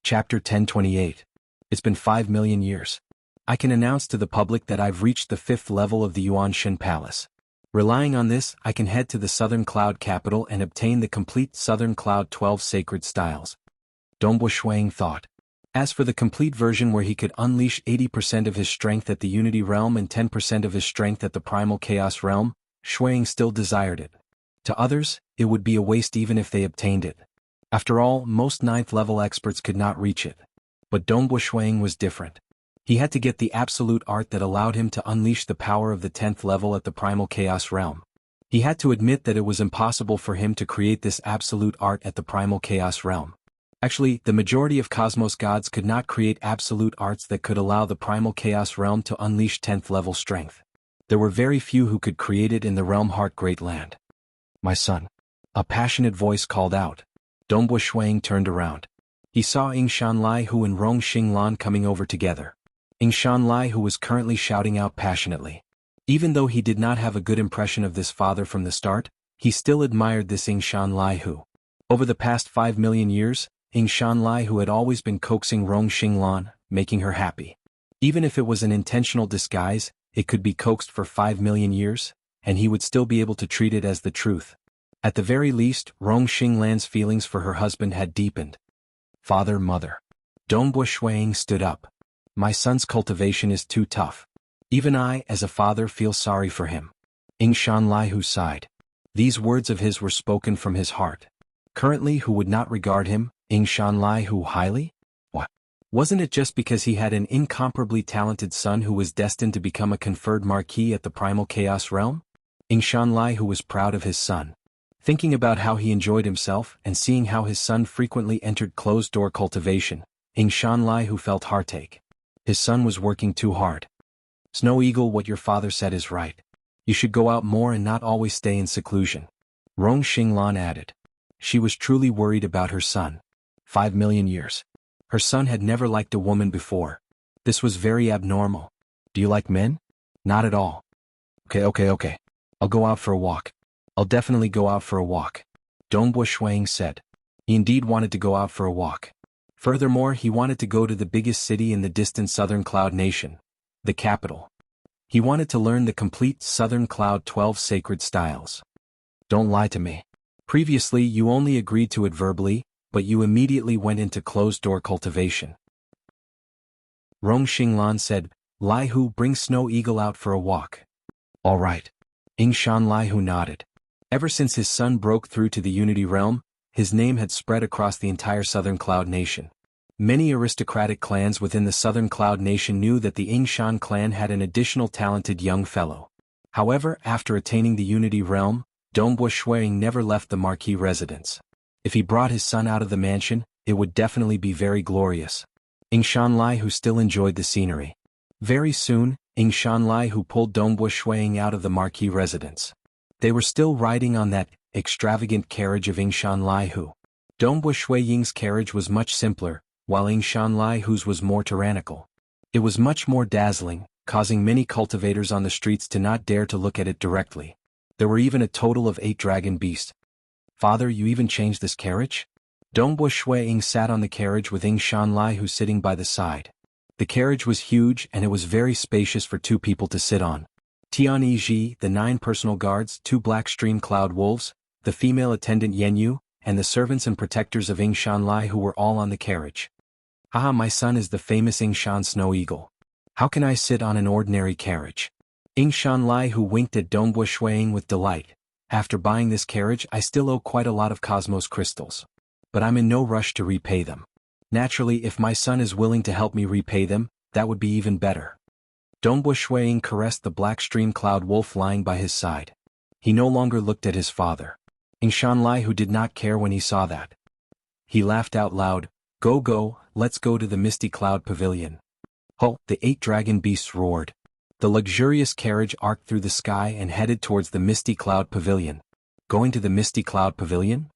Chapter 1028. It's been 5 million years. I can announce to the public that I've reached the 5th level of the Yuanshan Palace. Relying on this, I can head to the Southern Cloud capital and obtain the complete Southern Cloud 12 sacred styles. Dongbo Shuang thought. As for the complete version where he could unleash 80% of his strength at the Unity Realm and 10% of his strength at the Primal Chaos Realm, Shuang still desired it. To others, it would be a waste even if they obtained it. After all, most 9th level experts could not reach it. But Dongbo Shuang was different. He had to get the absolute art that allowed him to unleash the power of the 10th level at the Primal Chaos Realm. He had to admit that it was impossible for him to create this absolute art at the Primal Chaos Realm. Actually, the majority of cosmos gods could not create absolute arts that could allow the Primal Chaos Realm to unleash 10th level strength. There were very few who could create it in the Realm Heart Great Land. "My son." A passionate voice called out. Dongbo Shuang turned around. He saw Ying Shanlai and Rong Xinglan coming over together. Ying Shanlai was currently shouting out passionately. Even though he did not have a good impression of this father from the start, he still admired this Ying Shanlai. Over the past 5 million years, Ying Shanlai had always been coaxing Rong Xinglan, making her happy. Even if it was an intentional disguise, it could be coaxed for 5 million years, and he would still be able to treat it as the truth. At the very least, Rong Xinglan's feelings for her husband had deepened. "Father, mother." Dongbo Shuang stood up. "My son's cultivation is too tough. Even I, as a father, feel sorry for him." Ying Shanlai sighed. These words of his were spoken from his heart. Currently, who would not regard him, Ying Shanlai highly? What? Wasn't it just because he had an incomparably talented son who was destined to become a conferred marquis at the Primal Chaos Realm? Ying Shanlai was proud of his son. Thinking about how he enjoyed himself and seeing how his son frequently entered closed-door cultivation, Ying Shanlai felt heartache. His son was working too hard. "Snow Eagle, what your father said is right. You should go out more and not always stay in seclusion," Rong Xinglan added. She was truly worried about her son. 5 million years. Her son had never liked a woman before. This was very abnormal. "Do you like men?" "Not at all." Okay. I'll go out for a walk. I'll definitely go out for a walk," Dongbo Shuang said. He indeed wanted to go out for a walk. Furthermore, he wanted to go to the biggest city in the distant Southern Cloud Nation, the capital. He wanted to learn the complete Southern Cloud 12 sacred styles. "Don't lie to me. Previously you only agreed to it verbally, but you immediately went into closed-door cultivation." Rong Xinglan said, "Lai Hu, bring Snow Eagle out for a walk." "All right." Ying Shanlai nodded. Ever since his son broke through to the Unity Realm, his name had spread across the entire Southern Cloud Nation. Many aristocratic clans within the Southern Cloud Nation knew that the Ying Shan clan had an additional talented young fellow. However, after attaining the Unity Realm, Dongbo Shuang never left the Marquis residence. If he brought his son out of the mansion, it would definitely be very glorious. Ying Shanlai still enjoyed the scenery. Very soon, Ying Shanlai pulled Dongbo Shuang out of the Marquis residence. They were still riding on that extravagant carriage of Ying Shanlai. Dongbo Shuang's carriage was much simpler, while Ying Shanlai's was more tyrannical. It was much more dazzling, causing many cultivators on the streets to not dare to look at it directly. There were even a total of 8 dragon beasts. "Father, you even changed this carriage?" Dongbo Shuang sat on the carriage with Ying Shanlai sitting by the side. The carriage was huge and it was very spacious for 2 people to sit on. Tian Yiji, the 9 personal guards, 2 black stream cloud wolves, the female attendant Yenyu, and the servants and protectors of Ying Shanlai were all on the carriage. "Haha, my son is the famous Ying Shan Snow Eagle. How can I sit on an ordinary carriage?" Ying Shanlai winked at Dongbo Shuang with delight. "After buying this carriage I still owe quite a lot of cosmos crystals. But I'm in no rush to repay them. Naturally, if my son is willing to help me repay them, that would be even better." Dongbo Shuang caressed the black stream cloud wolf lying by his side. He no longer looked at his father. Ying Shanlai did not care when he saw that. He laughed out loud. Go, let's go to the Misty Cloud Pavilion." "Ho!" the 8 dragon beasts roared. The luxurious carriage arced through the sky and headed towards the Misty Cloud Pavilion. "Going to the Misty Cloud Pavilion?"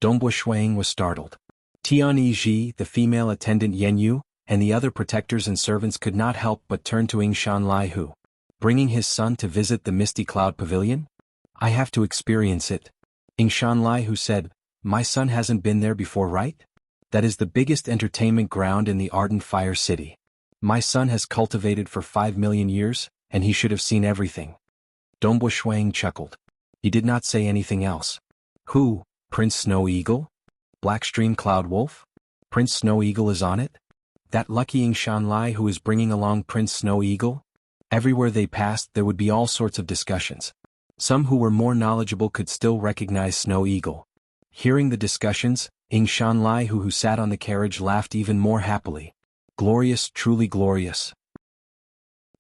Dongbo Shuang was startled. Tian Yiji, the female attendant Yenyu, and the other protectors and servants could not help but turn to Ying Shanlai. Bringing his son to visit the Misty Cloud Pavilion? "I have to experience it." Ying Shanlai said, "My son hasn't been there before, right?" That is the biggest entertainment ground in the ardent fire city. My son has cultivated for 5 million years, and he should have seen everything. Dongbo Shuang chuckled. He did not say anything else. Who, Prince Snow Eagle? Blackstream Cloud Wolf? Prince Snow Eagle is on it? That lucky Ying Shanlai who is bringing along Prince Snow Eagle? Everywhere they passed there would be all sorts of discussions. Some who were more knowledgeable could still recognize Snow Eagle. Hearing the discussions, Ying Shanlai who sat on the carriage laughed even more happily. Glorious, truly glorious.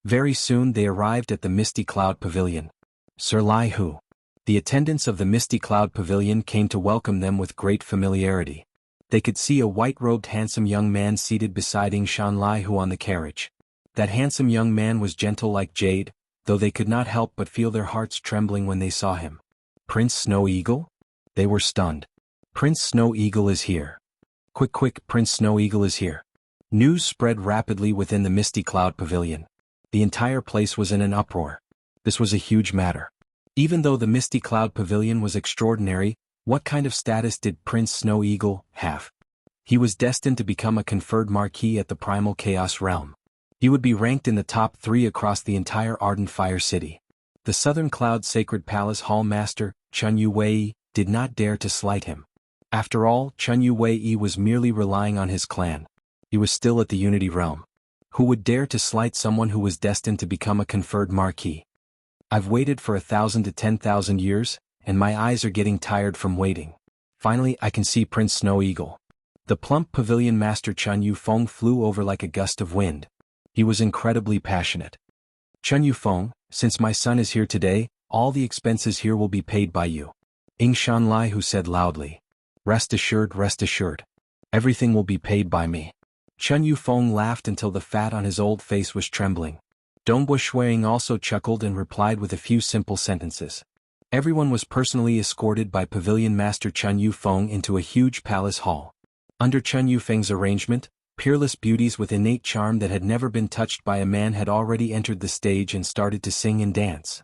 Very soon they arrived at the Misty Cloud Pavilion. Sir Lai Hu. The attendants of the Misty Cloud Pavilion came to welcome them with great familiarity. They could see a white-robed handsome young man seated beside Ying Shanlai Hu on the carriage. That handsome young man was gentle like jade, though they could not help but feel their hearts trembling when they saw him. Prince Snow Eagle? They were stunned. Prince Snow Eagle is here. Quick, quick, Prince Snow Eagle is here. News spread rapidly within the Misty Cloud Pavilion. The entire place was in an uproar. This was a huge matter. Even though the Misty Cloud Pavilion was extraordinary, what kind of status did Prince Snow Eagle have? He was destined to become a conferred marquis at the Primal Chaos Realm. He would be ranked in the top 3 across the entire Ardent Fire City. The Southern Cloud Sacred Palace Hall Master, Chun Yu Wei, did not dare to slight him. After all, Chun Yu Wei was merely relying on his clan. He was still at the Unity Realm. Who would dare to slight someone who was destined to become a conferred marquis? I've waited for 1,000 to 10,000 years, and my eyes are getting tired from waiting. Finally, I can see Prince Snow Eagle. The plump pavilion master Chun Yu Feng flew over like a gust of wind. He was incredibly passionate. Chun Yu Feng, since my son is here today, all the expenses here will be paid by you. Ying Shanlai who said loudly. Rest assured, rest assured. Everything will be paid by me. Chun Yu Feng laughed until the fat on his old face was trembling. Dongbo Shuang also chuckled and replied with a few simple sentences. Everyone was personally escorted by Pavilion Master Chun Yu Feng into a huge palace hall. Under Chun Yu Feng's arrangement, peerless beauties with innate charm that had never been touched by a man had already entered the stage and started to sing and dance.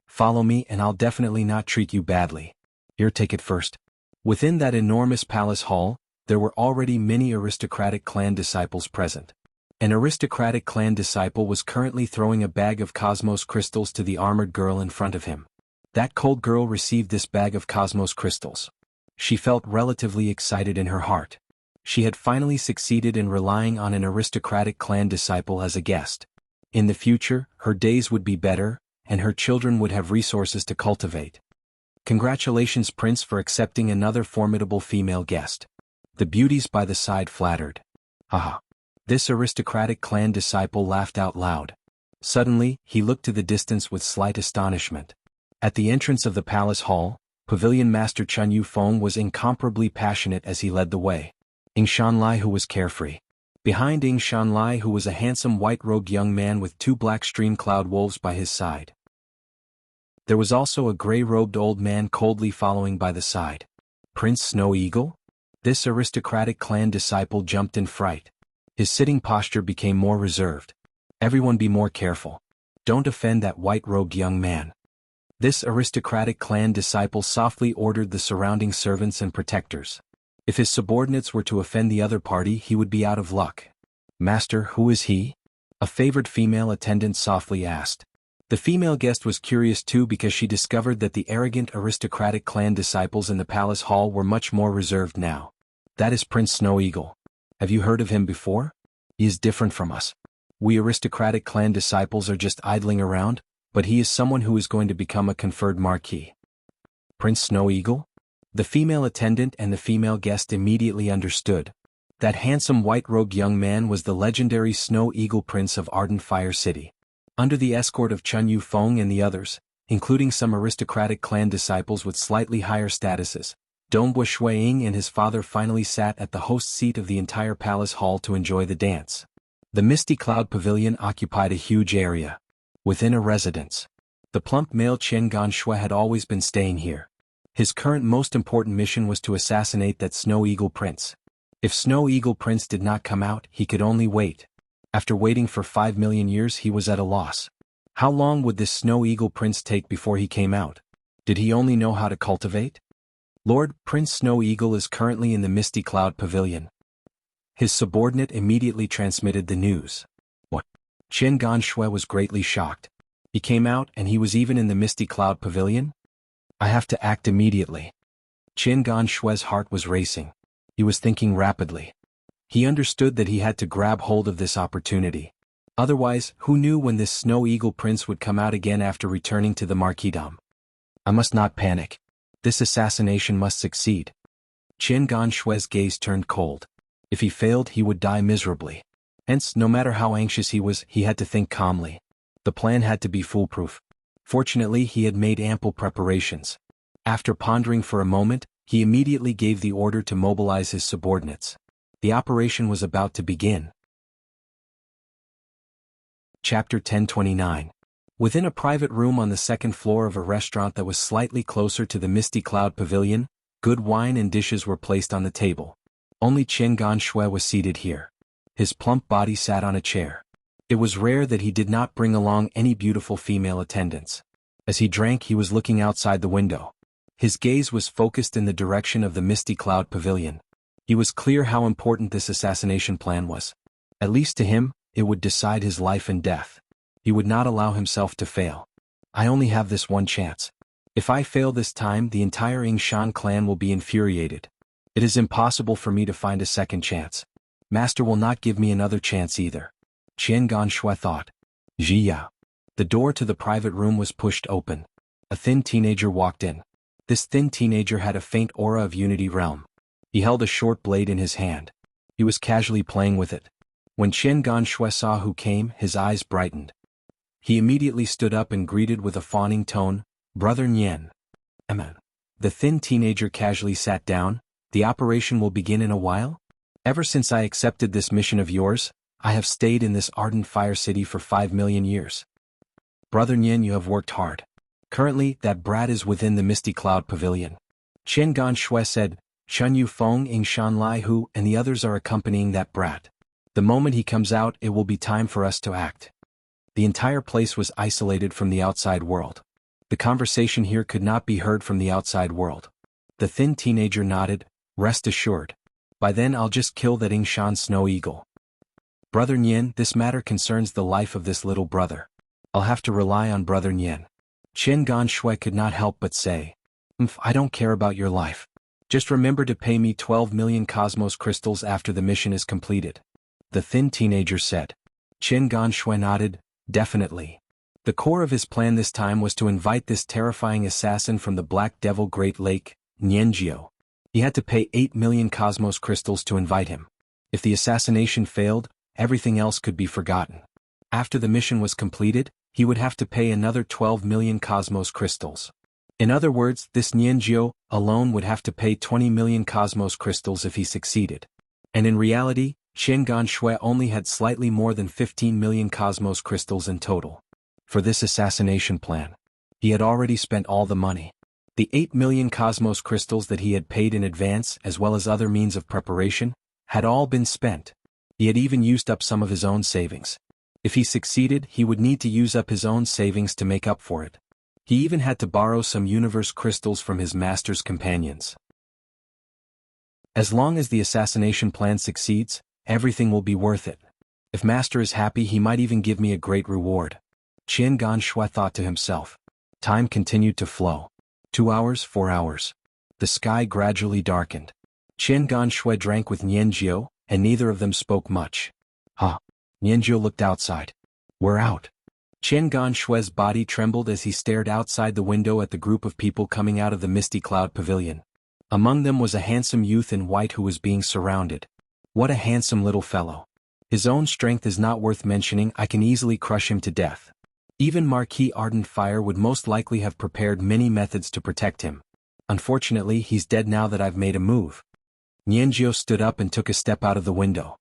Follow me and I'll definitely not treat you badly. Here, take it first. Within that enormous palace hall, there were already many aristocratic clan disciples present. An aristocratic clan disciple was currently throwing a bag of cosmos crystals to the armored girl in front of him. That cold girl received this bag of cosmos crystals. She felt relatively excited in her heart. She had finally succeeded in relying on an aristocratic clan disciple as a guest. In the future, her days would be better, and her children would have resources to cultivate. Congratulations, Prince, for accepting another formidable female guest. The beauties by the side flattered. Haha. This aristocratic clan disciple laughed out loud. Suddenly, he looked to the distance with slight astonishment. At the entrance of the palace hall, Pavilion Master Chun Yu Feng was incomparably passionate as he led the way. Ying Shanlai who was carefree. Behind Ying Shanlai who was a handsome white-robed young man with 2 black stream cloud wolves by his side. There was also a gray-robed old man coldly following by the side. Prince Snow Eagle? This aristocratic clan disciple jumped in fright. His sitting posture became more reserved. Everyone be more careful. Don't offend that white-robed young man. This aristocratic clan disciple softly ordered the surrounding servants and protectors. If his subordinates were to offend the other party, he would be out of luck. Master, who is he? A favored female attendant softly asked. The female guest was curious too because she discovered that the arrogant aristocratic clan disciples in the palace hall were much more reserved now. That is Prince Snow Eagle. Have you heard of him before? He is different from us. We aristocratic clan disciples are just idling around, but he is someone who is going to become a conferred marquis. Prince Snow Eagle? The female attendant and the female guest immediately understood. That handsome white-robed young man was the legendary Snow Eagle Prince of Ardent Fire City. Under the escort of Chun Yu Feng and the others, including some aristocratic clan disciples with slightly higher statuses, Dongbo Shuang and his father finally sat at the host seat of the entire palace hall to enjoy the dance. The Misty Cloud Pavilion occupied a huge area. Within a residence. The plump male Chen Ganshue had always been staying here. His current most important mission was to assassinate that Snow Eagle Prince. If Snow Eagle Prince did not come out, he could only wait. After waiting for 5 million years, he was at a loss. How long would this Snow Eagle Prince take before he came out? Did he only know how to cultivate? Lord, Prince Snow Eagle is currently in the Misty Cloud Pavilion. His subordinate immediately transmitted the news. What? Chen Ganxue was greatly shocked. He came out and he was even in the Misty Cloud Pavilion? I have to act immediately. Chen Ganxue's heart was racing. He was thinking rapidly. He understood that he had to grab hold of this opportunity. Otherwise, who knew when this Snow Eagle Prince would come out again after returning to the marquisdom? I must not panic. This assassination must succeed. Chen Ganxue's gaze turned cold. If he failed, he would die miserably. Hence, no matter how anxious he was, he had to think calmly. The plan had to be foolproof. Fortunately, he had made ample preparations. After pondering for a moment, he immediately gave the order to mobilize his subordinates. The operation was about to begin. Chapter 1029. Within a private room on the second floor of a restaurant that was slightly closer to the Misty Cloud Pavilion, good wine and dishes were placed on the table. Only Chen Ganxue was seated here. His plump body sat on a chair. It was rare that he did not bring along any beautiful female attendants. As he drank, he was looking outside the window. His gaze was focused in the direction of the Misty Cloud Pavilion. He was clear how important this assassination plan was. At least to him, it would decide his life and death. He would not allow himself to fail. I only have this one chance. If I fail this time, the entire Yingshan clan will be infuriated. It is impossible for me to find a second chance. Master will not give me another chance either. Chen Ganxue thought. Zhiya. The door to the private room was pushed open. A thin teenager walked in. This thin teenager had a faint aura of Unity Realm. He held a short blade in his hand. He was casually playing with it. When Chen Ganxue saw who came, his eyes brightened. He immediately stood up and greeted with a fawning tone, Brother Nian. Amen. The thin teenager casually sat down. The operation will begin in a while? Ever since I accepted this mission of yours, I have stayed in this ardent fire city for 5 million years. Brother Nian, you have worked hard. Currently, that brat is within the Misty Cloud Pavilion. Chen Ganxue said, Chun Yufeng, Yingshan Lai Hu and the others are accompanying that brat. The moment he comes out, it will be time for us to act. The entire place was isolated from the outside world. The conversation here could not be heard from the outside world. The thin teenager nodded, rest assured. By then I'll just kill that Yingshan Snow Eagle. Brother Nian, this matter concerns the life of this little brother. I'll have to rely on Brother Nian. Chen Ganxue could not help but say, I don't care about your life. Just remember to pay me 12 million cosmos crystals after the mission is completed. The thin teenager said. Chen Ganxue nodded, definitely. The core of his plan this time was to invite this terrifying assassin from the Black Devil Great Lake, Nianjiao. He had to pay 8 million cosmos crystals to invite him. If the assassination failed, everything else could be forgotten. After the mission was completed, he would have to pay another 12 million cosmos crystals. In other words, this Nianjiao alone would have to pay 20 million cosmos crystals if he succeeded. And in reality, Chen Ganxue only had slightly more than 15 million cosmos crystals in total. For this assassination plan, he had already spent all the money. The 8 million cosmos crystals that he had paid in advance, as well as other means of preparation, had all been spent. He had even used up some of his own savings. If he succeeded, he would need to use up his own savings to make up for it. He even had to borrow some universe crystals from his master's companions. As long as the assassination plan succeeds, everything will be worth it. If master is happy, he might even give me a great reward. Chen Ganxue thought to himself. Time continued to flow. 2 hours, 4 hours. The sky gradually darkened. Chen Ganxue drank with Nianjiao, and neither of them spoke much. Nianjiao looked outside. We're out. Chen Ganxue's body trembled as he stared outside the window at the group of people coming out of the Misty Cloud Pavilion. Among them was a handsome youth in white who was being surrounded. What a handsome little fellow. His own strength is not worth mentioning, I can easily crush him to death. Even Marquis Ardent Fire would most likely have prepared many methods to protect him. Unfortunately, he's dead now that I've made a move. Nianjiao stood up and took a step out of the window.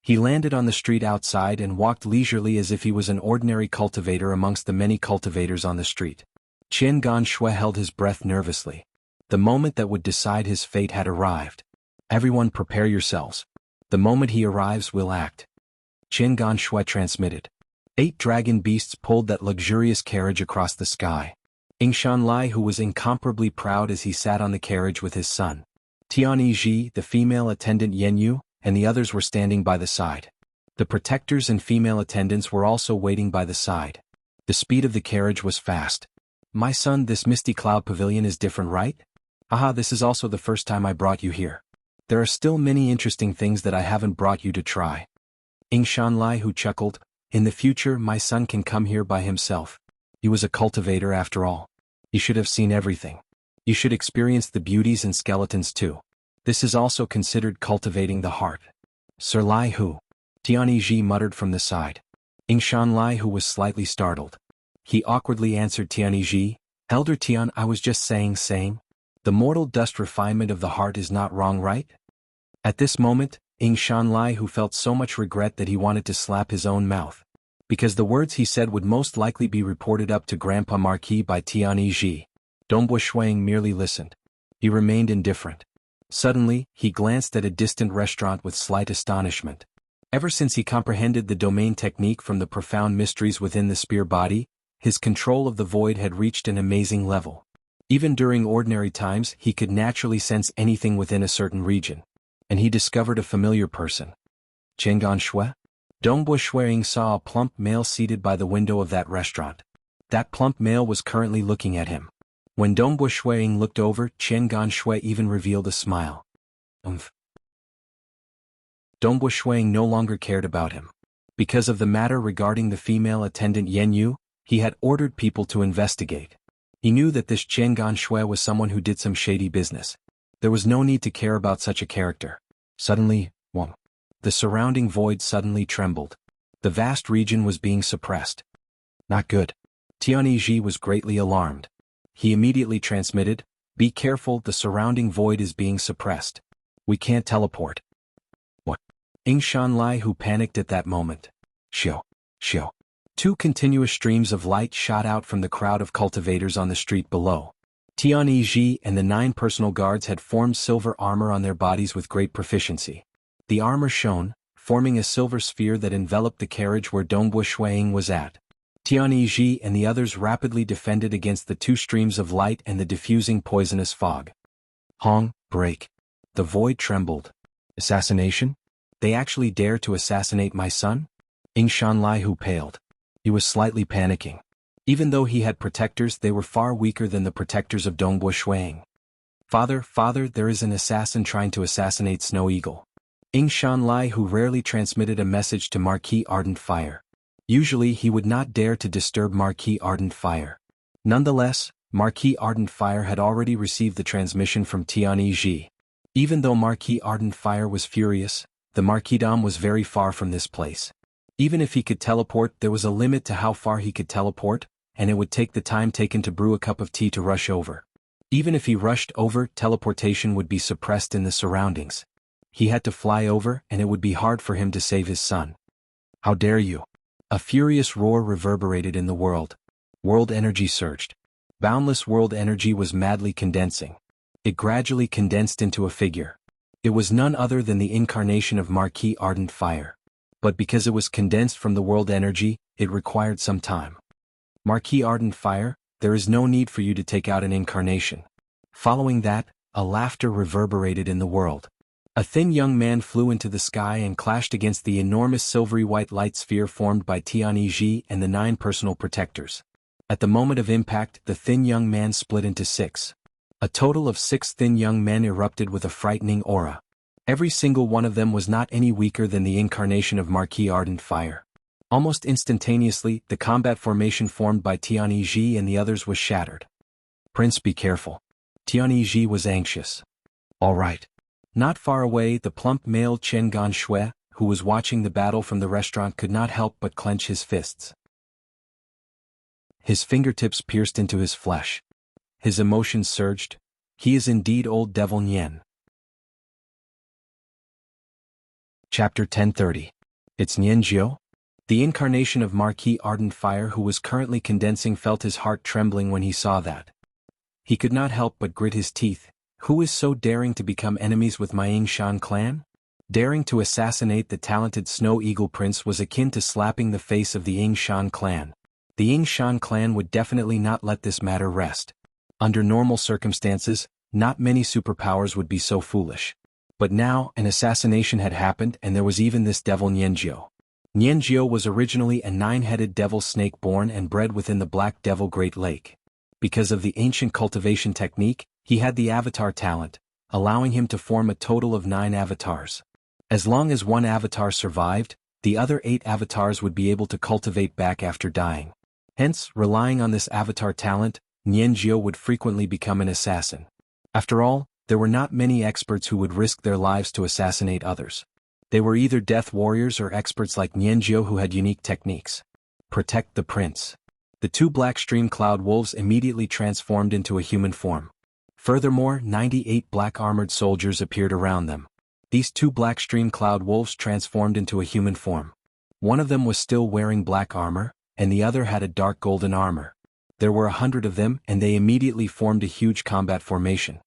He landed on the street outside and walked leisurely as if he was an ordinary cultivator amongst the many cultivators on the street. Chen Ganxue held his breath nervously. The moment that would decide his fate had arrived. Everyone prepare yourselves. The moment he arrives, we'll act. Chen Ganxue transmitted. 8 dragon beasts pulled that luxurious carriage across the sky. Yingshan Lai, who was incomparably proud as he sat on the carriage with his son. Tianyi Ji, the female attendant Yenyu, and the others were standing by the side. The protectors and female attendants were also waiting by the side. The speed of the carriage was fast. "My son, this misty cloud pavilion is different, right? Aha, this is also the first time I brought you here. There are still many interesting things that I haven't brought you to try." Ying Shanlai, who chuckled, "In the future my son can come here by himself. He was a cultivator after all. You should have seen everything. You should experience the beauties and skeletons too. This is also considered cultivating the heart." "Sir Lai Hu," Tianyi muttered from the side. Ying Shanlai, who was slightly startled. He awkwardly answered Tianyi, "Elder Tian, I was just saying same. The mortal dust refinement of the heart is not wrong, right?" At this moment, Ying Shanlai, who felt so much regret that he wanted to slap his own mouth, because the words he said would most likely be reported up to Grandpa Marquis by Tianyi. Dongbo Shuang merely listened. He remained indifferent. Suddenly, he glanced at a distant restaurant with slight astonishment. Ever since he comprehended the domain technique from the profound mysteries within the spear body, his control of the void had reached an amazing level. Even during ordinary times, he could naturally sense anything within a certain region. And he discovered a familiar person. Chengan Shui? Dongbo Shuang saw a plump male seated by the window of that restaurant. That plump male was currently looking at him. When Dongbo Shuang looked over, Chengan Shui even revealed a smile. Dongbo Shuang no longer cared about him. Because of the matter regarding the female attendant Yen Yu, he had ordered people to investigate. He knew that this Chengan Shui was someone who did some shady business. There was no need to care about such a character. Suddenly, the surrounding void suddenly trembled. The vast region was being suppressed. Not good. Tianyi was greatly alarmed. He immediately transmitted, "Be careful, the surrounding void is being suppressed. We can't teleport." What? Ying Shanlai, who panicked at that moment. Xiao. Two continuous streams of light shot out from the crowd of cultivators on the street below. Tianyi and the 9 personal guards had formed silver armor on their bodies with great proficiency. The armor shone, forming a silver sphere that enveloped the carriage where Dongbo Shuang was at. Tianyi and the others rapidly defended against the 2 streams of light and the diffusing poisonous fog. Hong, break. The void trembled. Assassination? They actually dare to assassinate my son? Ying Shanlai, who paled. He was slightly panicking. Even though he had protectors, they were far weaker than the protectors of Dongbo Shuang. Father, there is an assassin trying to assassinate Snow Eagle." Ying Shanlai, who rarely transmitted a message to Marquis Ardent Fire. Usually he would not dare to disturb Marquis Ardent Fire. Nonetheless, Marquis Ardent Fire had already received the transmission from Tianyi. Even though Marquis Ardent Fire was furious, the Marquisdom was very far from this place. Even if he could teleport, there was a limit to how far he could teleport, and it would take the time taken to brew a cup of tea to rush over. Even if he rushed over, teleportation would be suppressed in the surroundings. He had to fly over, and it would be hard for him to save his son. "How dare you!" A furious roar reverberated in the world. World energy surged. Boundless world energy was madly condensing. It gradually condensed into a figure. It was none other than the incarnation of Marquis Ardent Fire. But because it was condensed from the world energy, it required some time. "Marquis Ardent Fire, there is no need for you to take out an incarnation." Following that, a laughter reverberated in the world. A thin young man flew into the sky and clashed against the enormous silvery white light sphere formed by Tianyi and the 9 personal protectors. At the moment of impact, the thin young man split into 6. A total of 6 thin young men erupted with a frightening aura. Every single one of them was not any weaker than the incarnation of Marquis Ardent Fire. Almost instantaneously, the combat formation formed by Tianyi and the others was shattered. "Prince, be careful." Tianyi was anxious. "All right." Not far away, the plump male Chengan Shui, who was watching the battle from the restaurant, could not help but clench his fists. His fingertips pierced into his flesh. His emotions surged. He is indeed old devil Nian. Chapter 1030. It's Nian Jiu? The incarnation of Marquis Ardent Fire, who was currently condensing, felt his heart trembling when he saw that. He could not help but grit his teeth. Who is so daring to become enemies with my Ying Shan clan? Daring to assassinate the talented Snow Eagle Prince was akin to slapping the face of the Ying Shan clan. The Ying Shan clan would definitely not let this matter rest. Under normal circumstances, not many superpowers would be so foolish. But now, an assassination had happened and there was even this devil Nianjiu. Nianjiu was originally a 9-headed devil snake born and bred within the Black Devil Great Lake. Because of the ancient cultivation technique, he had the avatar talent, allowing him to form a total of 9 avatars. As long as one avatar survived, the other 8 avatars would be able to cultivate back after dying. Hence, relying on this avatar talent, Nianjiu would frequently become an assassin. After all, there were not many experts who would risk their lives to assassinate others. They were either death warriors or experts like Nianjiu who had unique techniques. Protect the prince. The 2 black stream cloud wolves immediately transformed into a human form. Furthermore, 98 black armored soldiers appeared around them. These 2 black stream cloud wolves transformed into a human form. One of them was still wearing black armor, and the other had a dark golden armor. There were 100 of them and they immediately formed a huge combat formation.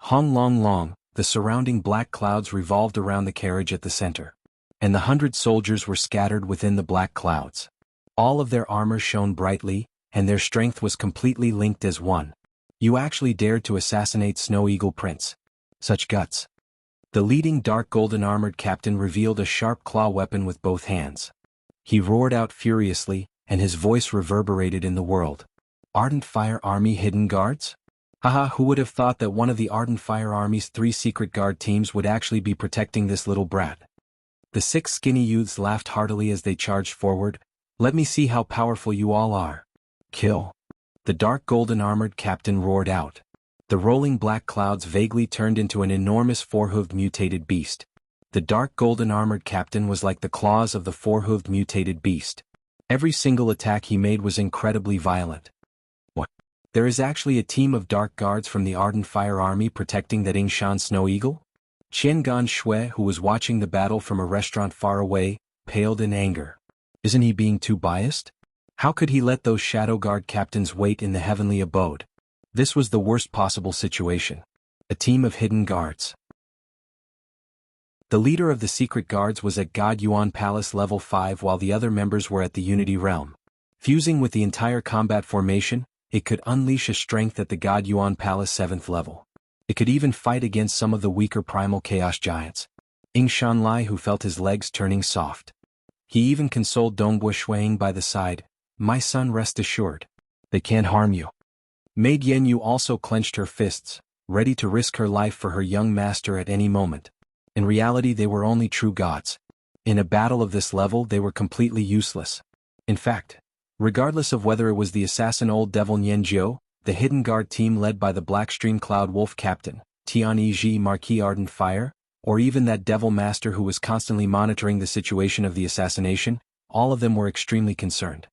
Hong Long Long, the surrounding black clouds revolved around the carriage at the center. And the 100 soldiers were scattered within the black clouds. All of their armor shone brightly, and their strength was completely linked as one. You actually dared to assassinate Snow Eagle Prince. Such guts. The leading dark golden armored captain revealed a sharp claw weapon with both hands. He roared out furiously, and his voice reverberated in the world. Ardent Fire Army Hidden Guards? Haha, who would have thought that one of the Ardent Fire Army's 3 secret guard teams would actually be protecting this little brat? The 6 skinny youths laughed heartily as they charged forward. Let me see how powerful you all are. Kill. The dark golden armored captain roared out. The rolling black clouds vaguely turned into an enormous 4-hooved mutated beast. The dark golden armored captain was like the claws of the 4-hooved mutated beast. Every single attack he made was incredibly violent. What? There is actually a team of dark guards from the Ardent Fire Army protecting that Yingshan Snow Eagle? Qiangan Shui, who was watching the battle from a restaurant far away, paled in anger. Isn't he being too biased? How could he let those Shadow Guard captains wait in the heavenly abode? This was the worst possible situation. A team of hidden guards. The leader of the secret guards was at God Yuan Palace level 5 while the other members were at the Unity Realm. Fusing with the entire combat formation, it could unleash a strength at the God Yuan Palace 7th level. It could even fight against some of the weaker primal chaos giants. Ying Shanlai, who felt his legs turning soft. He even consoled Dongbo Shuang by the side. My son, rest assured. They can't harm you. Maid Yenyu also clenched her fists, ready to risk her life for her young master at any moment. In reality, they were only true gods. In a battle of this level, they were completely useless. In fact, regardless of whether it was the assassin old devil Nianjiu, the hidden guard team led by the Black Stream Cloud Wolf Captain, Tian Yi Marquis Ardent Fire, or even that devil master who was constantly monitoring the situation of the assassination, all of them were extremely concerned.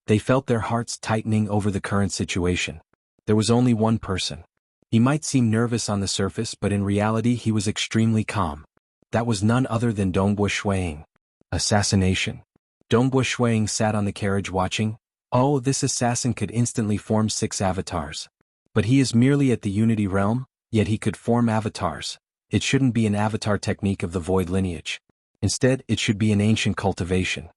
They felt their hearts tightening over the current situation. There was only one person. He might seem nervous on the surface, but in reality he was extremely calm. That was none other than Dongbo Shuang. Assassination. Dongbo Shuang sat on the carriage watching. Oh, this assassin could instantly form 6 avatars. But he is merely at the Unity Realm, yet he could form avatars. It shouldn't be an avatar technique of the Void lineage. Instead, it should be an ancient cultivation.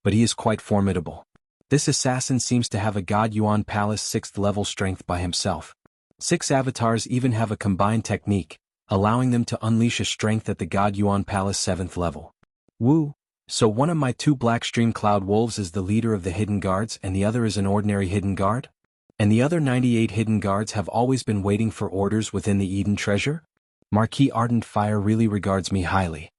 But he is quite formidable. This assassin seems to have a God Yuan Palace 6th level strength by himself. 6 avatars even have a combined technique, allowing them to unleash a strength at the God Yuan Palace 7th level. Woo! So one of my 2 Black Stream Cloud Wolves is the leader of the hidden guards and the other is an ordinary hidden guard? And the other 98 hidden guards have always been waiting for orders within the Eden treasure? Marquis Ardent Fire really regards me highly.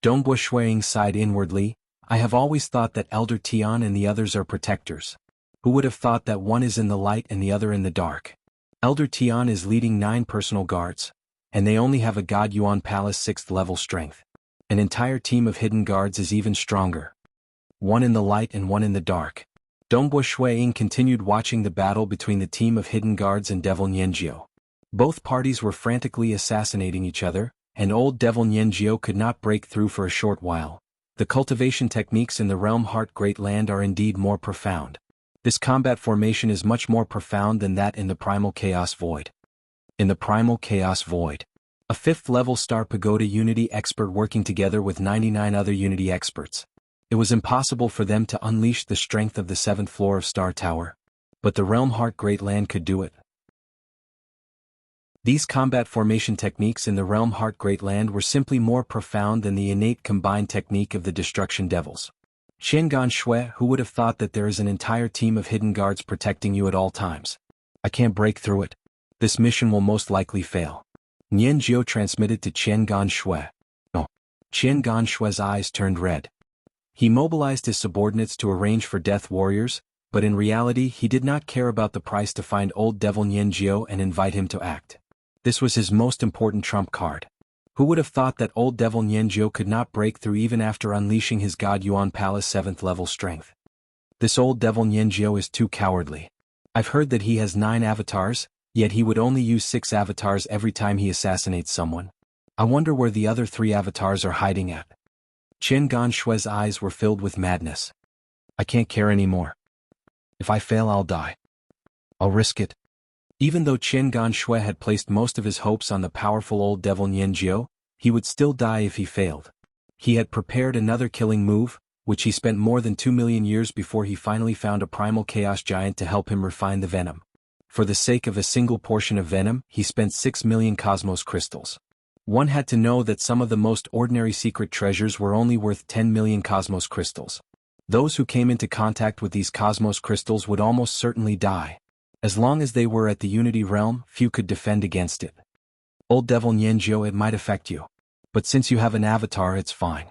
Dongbo Shuang sighed inwardly. I have always thought that Elder Tian and the others are protectors. Who would have thought that one is in the light and the other in the dark? Elder Tian is leading 9 personal guards, and they only have a God Yuan Palace 6th level strength. An entire team of hidden guards is even stronger. One in the light and one in the dark. Dongbo Shuang continued watching the battle between the team of hidden guards and Devil Nianjiu. Both parties were frantically assassinating each other, and old Devil Nianjiu could not break through for a short while. The cultivation techniques in the Realm Heart Great Land are indeed more profound. This combat formation is much more profound than that in the Primal Chaos Void. In the Primal Chaos Void, a 5th level Star Pagoda Unity expert working together with 99 other Unity experts. It was impossible for them to unleash the strength of the 7th floor of Star Tower. But the Realm Heart Great Land could do it. These combat formation techniques in the realm Heart Great Land were simply more profound than the innate combined technique of the Destruction Devils. Qiangan Shui, who would have thought that there is an entire team of hidden guards protecting you at all times? I can't break through it. This mission will most likely fail. Nian Jiao transmitted to Qiangan Shui. Oh. Qiangan Shui's eyes turned red. He mobilized his subordinates to arrange for death warriors, but in reality he did not care about the price to find old devil Nian Jiao and invite him to act. This was his most important trump card. Who would have thought that old devil Nian Jiao could not break through even after unleashing his God Yuan Palace 7th level strength? This old devil Nian Jiao is too cowardly. I've heard that he has 9 avatars, yet he would only use 6 avatars every time he assassinates someone. I wonder where the other 3 avatars are hiding at. Qiangan Shui's eyes were filled with madness. I can't care anymore. If I fail, I'll die. I'll risk it. Even though Qiangan Shui had placed most of his hopes on the powerful old devil Nian Jiao, he would still die if he failed. He had prepared another killing move, which he spent more than 2 million years before he finally found a primal chaos giant to help him refine the venom. For the sake of a single portion of venom, he spent 6 million cosmos crystals. One had to know that some of the most ordinary secret treasures were only worth 10 million cosmos crystals. Those who came into contact with these cosmos crystals would almost certainly die. As long as they were at the Unity Realm, few could defend against it. Old devil Nian Jiao, it might affect you. But since you have an avatar, it's fine.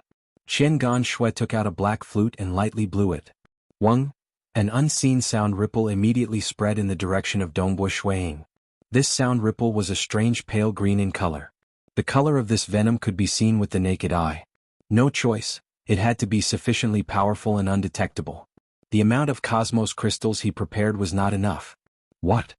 Qiangan Shui took out a black flute and lightly blew it. Wang! An unseen sound ripple immediately spread in the direction of Dongbo Shuiying. This sound ripple was a strange pale green in color. The color of this venom could be seen with the naked eye. No choice, it had to be sufficiently powerful and undetectable. The amount of cosmos crystals he prepared was not enough. What?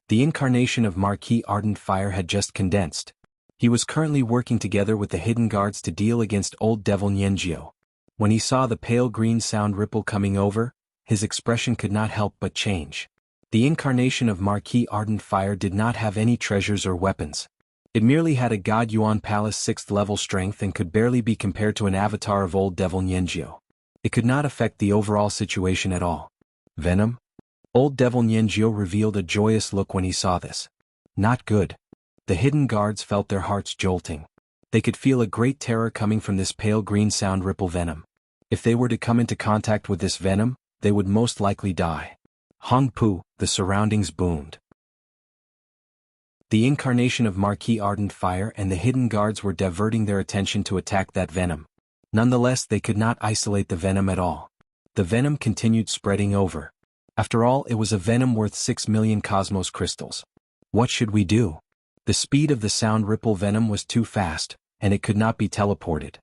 The incarnation of Marquis Ardent Fire had just condensed. He was currently working together with the hidden guards to deal against old devil Nian Jiao. When he saw the pale green sound ripple coming over, his expression could not help but change. The incarnation of Marquis Ardent Fire did not have any treasures or weapons. It merely had a God Yuan Palace 6th level strength and could barely be compared to an avatar of old devil Nian Jiao. It could not affect the overall situation at all. Venom? Old devil Nian Jiao revealed a joyous look when he saw this. Not good. The hidden guards felt their hearts jolting. They could feel a great terror coming from this pale green sound ripple venom. If they were to come into contact with this venom, they would most likely die. Hong Pu, the surroundings boomed. The incarnation of Marquis Ardent Fire and the hidden guards were diverting their attention to attack that venom. Nonetheless, they could not isolate the venom at all. The venom continued spreading over. After all, it was a venom worth 6 million cosmos crystals. What should we do? The speed of the sound ripple venom was too fast, and it could not be teleported.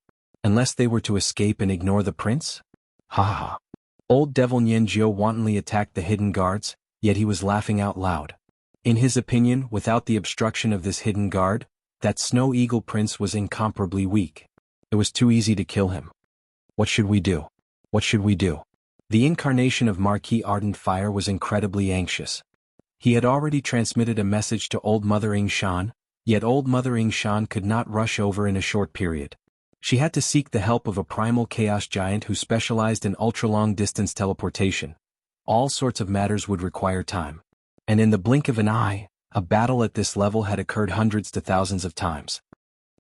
Unless they were to escape and ignore the prince? Ha ha. Old devil Nian Jiao wantonly attacked the hidden guards, yet he was laughing out loud. In his opinion, without the obstruction of this hidden guard, that Snow Eagle Prince was incomparably weak. It was too easy to kill him. What should we do? What should we do? The incarnation of Marquis Ardent Fire was incredibly anxious. He had already transmitted a message to Old Mother Yingshan, yet Old Mother Yingshan could not rush over in a short period. She had to seek the help of a primal chaos giant who specialized in ultra-long distance teleportation. All sorts of matters would require time. And in the blink of an eye, a battle at this level had occurred hundreds to thousands of times.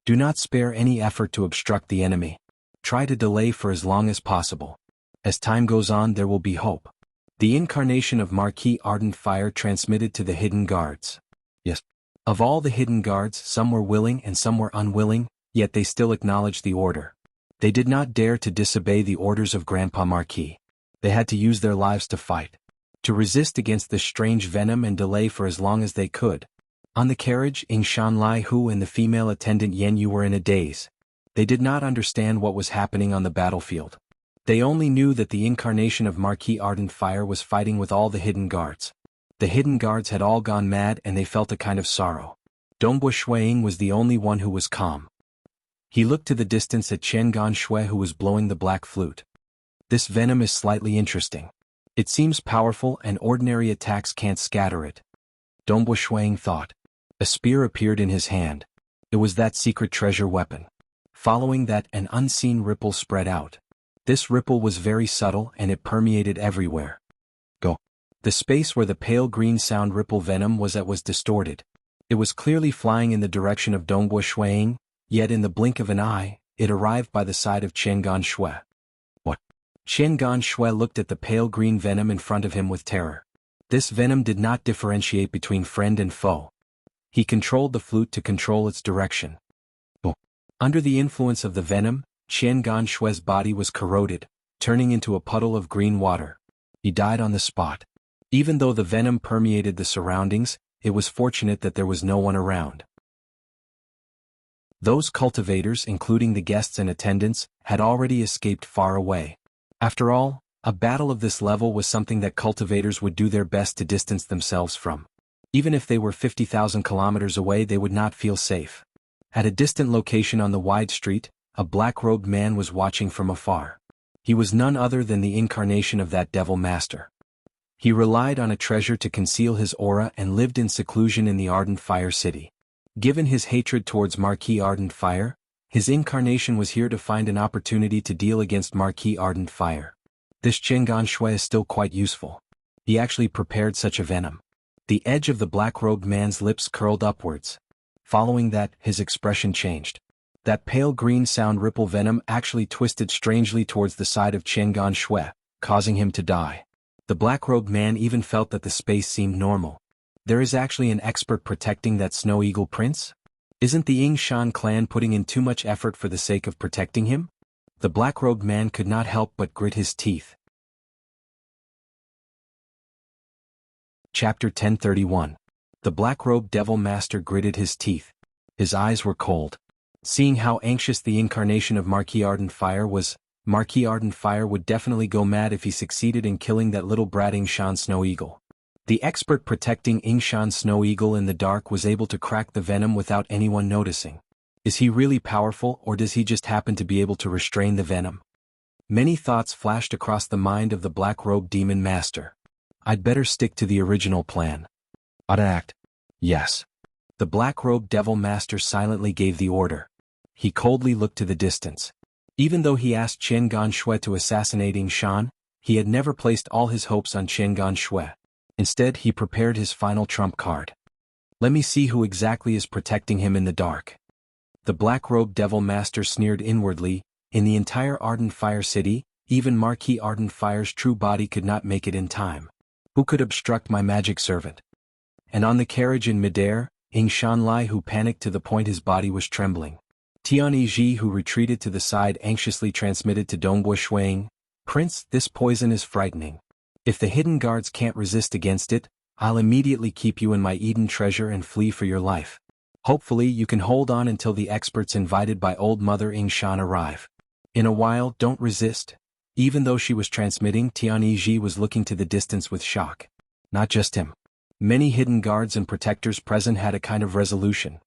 Do not spare any effort to obstruct the enemy. Try to delay for as long as possible. As time goes on, there will be hope. The incarnation of Marquis Ardent Fire transmitted to the hidden guards. Yes. Of all the hidden guards, some were willing and some were unwilling, yet they still acknowledged the order. They did not dare to disobey the orders of Grandpa Marquis. They had to use their lives to fight. To resist against this strange venom and delay for as long as they could. On the carriage, Yingshan Lai Hu and the female attendant Yen Yu were in a daze. They did not understand what was happening on the battlefield. They only knew that the incarnation of Marquis Ardent Fire was fighting with all the hidden guards. The hidden guards had all gone mad and they felt a kind of sorrow. Dongbo Shuiying was the only one who was calm. He looked to the distance at Qiangan Shui who was blowing the black flute. This venom is slightly interesting. It seems powerful and ordinary attacks can't scatter it. Dongbo Shuiying thought. A spear appeared in his hand. It was that secret treasure weapon. Following that, an unseen ripple spread out. This ripple was very subtle and it permeated everywhere. Go. The space where the pale green sound ripple venom was at was distorted. It was clearly flying in the direction of Dongbo Shuiying, yet in the blink of an eye, it arrived by the side of Qiangan Shui. What? Qiangan Shui looked at the pale green venom in front of him with terror. This venom did not differentiate between friend and foe. He controlled the flute to control its direction. Under the influence of the venom, Qiangan Shui's body was corroded, turning into a puddle of green water. He died on the spot. Even though the venom permeated the surroundings, it was fortunate that there was no one around. Those cultivators, including the guests and attendants, had already escaped far away. After all, a battle of this level was something that cultivators would do their best to distance themselves from. Even if they were 50,000 kilometers away, they would not feel safe. At a distant location on the wide street, a black-robed man was watching from afar. He was none other than the incarnation of that devil master. He relied on a treasure to conceal his aura and lived in seclusion in the Ardent Fire City. Given his hatred towards Marquis Ardent Fire, his incarnation was here to find an opportunity to deal against Marquis Ardent Fire. This Qiangan Shui is still quite useful. He actually prepared such a venom. The edge of the black-robed man's lips curled upwards. Following that, his expression changed. That pale green sound ripple venom actually twisted strangely towards the side of Qiangan Shui, causing him to die. The black-robed man even felt that the space seemed normal. There is actually an expert protecting that Snow Eagle Prince? Isn't the Ying Shan clan putting in too much effort for the sake of protecting him? The black-robed man could not help but grit his teeth. Chapter 1031. The black-robed devil master gritted his teeth. His eyes were cold. Seeing how anxious the incarnation of Marquis Ardent Fire was, Marquis Ardent Fire would definitely go mad if he succeeded in killing that little brat Yingshan Snow Eagle. The expert protecting Yingshan Snow Eagle in the dark was able to crack the venom without anyone noticing. Is he really powerful, or does he just happen to be able to restrain the venom? Many thoughts flashed across the mind of the black-robed demon master. I'd better stick to the original plan. I'd act. Yes. The black-robed devil master silently gave the order. He coldly looked to the distance. Even though he asked Qiangan Shui to assassinate Yingshan, he had never placed all his hopes on Qiangan Shui. Instead, he prepared his final trump card. Let me see who exactly is protecting him in the dark. The black-robed devil master sneered inwardly. In the entire Ardent Fire City, even Marquis Ardent Fire's true body could not make it in time. Who could obstruct my magic servant? And on the carriage in midair, Yingshan Lai, who panicked to the point his body was trembling. Tian Ji, who retreated to the side, anxiously transmitted to Dongbo Shuiying, Prince, this poison is frightening. If the hidden guards can't resist against it, I'll immediately keep you in my Eden treasure and flee for your life. Hopefully you can hold on until the experts invited by Old Mother Yingshan arrive. In a while, don't resist. Even though she was transmitting, Tian Ji was looking to the distance with shock. Not just him. Many hidden guards and protectors present had a kind of resolution.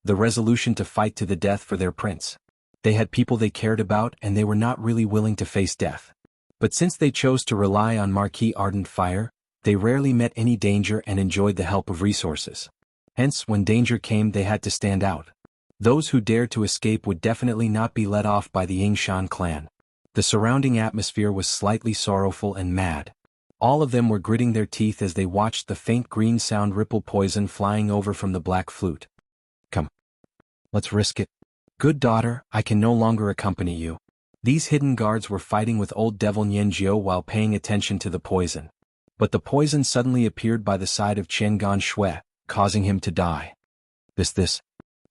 The resolution to fight to the death for their prince. They had people they cared about and they were not really willing to face death. But since they chose to rely on Marquis Ardent Fire, they rarely met any danger and enjoyed the help of resources. Hence, when danger came, they had to stand out. Those who dared to escape would definitely not be let off by the Yingshan clan. The surrounding atmosphere was slightly sorrowful and mad. All of them were gritting their teeth as they watched the faint green sound ripple poison flying over from the black flute. Come. Let's risk it. Good daughter, I can no longer accompany you. These hidden guards were fighting with old devil Nianjiu while paying attention to the poison. But the poison suddenly appeared by the side of Qiangan Shui, causing him to die. This.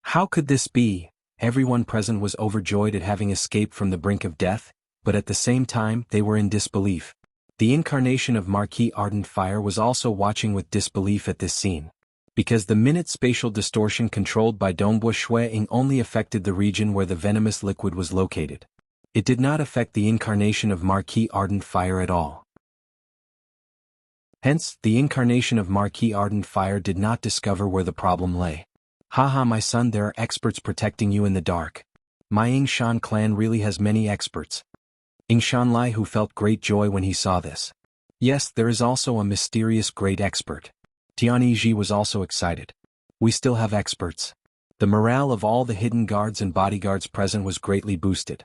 How could this be? Everyone present was overjoyed at having escaped from the brink of death, but at the same time they were in disbelief. The incarnation of Marquis Ardent Fire was also watching with disbelief at this scene. Because the minute spatial distortion controlled by Dongbo Shuiying only affected the region where the venomous liquid was located. It did not affect the incarnation of Marquis Ardent Fire at all. Hence, the incarnation of Marquis Ardent Fire did not discover where the problem lay. Haha, my son, there are experts protecting you in the dark. My Yingshan clan really has many experts. Yingshan Lai, who felt great joy when he saw this. Yes, there is also a mysterious great expert. Tian Ji was also excited. We still have experts. The morale of all the hidden guards and bodyguards present was greatly boosted.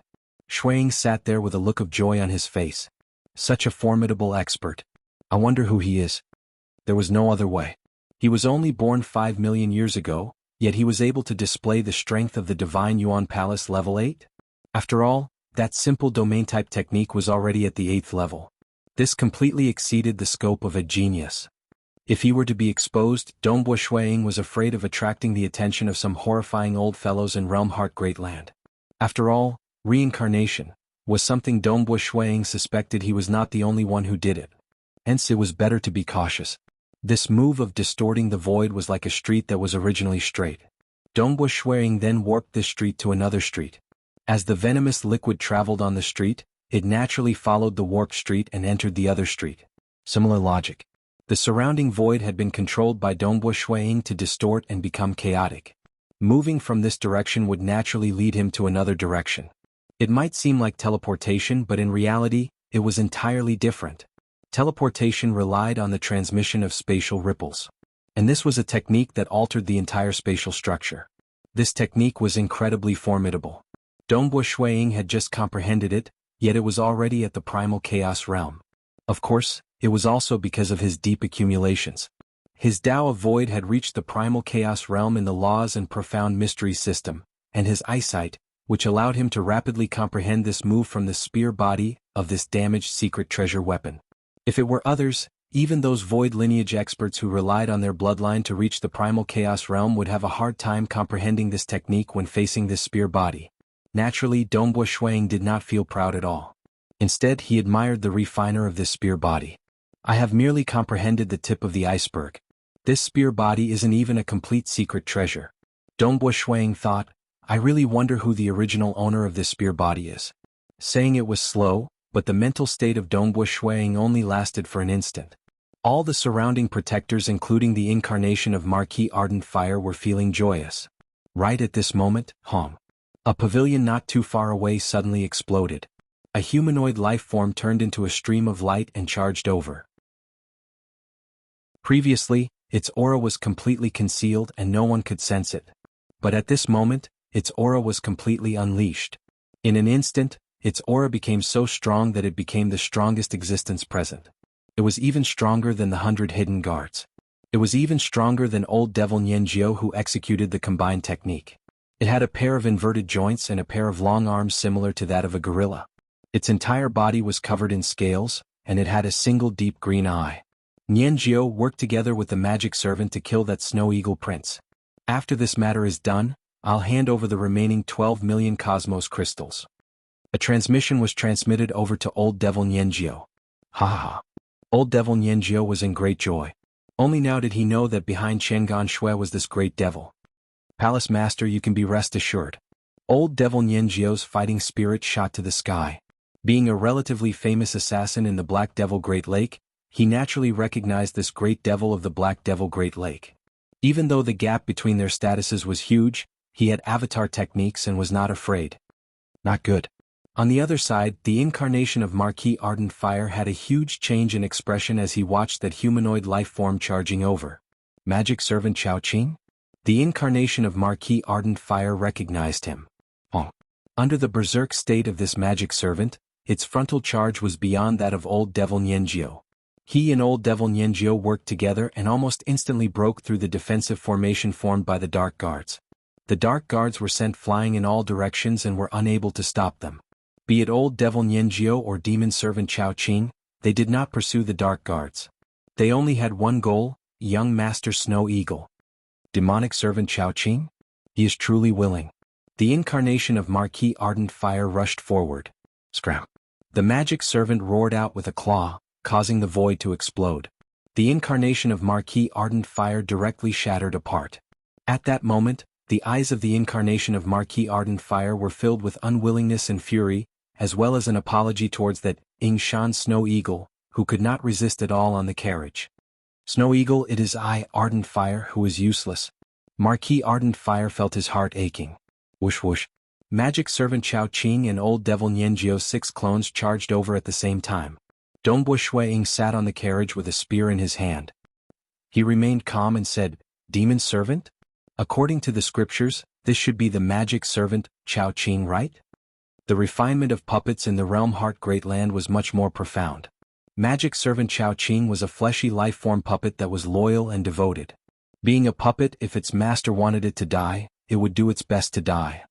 Shuiying sat there with a look of joy on his face. Such a formidable expert. I wonder who he is. There was no other way. He was only born 5 million years ago, yet he was able to display the strength of the divine Yuan Palace level 8? After all, that simple domain-type technique was already at the 8th level. This completely exceeded the scope of a genius. If he were to be exposed, Dongbo Shuiying was afraid of attracting the attention of some horrifying old fellows in Realm Heart Great Land. After all, reincarnation was something Dongbo Shuiying suspected he was not the only one who did it. Hence it was better to be cautious. This move of distorting the void was like a street that was originally straight. Dongbo Shuiying then warped this street to another street. As the venomous liquid traveled on the street, it naturally followed the warped street and entered the other street. Similar logic. The surrounding void had been controlled by Dongbo Shuiying to distort and become chaotic. Moving from this direction would naturally lead him to another direction. It might seem like teleportation, but in reality, it was entirely different. Teleportation relied on the transmission of spatial ripples. And this was a technique that altered the entire spatial structure. This technique was incredibly formidable. Dongbo Shuiying had just comprehended it, yet it was already at the primal chaos realm. Of course, it was also because of his deep accumulations. His Tao of Void had reached the primal chaos realm in the laws and profound mystery system, and his eyesight, which allowed him to rapidly comprehend this move from the spear body of this damaged secret treasure weapon. If it were others, even those void lineage experts who relied on their bloodline to reach the primal chaos realm would have a hard time comprehending this technique when facing this spear body. Naturally, Dongbo Shuiying did not feel proud at all. Instead, he admired the refiner of this spear body. I have merely comprehended the tip of the iceberg. This spear body isn't even a complete secret treasure. Dongbo Shuiying thought, I really wonder who the original owner of this spear body is. Saying it was slow, but the mental state of Dongbo Shuiying only lasted for an instant. All the surrounding protectors, including the incarnation of Marquis Ardent Fire, were feeling joyous. Right at this moment, a pavilion not too far away suddenly exploded. A humanoid life form turned into a stream of light and charged over. Previously, its aura was completely concealed and no one could sense it. But at this moment, its aura was completely unleashed. In an instant, its aura became so strong that it became the strongest existence present. It was even stronger than the 100 hidden guards. It was even stronger than old devil Nianjiao who executed the combined technique. It had a pair of inverted joints and a pair of long arms similar to that of a gorilla. Its entire body was covered in scales, and it had a single deep green eye. Nianjiao worked together with the magic servant to kill that snow eagle prince. After this matter is done, I'll hand over the remaining 12 million cosmos crystals. A transmission was transmitted over to old devil Nianjiao. Ha ha. Old devil Nianjiao was in great joy. Only now did he know that behind Chang'an Shui was this great devil. Palace Master, you can be rest assured. Old devil Nianjiao's fighting spirit shot to the sky. Being a relatively famous assassin in the Black Devil Great Lake, he naturally recognized this great devil of the Black Devil Great Lake. Even though the gap between their statuses was huge, he had avatar techniques and was not afraid. Not good. On the other side, the incarnation of Marquis Ardent Fire had a huge change in expression as he watched that humanoid life form charging over. Magic Servant Chao Qing? The incarnation of Marquis Ardent Fire recognized him. Under the berserk state of this magic servant, its frontal charge was beyond that of old devil Nianjiao. He and old devil Nianjiao worked together and almost instantly broke through the defensive formation formed by the Dark Guards. The Dark Guards were sent flying in all directions and were unable to stop them. Be it old devil Nianjiao or demon servant Chao Qing, they did not pursue the Dark Guards. They only had one goal, young Master Snow Eagle. Demonic servant Chao Qing? He is truly willing. The incarnation of Marquis Ardent Fire rushed forward. Scram. The magic servant roared out with a claw, causing the void to explode. The incarnation of Marquis Ardent Fire directly shattered apart. At that moment, the eyes of the incarnation of Marquis Ardent Fire were filled with unwillingness and fury, as well as an apology towards that Ying Shan Snow Eagle, who could not resist at all on the carriage. Snow Eagle, it is I, Ardent Fire, who is useless. Marquis Ardent Fire felt his heart aching. Whoosh whoosh. Magic servant Chao Qing and old devil Nianjiao's 6 clones charged over at the same time. Dongbo Shuiying sat on the carriage with a spear in his hand. He remained calm and said, Demon servant? According to the scriptures, this should be the magic servant, Chao Qing, right? The refinement of puppets in the Realm Heart Great Land was much more profound. Magic servant Chao Qing was a fleshy life-form puppet that was loyal and devoted. Being a puppet, if its master wanted it to die, it would do its best to die.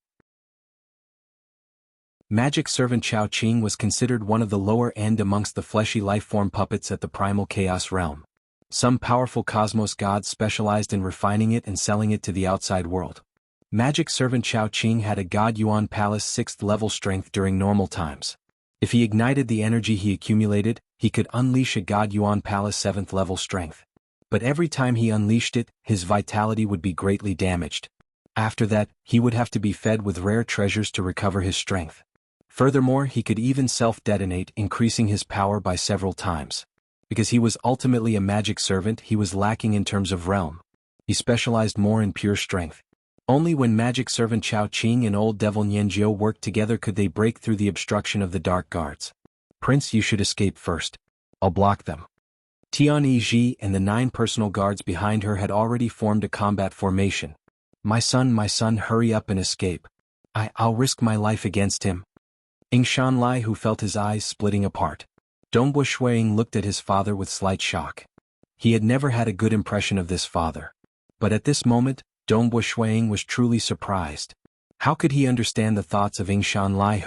Magic servant Chao Qing was considered one of the lower end amongst the fleshy lifeform puppets at the primal chaos realm. Some powerful cosmos gods specialized in refining it and selling it to the outside world. Magic servant Chao Qing had a God Yuan Palace 6th level strength during normal times. If he ignited the energy he accumulated, he could unleash a God Yuan Palace 7th level strength. But every time he unleashed it, his vitality would be greatly damaged. After that, he would have to be fed with rare treasures to recover his strength. Furthermore, he could even self-detonate, increasing his power by several times. Because he was ultimately a magic servant, he was lacking in terms of realm. He specialized more in pure strength. Only when magic servant Chao Qing and old devil Nianjiu worked together could they break through the obstruction of the dark guards. Prince, you should escape first. I'll block them. Tian Yi and the 9 personal guards behind her had already formed a combat formation. My son, hurry up and escape. I'll risk my life against him. Ying Shanlai, who felt his eyes splitting apart. Dongbu Shuiying looked at his father with slight shock. He had never had a good impression of this father. But at this moment, Dongbu Shuiying was truly surprised. How could he understand the thoughts of Ying Shanlai?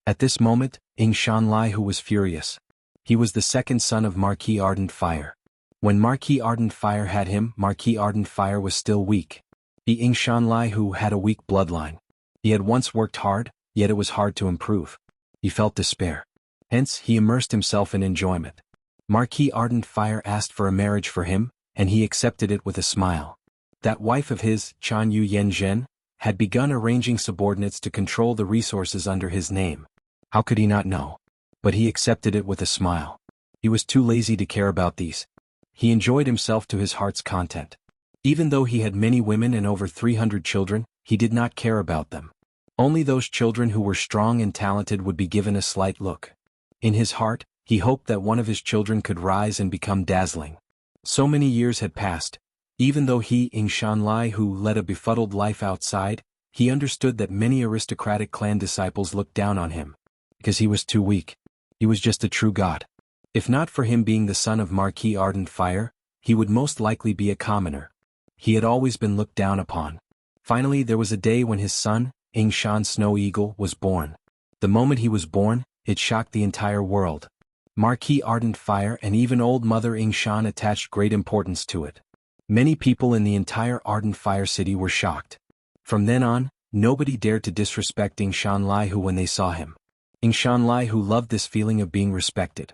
At this moment, Ying Shanlai was furious. He was the second son of Marquis Ardent Fire. When Marquis Ardent Fire had him, Marquis Ardent Fire was still weak. Ying Shanlai had a weak bloodline. He had once worked hard, yet it was hard to improve. He felt despair. Hence, he immersed himself in enjoyment. Marquis Ardent Fire asked for a marriage for him, and he accepted it with a smile. That wife of his, Chan Yu Yanzhen, had begun arranging subordinates to control the resources under his name. How could he not know? But he accepted it with a smile. He was too lazy to care about these. He enjoyed himself to his heart's content. Even though he had many women and over 300 children, he did not care about them. Only those children who were strong and talented would be given a slight look. In his heart, he hoped that one of his children could rise and become dazzling. So many years had passed. Even though he, Ying Shanlai, led a befuddled life outside, he understood that many aristocratic clan disciples looked down on him. Because he was too weak. He was just a true god. If not for him being the son of Marquis Ardent Fire, he would most likely be a commoner. He had always been looked down upon. Finally, there was a day when his son, Ying Shan Snow Eagle, was born. The moment he was born, it shocked the entire world. Marquis Ardent Fire and even old mother Ying Shan attached great importance to it. Many people in the entire Ardent Fire city were shocked. From then on, nobody dared to disrespect Ying Shanlai when they saw him. Ying Shanlai loved this feeling of being respected.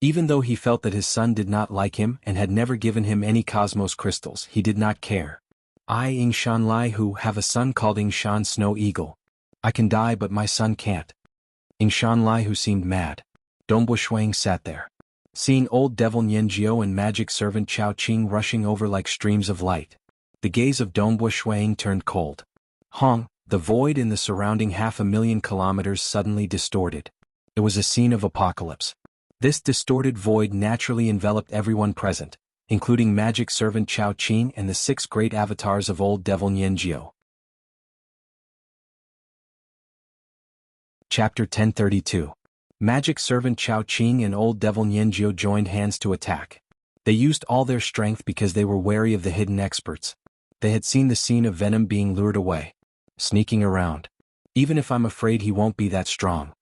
Even though he felt that his son did not like him and had never given him any cosmos crystals, he did not care. I, Ying Shanlai, have a son called Ying Shan Snow Eagle. I can die, but my son can't. Ying Shanlai seemed mad. Dongbu Shuiying sat there. Seeing old devil Nianjiu and magic servant Chao Qing rushing over like streams of light. The gaze of Dongbu Shuiying turned cold. Hong, the void in the surrounding 500,000 kilometers suddenly distorted. It was a scene of apocalypse. This distorted void naturally enveloped everyone present, including magic servant Chao Qing and the 6 great avatars of old devil Nianjiu. Chapter 1032. Magic servant Chao Qing and old devil Nianjiu joined hands to attack. They used all their strength because they were wary of the hidden experts. They had seen the scene of venom being lured away. Sneaking around. Even if I'm afraid he won't be that strong.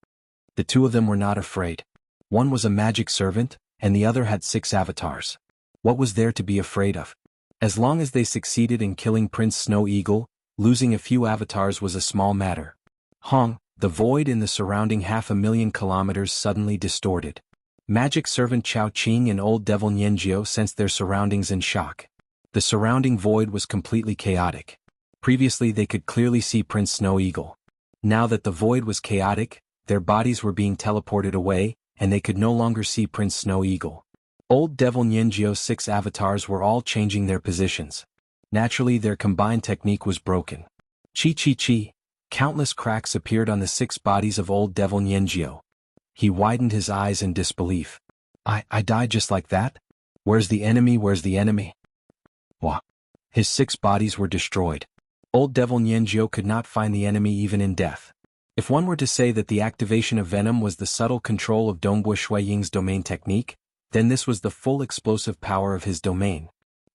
The two of them were not afraid. One was a magic servant, and the other had 6 avatars. What was there to be afraid of? As long as they succeeded in killing Prince Snow Eagle, losing a few avatars was a small matter. Hong, the void in the surrounding 500,000 kilometers suddenly distorted. Magic servant Chao Qing and old devil Nianjiu sensed their surroundings in shock. The surrounding void was completely chaotic. Previously they could clearly see Prince Snow Eagle. Now that the void was chaotic, their bodies were being teleported away, and they could no longer see Prince Snow Eagle. Old devil Nianjiu's 6 avatars were all changing their positions. Naturally their combined technique was broken. Chi. Countless cracks appeared on the 6 bodies of old devil Nianjiu. He widened his eyes in disbelief. I died just like that? Where's the enemy? Wah. His 6 bodies were destroyed. Old devil Nianjiu could not find the enemy even in death. If one were to say that the activation of venom was the subtle control of Dongbu Shuiying's domain technique, then this was the full explosive power of his domain.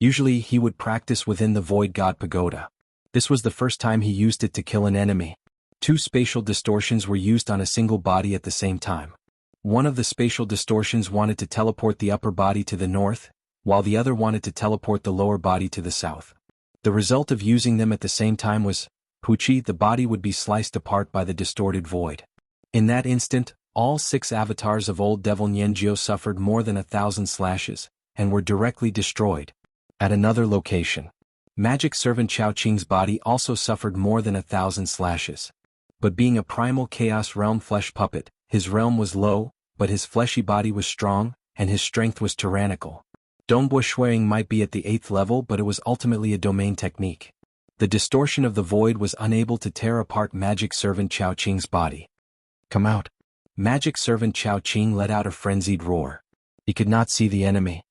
Usually he would practice within the Void God Pagoda. This was the first time he used it to kill an enemy. Two spatial distortions were used on a single body at the same time. One of the spatial distortions wanted to teleport the upper body to the north, while the other wanted to teleport the lower body to the south. The result of using them at the same time was, Puchi, the body would be sliced apart by the distorted void. In that instant, all 6 avatars of Old Devil Nianjiao suffered more than 1,000 slashes, and were directly destroyed. At another location, Magic Servant Chao Qing's body also suffered more than 1,000 slashes. But being a primal Chaos Realm flesh puppet, his realm was low, but his fleshy body was strong, and his strength was tyrannical. Dongbo Shuiying might be at the 8th level, but it was ultimately a domain technique. The distortion of the void was unable to tear apart Magic Servant Chao Qing's body. Come out. Magic Servant Chao Qing let out a frenzied roar. He could not see the enemy.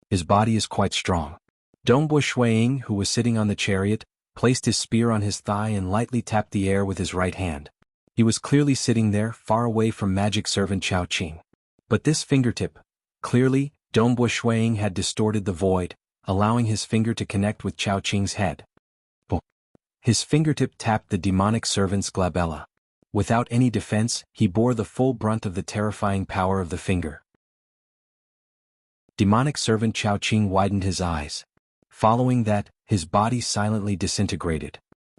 His body is quite strong. Dongbo Shuiying, who was sitting on the chariot, placed his spear on his thigh and lightly tapped the air with his right hand. He was clearly sitting there, far away from Magic Servant Chao Qing. But this fingertip, clearly, Dongbo Shuiying had distorted the void, allowing his finger to connect with Chao Qing's head. His fingertip tapped the demonic servant's glabella. Without any defense, he bore the full brunt of the terrifying power of the finger. Demonic servant Chao Qing widened his eyes. Following that, his body silently disintegrated.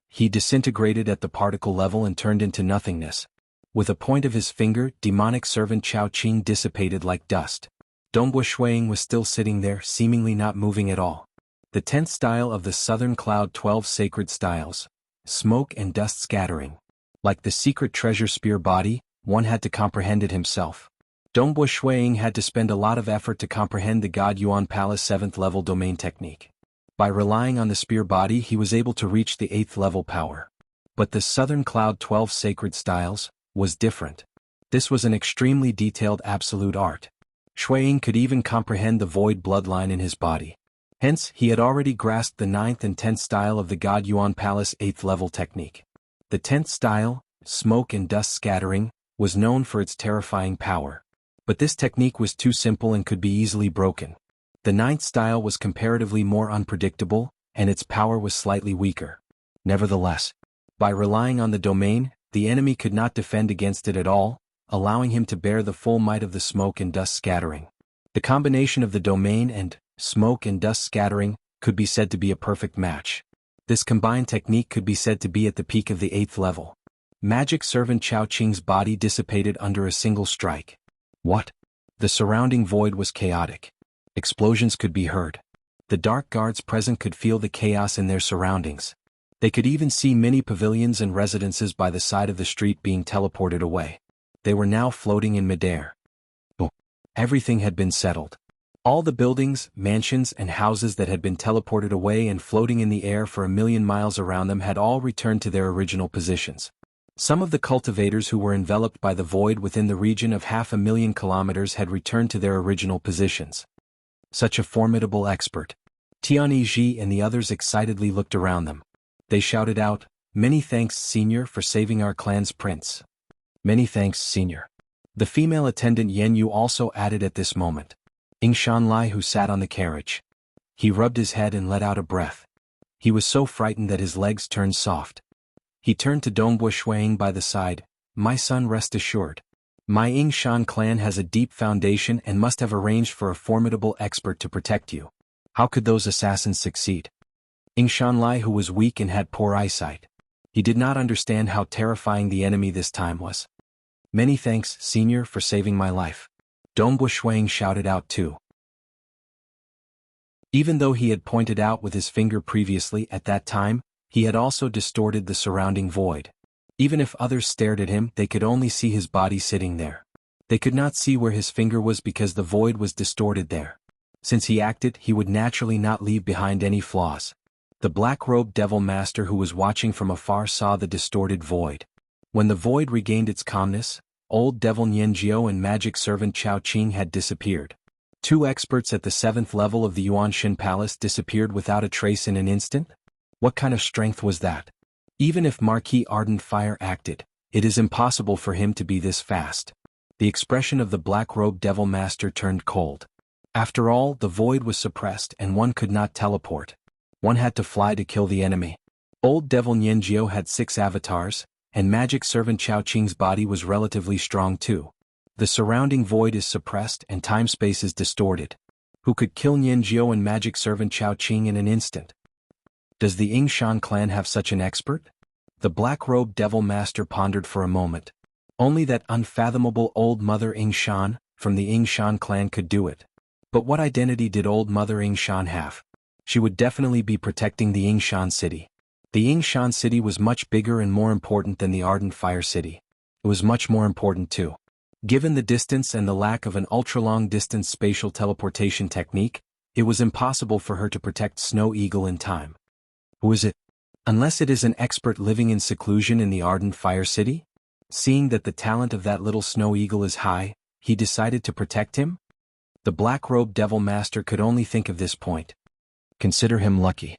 He disintegrated at the particle level and turned into nothingness. With a point of his finger, demonic servant Chao Qing dissipated like dust. Dongbo Shuiying was still sitting there, seemingly not moving at all. The 10th style of the Southern Cloud 12 sacred styles. Smoke and dust scattering. Like the secret treasure spear body, one had to comprehend it himself. Dongbo Shuiying had to spend a lot of effort to comprehend the God Yuan Palace 7th level domain technique. By relying on the spear body, he was able to reach the 8th level power. But the Southern Cloud 12 sacred styles was different. This was an extremely detailed absolute art. Shuiying could even comprehend the void bloodline in his body. Hence, he had already grasped the 9th and 10th style of the God Yuan Palace 8th level technique. The 10th style, smoke and dust scattering, was known for its terrifying power. But this technique was too simple and could be easily broken. The 9th style was comparatively more unpredictable, and its power was slightly weaker. Nevertheless, by relying on the domain, the enemy could not defend against it at all, allowing him to bear the full might of the smoke and dust scattering. The combination of the domain and smoke and dust scattering could be said to be a perfect match. This combined technique could be said to be at the peak of the 8th level. Magic Servant Chao Qing's body dissipated under a single strike. What? The surrounding void was chaotic. Explosions could be heard. The dark guards present could feel the chaos in their surroundings. They could even see many pavilions and residences by the side of the street being teleported away. They were now floating in midair. Everything had been settled. All the buildings, mansions, and houses that had been teleported away and floating in the air for 1,000,000 miles around them had all returned to their original positions. Some of the cultivators who were enveloped by the void within the region of 500,000 kilometers had returned to their original positions. Such a formidable expert. Tianyi Ji and the others excitedly looked around them. They shouted out, "Many thanks, Senior, for saving our clan's prince." "Many thanks, Senior." The female attendant Yen Yu also added at this moment. Ying Shanlai, who sat on the carriage. He rubbed his head and let out a breath. He was so frightened that his legs turned soft. He turned to Dongbo Shuiying by the side. "My son, rest assured. My Ying Shan clan has a deep foundation and must have arranged for a formidable expert to protect you. How could those assassins succeed?" Ying Shanlai, who was weak and had poor eyesight. He did not understand how terrifying the enemy this time was. "Many thanks, Senior, for saving my life." Dongbo Shuiying shouted out too. Even though he had pointed out with his finger previously at that time, he had also distorted the surrounding void. Even if others stared at him, they could only see his body sitting there. They could not see where his finger was because the void was distorted there. Since he acted, he would naturally not leave behind any flaws. The black-robed devil master who was watching from afar saw the distorted void. When the void regained its calmness, Old Devil Nianjiao and Magic Servant Chao Qing had disappeared. Two experts at the 7th level of the Yuanshan Palace disappeared without a trace in an instant? What kind of strength was that? Even if Marquis Ardent Fire acted, it is impossible for him to be this fast. The expression of the black-robed devil master turned cold. After all, the void was suppressed and one could not teleport. One had to fly to kill the enemy. Old Devil Nianjiao had 6 avatars, and magic servant Chao Qing's body was relatively strong too. The surrounding void is suppressed and time-space is distorted. Who could kill Nianjiao and magic servant Chao Qing in an instant? Does the Ying Shan clan have such an expert? The black-robed devil master pondered for a moment. Only that unfathomable old Mother Ying Shan, from the Ying Shan clan could do it. But what identity did old Mother Ying Shan have? She would definitely be protecting the Ying Shan city. The Ying Shan city was much bigger and more important than the Ardent Fire city. It was much more important too. Given the distance and the lack of an ultra-long-distance spatial teleportation technique, it was impossible for her to protect Snow Eagle in time. Who is it? Unless it is an expert living in seclusion in the Ardent Fire city? Seeing that the talent of that little Snow Eagle is high, he decided to protect him? The black-robed devil master could only think of this point. Consider him lucky.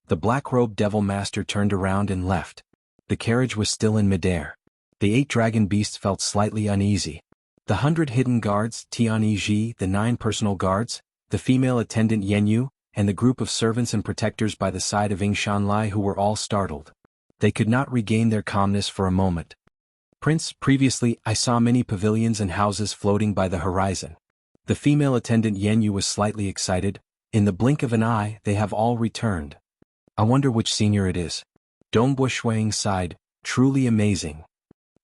The black-robed devil master turned around and left. The carriage was still in midair. The 8 dragon beasts felt slightly uneasy. The 100 hidden guards, Tian Yiji, the 9 personal guards, the female attendant Yenyu, and the group of servants and protectors by the side of Ying Shanlai who were all startled. They could not regain their calmness for a moment. Prince, previously I saw many pavilions and houses floating by the horizon. The female attendant Yenyu was slightly excited. In the blink of an eye, they have all returned. I wonder which senior it is. Dongbo Shuang sighed, truly amazing.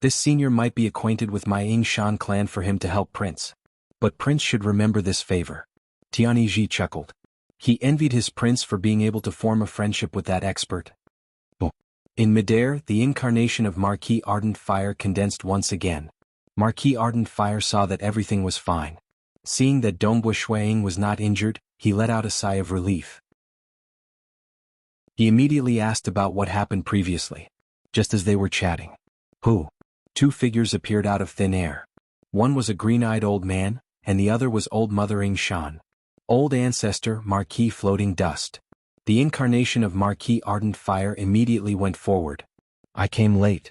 This senior might be acquainted with my Ying Shan clan for him to help Prince. But Prince should remember this favor. Tian Yiji chuckled. He envied his prince for being able to form a friendship with that expert. In midair, the incarnation of Marquis Ardent Fire condensed once again. Marquis Ardent Fire saw that everything was fine. Seeing that Dongbo Shuang was not injured, he let out a sigh of relief. He immediately asked about what happened previously. Just as they were chatting. Who? 2 figures appeared out of thin air. One was a green-eyed old man, and the other was old Mother Ying Shan. Old ancestor, Marquis Floating Dust. The incarnation of Marquis Ardent Fire immediately went forward. I came late.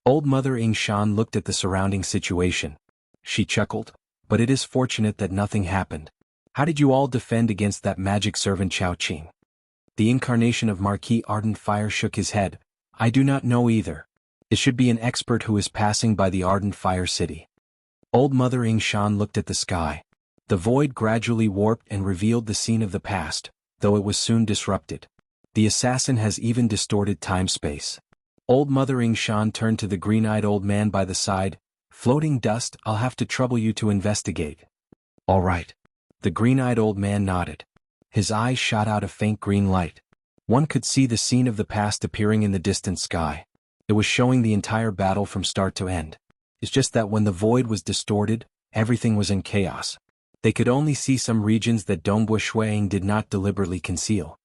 Old Mother Ying Shan looked at the surrounding situation. She chuckled, but it is fortunate that nothing happened. How did you all defend against that magic servant Chao Qing? The incarnation of Marquis Ardent Fire shook his head. I do not know either. It should be an expert who is passing by the Ardent Fire city. Old Mother Ying Shan looked at the sky. The void gradually warped and revealed the scene of the past, though it was soon disrupted. The assassin has even distorted time-space. Old Mother Ying Shan turned to the green-eyed old man by the side. Floating Dust, I'll have to trouble you to investigate. All right. The green-eyed old man nodded. His eyes shot out a faint green light. One could see the scene of the past appearing in the distant sky. It was showing the entire battle from start to end. It's just that when the void was distorted, everything was in chaos. They could only see some regions that Dongbo Shuang did not deliberately conceal.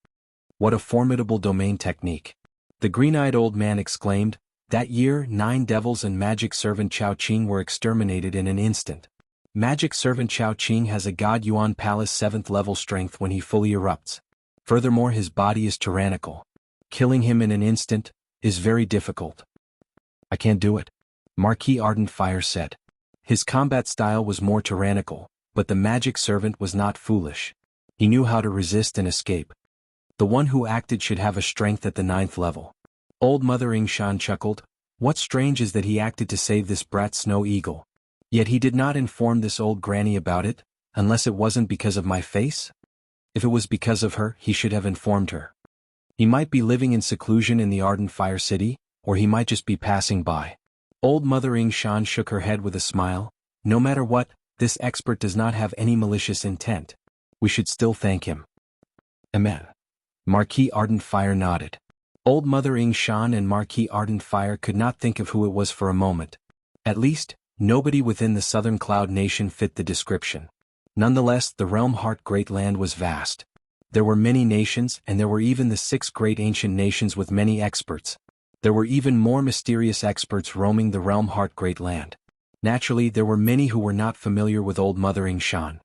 What a formidable domain technique. The green-eyed old man exclaimed. That year, 9 devils and magic servant Chao Qing were exterminated in an instant. Magic servant Chao Qing has a God Yuan Palace 7th level strength when he fully erupts. Furthermore, his body is tyrannical. Killing him in an instant is very difficult. I can't do it, Marquis Ardent Fire said. His combat style was more tyrannical, but the magic servant was not foolish. He knew how to resist and escape. The one who acted should have a strength at the 9th level. Old Mother Ying Shan chuckled. What strange is that he acted to save this brat Snow Eagle. Yet he did not inform this old granny about it, unless it wasn't because of my face? If it was because of her, he should have informed her. He might be living in seclusion in the Ardent Fire City, or he might just be passing by. Old Mother Ying Shan shook her head with a smile. No matter what, this expert does not have any malicious intent. We should still thank him. Amen. Marquis Ardent Fire nodded. Old Mother Ying Shan and Marquis Ardent Fire could not think of who it was for a moment. At least, nobody within the Southern Cloud Nation fit the description. Nonetheless, the Realm Heart Great Land was vast. There were many nations, and there were even the 6 great ancient nations with many experts. There were even more mysterious experts roaming the Realm Heart Great Land. Naturally, there were many who were not familiar with Old Mother Ying Shan.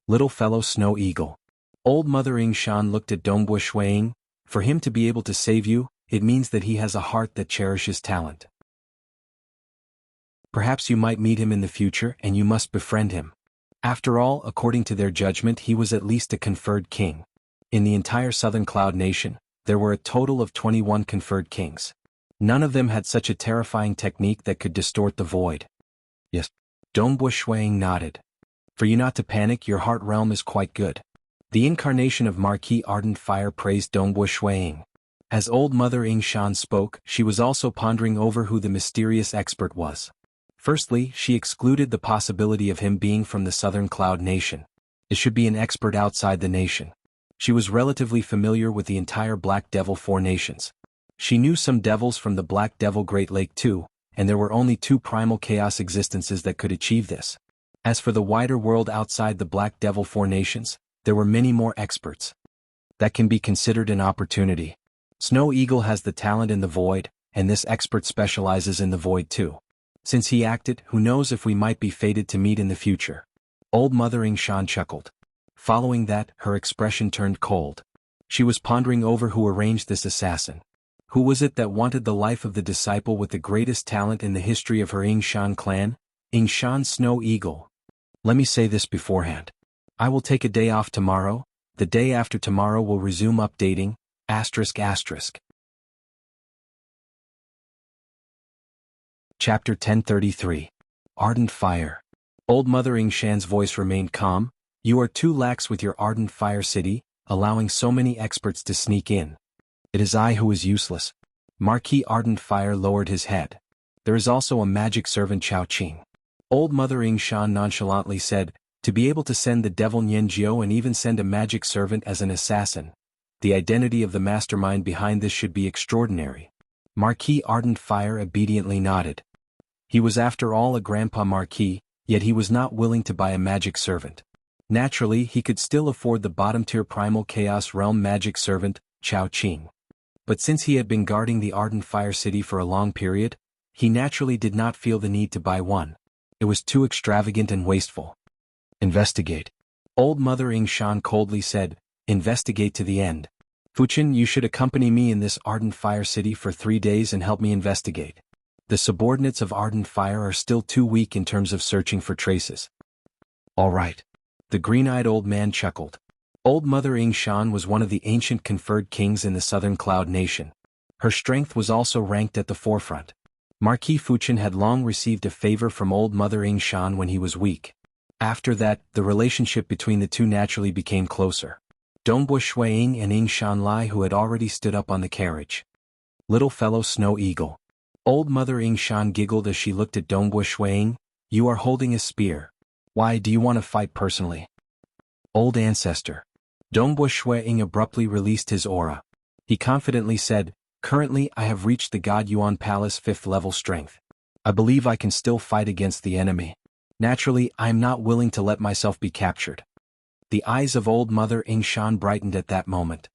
Little fellow Snow Eagle. Old Mother Ying Shan looked at Dongbo Shuang. For him to be able to save you, it means that he has a heart that cherishes talent. Perhaps you might meet him in the future and you must befriend him. After all, according to their judgment, he was at least a conferred king. In the entire Southern Cloud Nation, there were a total of 21 conferred kings. None of them had such a terrifying technique that could distort the void. Yes. Dongbu Shuang nodded. For you not to panic, your heart realm is quite good. The incarnation of Marquis Ardent Fire praised Dongbu Shuang. As old Mother Ying Shan spoke, she was also pondering over who the mysterious expert was. Firstly, she excluded the possibility of him being from the Southern Cloud Nation. It should be an expert outside the nation. She was relatively familiar with the entire Black Devil Four Nations. She knew some devils from the Black Devil Great Lake too, and there were only 2 primal chaos existences that could achieve this. As for the wider world outside the Black Devil Four Nations, there were many more experts. That can be considered an opportunity. Snow Eagle has the talent in the void, and this expert specializes in the void too. Since he acted, who knows if we might be fated to meet in the future. Old Mother Ying Shan chuckled. Following that, her expression turned cold. She was pondering over who arranged this assassin. Who was it that wanted the life of the disciple with the greatest talent in the history of her Ying Shan clan? Ying Shan Snow Eagle. Let me say this beforehand. I will take a day off tomorrow. The day after tomorrow will resume updating, ***. Chapter 1033. Ardent Fire. Old Mother Ying Shan's voice remained calm. You are too lax with your Ardent Fire City, allowing so many experts to sneak in. It is I who is useless. Marquis Ardent Fire lowered his head. There is also a magic servant Chao Qing. Old Mother Ying Shan nonchalantly said, to be able to send the devil Nianjiao and even send a magic servant as an assassin. The identity of the mastermind behind this should be extraordinary. Marquis Ardent Fire obediently nodded. He was after all a grandpa marquis, yet he was not willing to buy a magic servant. Naturally, he could still afford the bottom-tier primal chaos realm magic servant, Chao Qing. But since he had been guarding the Ardent Fire City for a long period, he naturally did not feel the need to buy one. It was too extravagant and wasteful. Investigate. Old Mother Ying Shan coldly said, investigate to the end. Fuchin, you should accompany me in this Ardent Fire City for 3 days and help me investigate. The subordinates of Ardent Fire are still too weak in terms of searching for traces. All right. The green-eyed old man chuckled. Old Mother Ying Shan was one of the ancient conferred kings in the Southern Cloud Nation. Her strength was also ranked at the forefront. Marquis Fuchin had long received a favor from Old Mother Ying Shan when he was weak. After that, the relationship between the two naturally became closer. Dongbu Shuang and Ying Shan Lai who had already stood up on the carriage. Little fellow Snow Eagle. Old Mother Ying Shan giggled as she looked at Dongbu Shuang. You are holding a spear. Why do you want to fight personally? Old ancestor. Dongbu Shuang abruptly released his aura. He confidently said, currently I have reached the God Yuan Palace 5th level strength. I believe I can still fight against the enemy. Naturally, I am not willing to let myself be captured. The eyes of Old Mother Ying Shan brightened at that moment.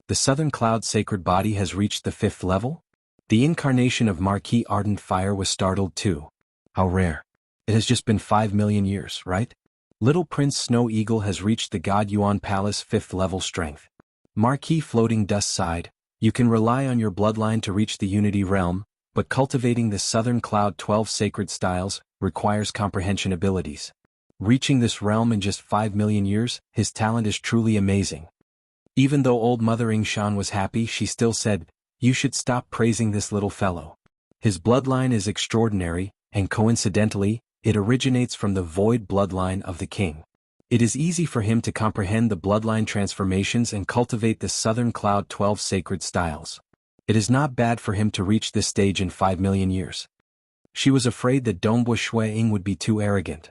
The Southern Cloud Sacred Body has reached the 5th level? The incarnation of Marquis Ardent Fire was startled too. How rare. It has just been 5 million years, right? Little Prince Snow Eagle has reached the God Yuan Palace 5th level strength. Marquis Floating Dust sighed. You can rely on your bloodline to reach the Unity Realm, but cultivating the Southern Cloud 12 sacred styles requires comprehension abilities. Reaching this realm in just 5 million years, his talent is truly amazing. Even though Old Mother Ying Shan was happy, she still said, you should stop praising this little fellow. His bloodline is extraordinary, and coincidentally, it originates from the void bloodline of the king. It is easy for him to comprehend the bloodline transformations and cultivate the Southern Cloud 12 sacred styles. It is not bad for him to reach this stage in 5 million years. She was afraid that Dongbu Shuang would be too arrogant.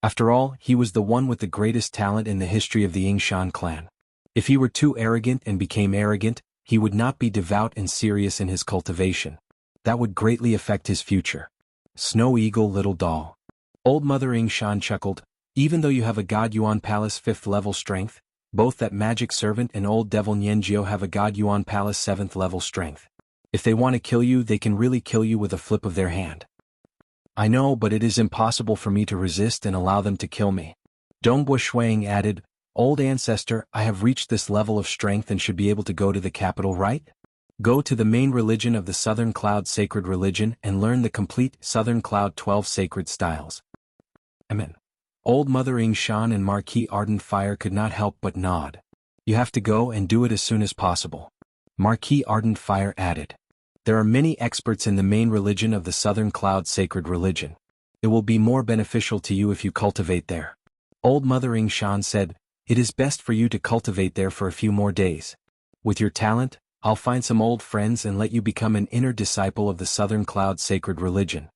After all, he was the one with the greatest talent in the history of the Ying Shan clan. If he were too arrogant and became arrogant, he would not be devout and serious in his cultivation. That would greatly affect his future. Snow Eagle Little Doll. Old Mother Ying Shan chuckled, even though you have a God Yuan Palace 5th level strength, both that Magic Servant and Old Devil Nianjiao have a God Yuan Palace 7th level strength. If they want to kill you, they can really kill you with a flip of their hand. I know, but it is impossible for me to resist and allow them to kill me. Dongbu Shuang added, Old Ancestor, I have reached this level of strength and should be able to go to the capital, right? Go to the main religion of the Southern Cloud Sacred Religion and learn the complete Southern Cloud 12 sacred styles. Amen. Old Mother Yingshan and Marquis Ardent Fire could not help but nod. You have to go and do it as soon as possible. Marquis Ardent Fire added. There are many experts in the main religion of the Southern Cloud Sacred Religion. It will be more beneficial to you if you cultivate there. Old Mother Yingshan said, it is best for you to cultivate there for a few more days. With your talent, I'll find some old friends and let you become an inner disciple of the Southern Cloud Sacred Religion.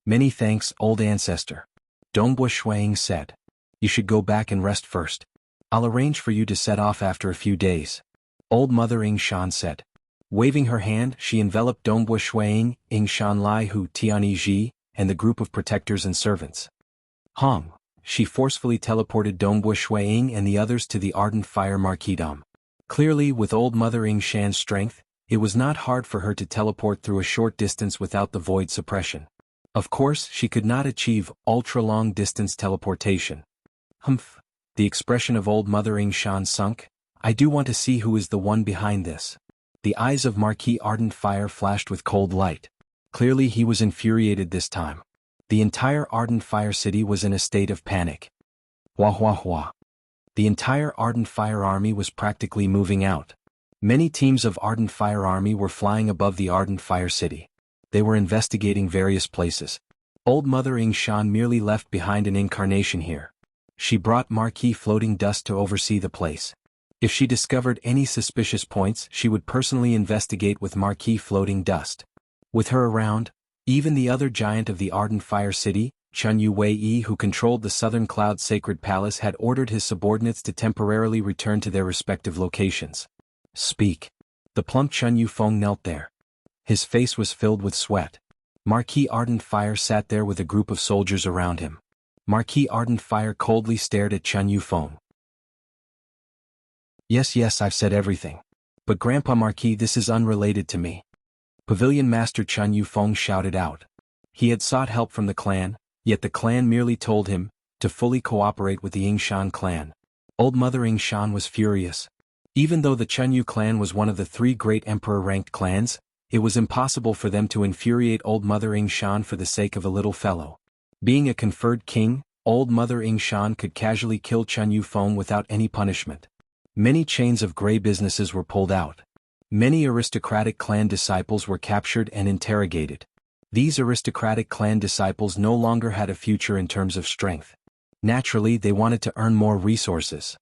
Many thanks, old ancestor. Dongbua Shuang said. You should go back and rest first. I'll arrange for you to set off after a few days. Old Mother Yingshan said. Waving her hand, she enveloped Dongbua Shuang, Yingshan Lai Hu Tianyi Ji, and the group of protectors and servants. Hong. She forcefully teleported Dongbua Shuang and the others to the Ardent Fire Marquisdom. Clearly, with old Mother Yingshan's strength, it was not hard for her to teleport through a short distance without the void suppression. Of course, she could not achieve ultra-long distance teleportation. Humph. The expression of old Mother Yingshan sunk. I do want to see who is the one behind this. The eyes of Marquis Ardent Fire flashed with cold light. Clearly he was infuriated this time. The entire Ardent Fire City was in a state of panic. Wah wah wah. The entire Ardent Fire Army was practically moving out. Many teams of Ardent Fire Army were flying above the Ardent Fire City. They were investigating various places. Old Mother Yingshan merely left behind an incarnation here. She brought Marquis Floating Dust to oversee the place. If she discovered any suspicious points, she would personally investigate with Marquis Floating Dust. With her around, even the other giant of the Ardent Fire City, Chun Yu Wei, who controlled the Southern Cloud Sacred Palace, had ordered his subordinates to temporarily return to their respective locations. Speak. The plump Chun Yu Feng knelt there. His face was filled with sweat. Marquis Ardent Fire sat there with a group of soldiers around him. Marquis Ardent Fire coldly stared at Chun Yu Feng. Yes, I've said everything. But Grandpa Marquis, this is unrelated to me. Pavilion Master Chun Yu Feng shouted out. He had sought help from the clan, yet the clan merely told him to fully cooperate with the Yingshan clan. Old Mother Yingshan was furious. Even though the Chun Yu clan was one of the 3 great emperor-ranked clans, it was impossible for them to infuriate Old Mother Yingshan for the sake of a little fellow. Being a conferred king, Old Mother Yingshan could casually kill Chun Yu Feng without any punishment. Many chains of gray businesses were pulled out. Many aristocratic clan disciples were captured and interrogated. These aristocratic clan disciples no longer had a future in terms of strength. Naturally, they wanted to earn more resources.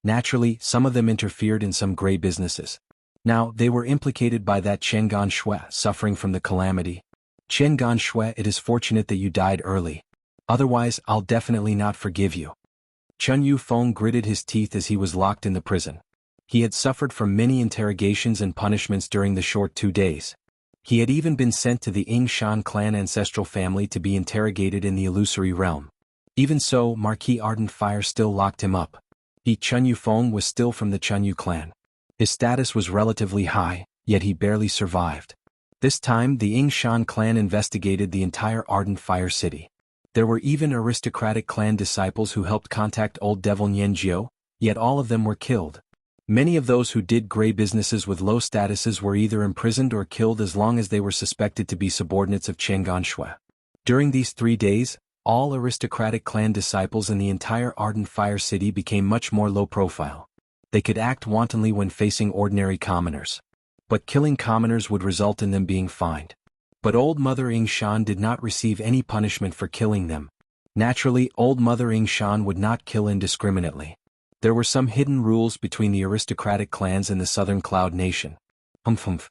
Naturally, some of them interfered in some gray businesses. Now, they were implicated by that Chen Ganshui suffering from the calamity. Chen Ganshui, it is fortunate that you died early. Otherwise, I'll definitely not forgive you. Chun Yu Feng gritted his teeth as he was locked in the prison. He had suffered from many interrogations and punishments during the short 2 days. He had even been sent to the Yingshan clan ancestral family to be interrogated in the illusory realm. Even so, Marquis Ardent Fire still locked him up. Chun Yu Feng was still from the Chun Yu clan. His status was relatively high, yet he barely survived. This time the Yingshan clan investigated the entire Ardent Fire City. There were even aristocratic clan disciples who helped contact Old Devil Nianjiu, yet all of them were killed. Many of those who did gray businesses with low statuses were either imprisoned or killed as long as they were suspected to be subordinates of Chen Ganshui. During these 3 days, all aristocratic clan disciples in the entire Ardent Fire City became much more low profile. They could act wantonly when facing ordinary commoners. But killing commoners would result in them being fined. But Old Mother Yingshan did not receive any punishment for killing them. Naturally, Old Mother Yingshan would not kill indiscriminately. There were some hidden rules between the aristocratic clans and the Southern Cloud Nation. Humph.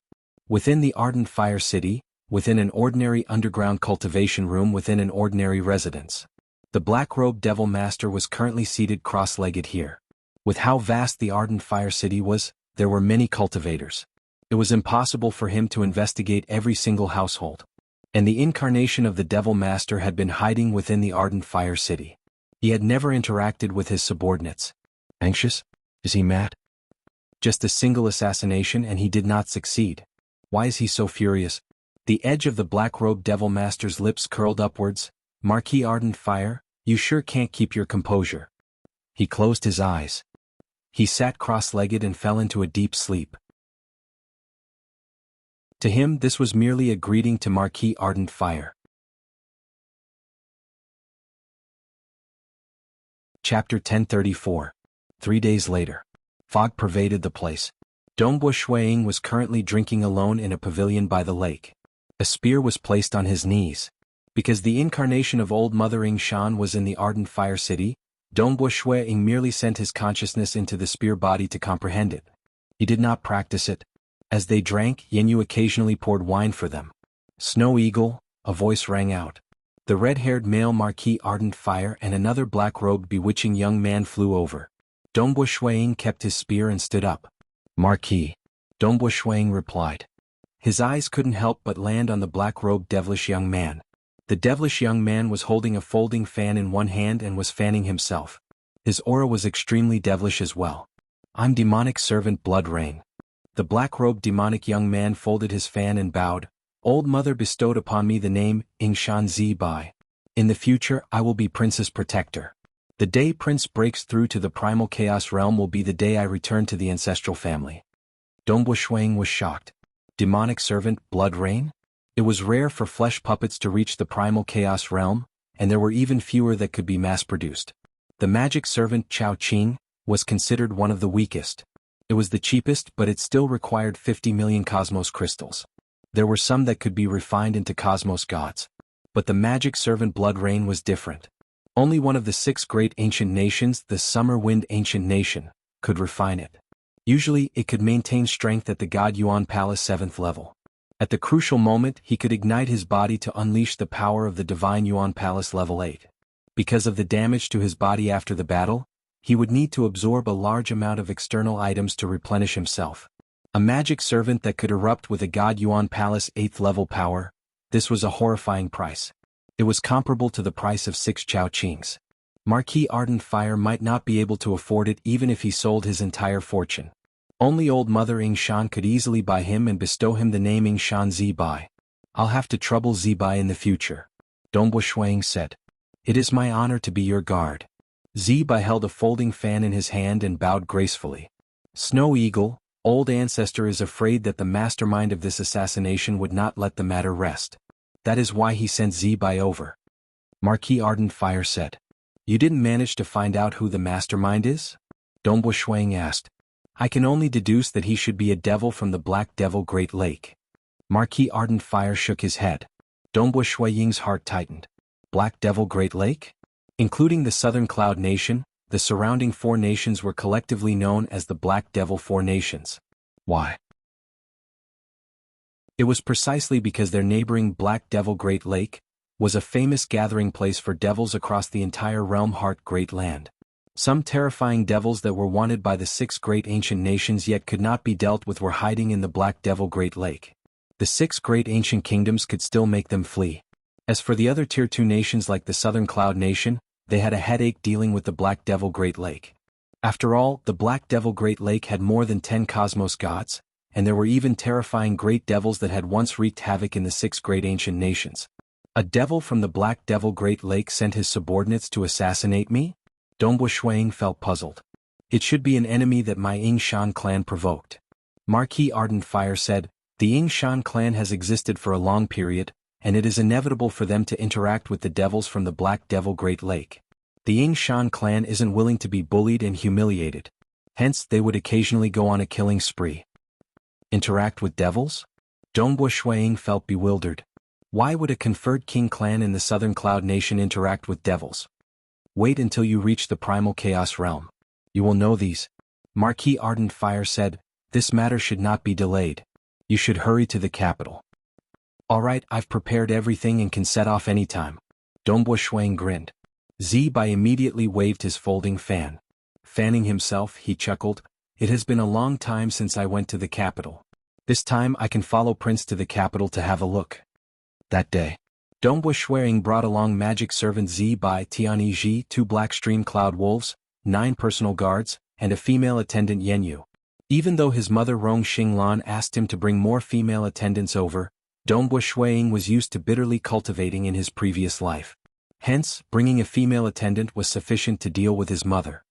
Within the Ardent Fire City, within an ordinary underground cultivation room within an ordinary residence. The black-robed Devil Master was currently seated cross-legged here. With how vast the Ardent Fire City was, there were many cultivators. It was impossible for him to investigate every single household. And the incarnation of the Devil Master had been hiding within the Ardent Fire City. He had never interacted with his subordinates. Anxious? Is he mad? Just a single assassination and he did not succeed. Why is he so furious? The edge of the black-robed Devil Master's lips curled upwards. Marquis Ardent Fire, you sure can't keep your composure. He closed his eyes. He sat cross-legged and fell into a deep sleep. To him, this was merely a greeting to Marquis Ardent Fire. Chapter 1034. 3 days later. Fog pervaded the place. Dongbo Shuiying was currently drinking alone in a pavilion by the lake. A spear was placed on his knees. Because the incarnation of Old Mother Ying Shan was in the ardent fire city, Dongbo Shuiying merely sent his consciousness into the spear body to comprehend it. He did not practice it. As they drank, Yingyu occasionally poured wine for them. Snow Eagle, a voice rang out. The red-haired male Marquis Ardent Fire and another black-robed bewitching young man flew over. Dongbo Shuiying kept his spear and stood up. Marquis. Dongbo Shuiying replied. His eyes couldn't help but land on the black-robed devilish young man. The devilish young man was holding a folding fan in one hand and was fanning himself. His aura was extremely devilish as well. I'm demonic servant Blood Rain. The black-robed demonic young man folded his fan and bowed. Old Mother bestowed upon me the name Ying Shan Zi Bai. In the future I will be Prince's protector. The day Prince breaks through to the primal chaos realm will be the day I return to the ancestral family. Dongbo Shuiying was shocked. Demonic servant Blood Rain? It was rare for flesh puppets to reach the primal chaos realm, and there were even fewer that could be mass-produced. The magic servant Chao Qing was considered one of the weakest. It was the cheapest, but it still required 50 million cosmos crystals. There were some that could be refined into cosmos gods. But the magic servant Blood Rain was different. Only one of the 6 great ancient nations, the Summer Wind Ancient Nation, could refine it. Usually, it could maintain strength at the God Yuan Palace 7th level. At the crucial moment, he could ignite his body to unleash the power of the Divine Yuan Palace level 8. Because of the damage to his body after the battle, he would need to absorb a large amount of external items to replenish himself. A magic servant that could erupt with a God Yuan Palace 8th level power, this was a horrifying price. It was comparable to the price of 6 Chao Qings. Marquis Ardent Fire might not be able to afford it even if he sold his entire fortune. Only Old Mother Ying Shan could easily buy him and bestow him the name Ying Shan Zi Bai. I'll have to trouble Zi Bai in the future. Dongbo Shuiying said. It is my honor to be your guard. Zi Bai held a folding fan in his hand and bowed gracefully. Snow Eagle, Old Ancestor is afraid that the mastermind of this assassination would not let the matter rest. That is why he sent Zi Bai over. Marquis Ardent Fire said. You didn't manage to find out who the mastermind is? Dongbo Shuiying asked. I can only deduce that he should be a devil from the Black Devil Great Lake. Marquis Ardent Fire shook his head. Dongbo Shuiying's heart tightened. Black Devil Great Lake? Including the Southern Cloud Nation, the surrounding 4 nations were collectively known as the Black Devil 4 Nations. Why? It was precisely because their neighboring Black Devil Great Lake was a famous gathering place for devils across the entire realm Heart Great Land. Some terrifying devils that were wanted by the 6 great ancient nations yet could not be dealt with were hiding in the Black Devil Great Lake. The 6 great ancient kingdoms could still make them flee. As for the other Tier 2 nations like the Southern Cloud Nation, they had a headache dealing with the Black Devil Great Lake. After all, the Black Devil Great Lake had more than 10 cosmos gods, and there were even terrifying great devils that had once wreaked havoc in the 6 great ancient nations. A devil from the Black Devil Great Lake sent his subordinates to assassinate me? Dongbo Shuiying felt puzzled. It should be an enemy that my Ying Shan clan provoked. Marquis Ardent Fire said, the Ying Shan clan has existed for a long period, and it is inevitable for them to interact with the devils from the Black Devil Great Lake. The Ying Shan clan isn't willing to be bullied and humiliated. Hence, they would occasionally go on a killing spree. Interact with devils? Dongbo Shuiying felt bewildered. Why would a conferred king clan in the Southern Cloud Nation interact with devils? Wait until you reach the primal chaos realm. You will know these. Marquis Ardent Fire said, this matter should not be delayed. You should hurry to the capital. Alright, I've prepared everything and can set off anytime. Dongbo Shuiying grinned. Zi Bai immediately waved his folding fan. Fanning himself, he chuckled, it has been a long time since I went to the capital. This time I can follow Prince to the capital to have a look. That day, Dongbo Shuiying brought along magic servant Zi Bai Tianyi, 2 black stream cloud wolves, 9 personal guards, and a female attendant Yenyu. Even though his mother Rong Xinglan asked him to bring more female attendants over, Dongbo Shuiying was used to bitterly cultivating in his previous life. Hence, bringing a female attendant was sufficient to deal with his mother.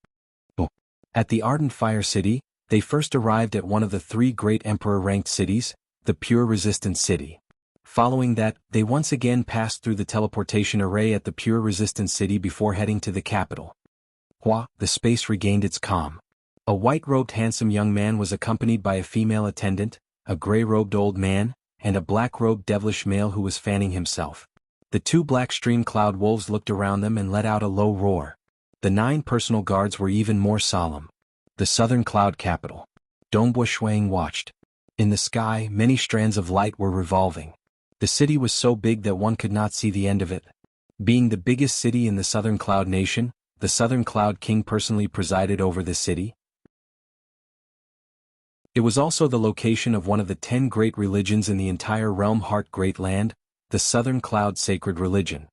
At the Ardent Fire City, they first arrived at one of the 3 great emperor-ranked cities, the Pure Resistance City. Following that, they once again passed through the teleportation array at the Pure Resistance City before heading to the capital. Hua, the space regained its calm. A white-robed handsome young man was accompanied by a female attendant, a gray-robed old man, and a black-robed devilish male who was fanning himself. The two black stream cloud wolves looked around them and let out a low roar. The 9 personal guards were even more solemn. The southern cloud capital. Dongbo Shuang watched. In the sky, many strands of light were revolving. The city was so big that one could not see the end of it. Being the biggest city in the southern cloud nation, the southern cloud king personally presided over the city. It was also the location of one of the 10 great religions in the entire realm Heart Great Land, the Southern Cloud Sacred Religion.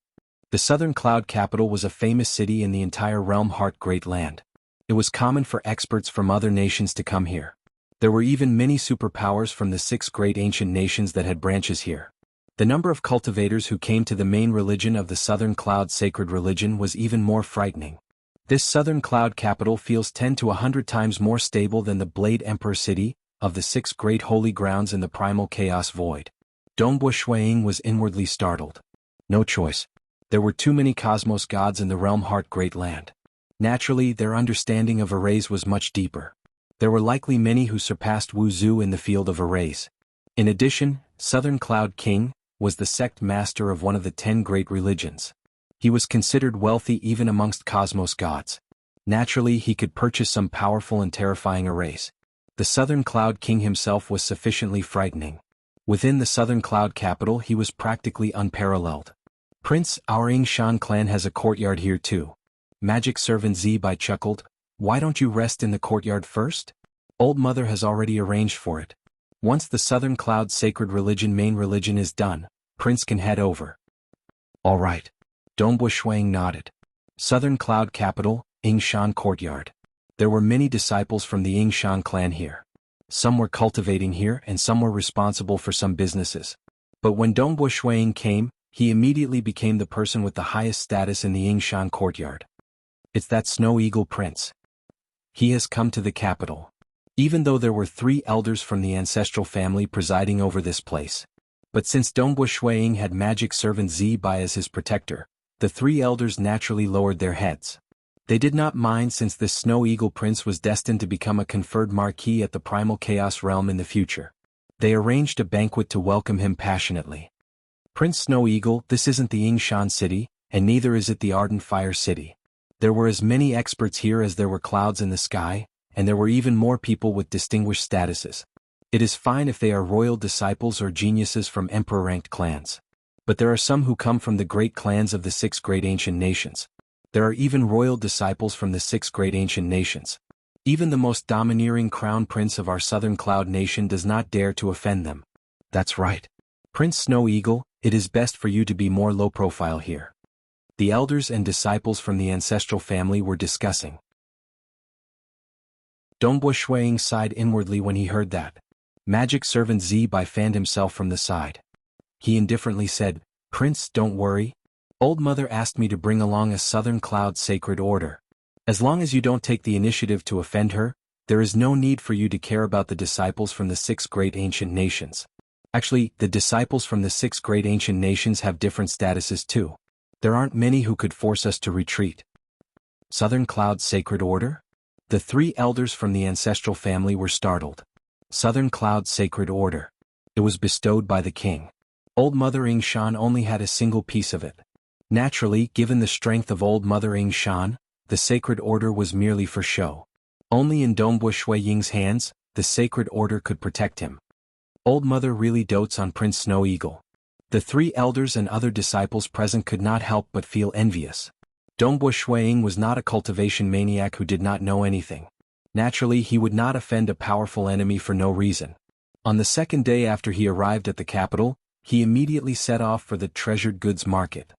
The Southern Cloud capital was a famous city in the entire realm Heart Great Land. It was common for experts from other nations to come here. There were even many superpowers from the 6 great ancient nations that had branches here. The number of cultivators who came to the main religion of the Southern Cloud Sacred Religion was even more frightening. This Southern Cloud capital feels 10 to 100 times more stable than the Blade Emperor city, of the 6 great holy grounds in the primal chaos void. Dongbo Shuang was inwardly startled. No choice. There were too many cosmos gods in the realm Heart Great Land. Naturally, their understanding of arrays was much deeper. There were likely many who surpassed Wu Zhu in the field of arrays. In addition, Southern Cloud King was the sect master of one of the 10 great religions. He was considered wealthy even amongst cosmos gods. Naturally, he could purchase some powerful and terrifying arrays. The Southern Cloud King himself was sufficiently frightening. Within the Southern Cloud capital he was practically unparalleled. Prince, our Ying Shan clan has a courtyard here too. Magic Servant Zibai chuckled. Why don't you rest in the courtyard first? Old Mother has already arranged for it. Once the Southern Cloud Sacred Religion main religion is done, Prince can head over. All right. Dongbo Shuang nodded. Southern Cloud capital, Ying Shan courtyard. There were many disciples from the Ying Shan clan here. Some were cultivating here and some were responsible for some businesses. But when Dongbo Shuang came, he immediately became the person with the highest status in the Ying Shan courtyard. It's that Snow Eagle Prince. He has come to the capital. Even though there were 3 elders from the ancestral family presiding over this place. But since Dongbo Shuang had magic servant Zibai as his protector, the 3 elders naturally lowered their heads. They did not mind since this Snow Eagle Prince was destined to become a conferred marquis at the Primal Chaos realm in the future. They arranged a banquet to welcome him passionately. Prince Snow Eagle, this isn't the Ying Shan city, and neither is it the Ardent Fire city. There were as many experts here as there were clouds in the sky, and there were even more people with distinguished statuses. It is fine if they are royal disciples or geniuses from emperor-ranked clans. But there are some who come from the great clans of the 6 great ancient nations. There are even royal disciples from the 6 great ancient nations. Even the most domineering crown prince of our southern cloud nation does not dare to offend them. That's right. Prince Snow Eagle, it is best for you to be more low profile here. The elders and disciples from the ancestral family were discussing. Dongbo Shuang sighed inwardly when he heard that. Magic servant Zibai fanned himself from the side. He indifferently said, Prince, don't worry. Old Mother asked me to bring along a Southern Cloud Sacred Order. As long as you don't take the initiative to offend her, there is no need for you to care about the disciples from the 6 great ancient nations. Actually, the disciples from the 6 great ancient nations have different statuses too. There aren't many who could force us to retreat. Southern Cloud Sacred Order? The 3 elders from the ancestral family were startled. Southern Cloud Sacred Order. It was bestowed by the king. Old Mother Ying Shan only had a single piece of it. Naturally, given the strength of Old Mother Ying Shan, the Sacred Order was merely for show. Only in Dongbo Shui Ying's hands, the Sacred Order could protect him. Old Mother really dotes on Prince Snow Eagle. The 3 elders and other disciples present could not help but feel envious. Dongbo Shuang was not a cultivation maniac who did not know anything. Naturally, he would not offend a powerful enemy for no reason. On the 2nd day after he arrived at the capital, he immediately set off for the Treasured Goods Market.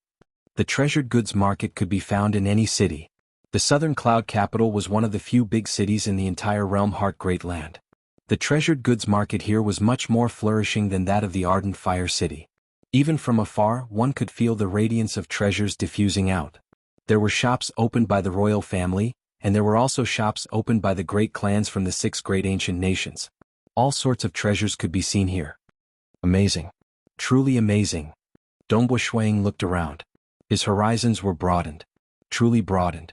The Treasured Goods Market could be found in any city. The Southern Cloud capital was one of the few big cities in the entire realm Heart Great Land. The Treasured Goods Market here was much more flourishing than that of the Ardent Fire city. Even from afar, one could feel the radiance of treasures diffusing out. There were shops opened by the royal family, and there were also shops opened by the great clans from the 6 great ancient nations. All sorts of treasures could be seen here. Amazing. Truly amazing. Dongbo Shuang looked around. His horizons were broadened. Truly broadened.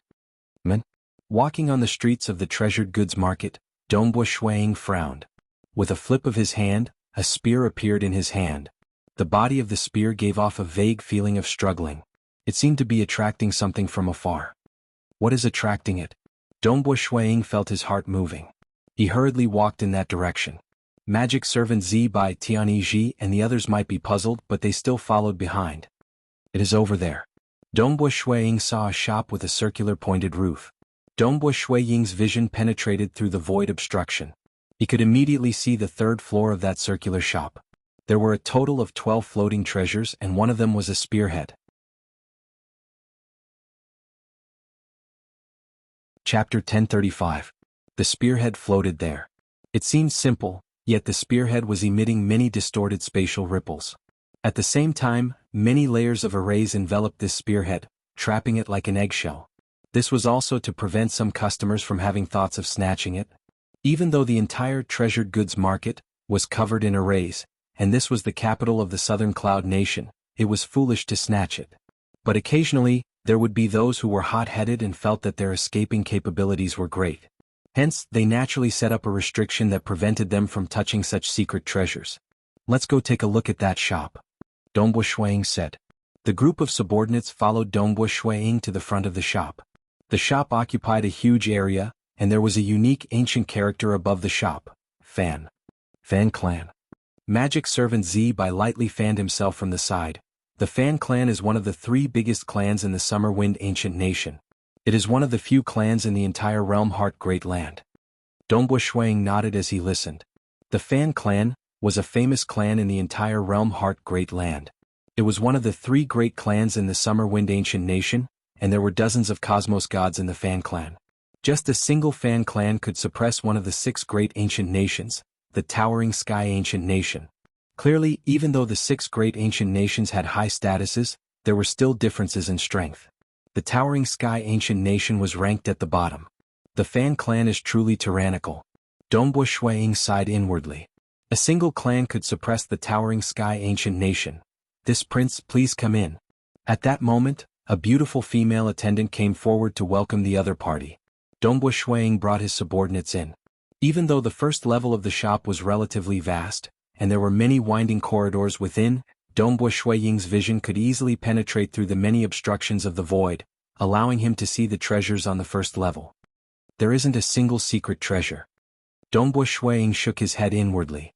Man, Walking on the streets of the treasured goods market, Dongbua Shuiying frowned. With a flip of his hand, a spear appeared in his hand. The body of the spear gave off a vague feeling of struggling. It seemed to be attracting something from afar. What is attracting it? Dongbua Shuiying felt his heart moving. He hurriedly walked in that direction. Magic servant Zi Bai Tianyi and the others might be puzzled, but they still followed behind. It is over there. Dongbua Shuiying saw a shop with a circular pointed roof. Dongbua Shuiying's vision penetrated through the void obstruction. He could immediately see the third floor of that circular shop. There were a total of 12 floating treasures, and one of them was a spearhead. Chapter 1035. The spearhead floated there. It seemed simple, yet the spearhead was emitting many distorted spatial ripples. At the same time, many layers of arrays enveloped this spearhead, trapping it like an eggshell. This was also to prevent some customers from having thoughts of snatching it. Even though the entire treasured goods market was covered in arrays, and this was the capital of the Southern Cloud Nation, it was foolish to snatch it. But occasionally, there would be those who were hot-headed and felt that their escaping capabilities were great. Hence, they naturally set up a restriction that prevented them from touching such secret treasures. Let's go take a look at that shop, Dongbua Shuiying said. The group of subordinates followed Dongbua Shuiying to the front of the shop. The shop occupied a huge area, and there was a unique ancient character above the shop, Fan Clan. Magic servant Zi Bai lightly fanned himself from the side. The Fan clan is one of the 3 biggest clans in the Summer Wind Ancient Nation. It is one of the few clans in the entire Realm Heart Great Land. Dongbua Shuiying nodded as he listened. The Fan clan was a famous clan in the entire Realm Heart Great Land. It was one of the 3 great clans in the Summer Wind Ancient Nation, and there were dozens of cosmos gods in the Fan clan. Just a single Fan clan could suppress one of the 6 great ancient nations, the Towering Sky Ancient Nation. Clearly, even though the 6 great ancient nations had high statuses, there were still differences in strength. The Towering Sky Ancient Nation was ranked at the bottom. The Fan clan is truly tyrannical. Dongbua Shuiying sighed inwardly. A single clan could suppress the Towering Sky Ancient Nation. This prince, please come in. At that moment, a beautiful female attendant came forward to welcome the other party. Dongbua Shuiying brought his subordinates in. Even though the first level of the shop was relatively vast, and there were many winding corridors within, Dongbua Shuiying's vision could easily penetrate through the many obstructions of the void, allowing him to see the treasures on the first level. There isn't a single secret treasure. Dongbua Shuiying shook his head inwardly.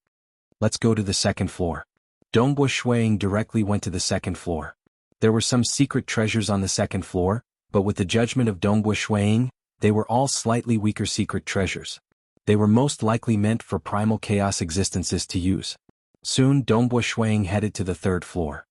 Let's go to the second floor. Dongbua Shuiying directly went to the second floor. There were some secret treasures on the second floor, but with the judgment of Dongbua Shuiying, they were all slightly weaker secret treasures. They were most likely meant for primal chaos existences to use. Soon Dongbua Shuiying headed to the third floor.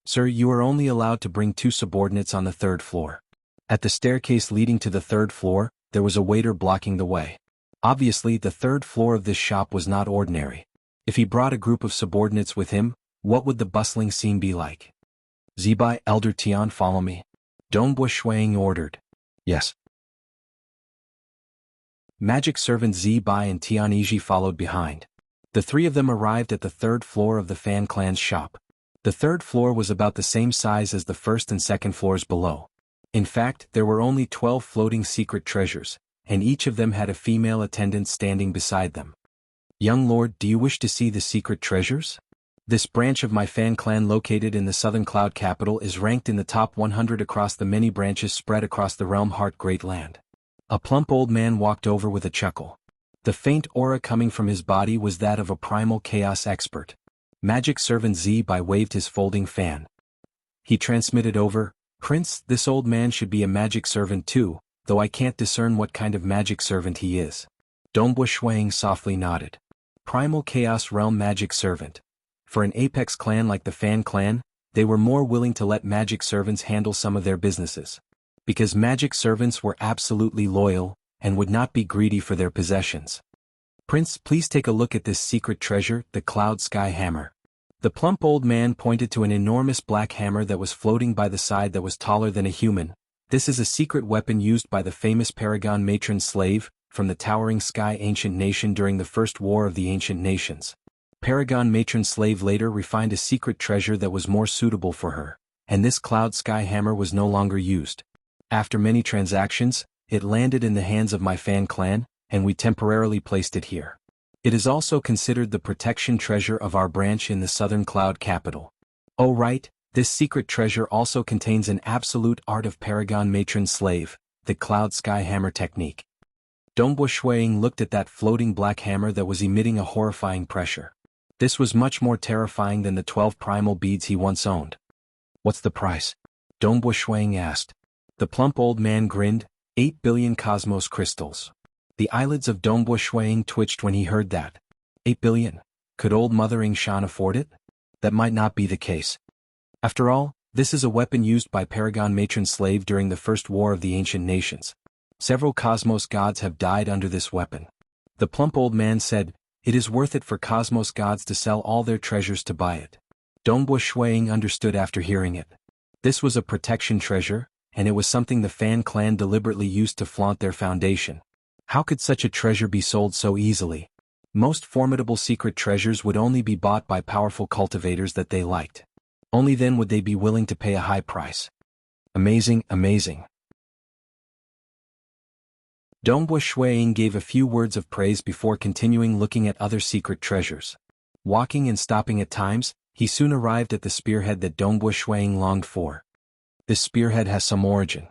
Sir, you are only allowed to bring 2 subordinates on the third floor. At the staircase leading to the third floor, there was a waiter blocking the way. Obviously, the third floor of this shop was not ordinary. If he brought a group of subordinates with him, what would the bustling scene be like? Zi Bai, Elder Tian, follow me. Dongbua Shuiying ordered. Yes. Magic servant Zi Bai and Tianyi followed behind. The 3 of them arrived at the third floor of the Fan clan's shop. The third floor was about the same size as the first and second floors below. In fact, there were only 12 floating secret treasures, and each of them had a female attendant standing beside them. Young lord, do you wish to see the secret treasures? This branch of my Fan clan located in the Southern Cloud capital is ranked in the top 100 across the many branches spread across the Realm Heart Great Land. A plump old man walked over with a chuckle. The faint aura coming from his body was that of a primal chaos expert. Magic servant Zi Bai waved his folding fan. He transmitted over, Prince, this old man should be a magic servant too, though I can't discern what kind of magic servant he is. Dongbua Shuiying softly nodded. Primal chaos realm magic servant. For an apex clan like the Fan clan, they were more willing to let magic servants handle some of their businesses. Because magic servants were absolutely loyal, and would not be greedy for their possessions. Prince, please take a look at this secret treasure, the Cloud Sky Hammer. The plump old man pointed to an enormous black hammer that was floating by the side that was taller than a human. This is a secret weapon used by the famous Paragon Matron slave, from the Towering Sky Ancient Nation during the First War of the Ancient Nations. Paragon Matron slave later refined a secret treasure that was more suitable for her, and this Cloud Sky Hammer was no longer used. After many transactions, it landed in the hands of my Fan clan, and we temporarily placed it here. It is also considered the protection treasure of our branch in the southern cloud capital. Oh right, this secret treasure also contains an absolute art of Paragon Matron Slave, the Cloud Sky Hammer technique. Dongbo Shuiying looked at that floating black hammer that was emitting a horrifying pressure. This was much more terrifying than the 12 primal beads he once owned. What's the price? Dongbo Shuiying asked. The plump old man grinned, 8 billion cosmos crystals. The eyelids of Dongbo Shuiying twitched when he heard that. 8 billion? Could old Mother Yingshan afford it? That might not be the case. After all, this is a weapon used by Paragon Matron Slave during the First War of the Ancient Nations. Several cosmos gods have died under this weapon. The plump old man said, it is worth it for cosmos gods to sell all their treasures to buy it. Dongbo Shuiying understood after hearing it. This was a protection treasure, and it was something the Fan clan deliberately used to flaunt their foundation. How could such a treasure be sold so easily? Most formidable secret treasures would only be bought by powerful cultivators that they liked. Only then would they be willing to pay a high price. Amazing, amazing. Dongbo Shuiying gave a few words of praise before continuing looking at other secret treasures. Walking and stopping at times, he soon arrived at the spearhead that Dongbo Shuiying longed for. This spearhead has some origin.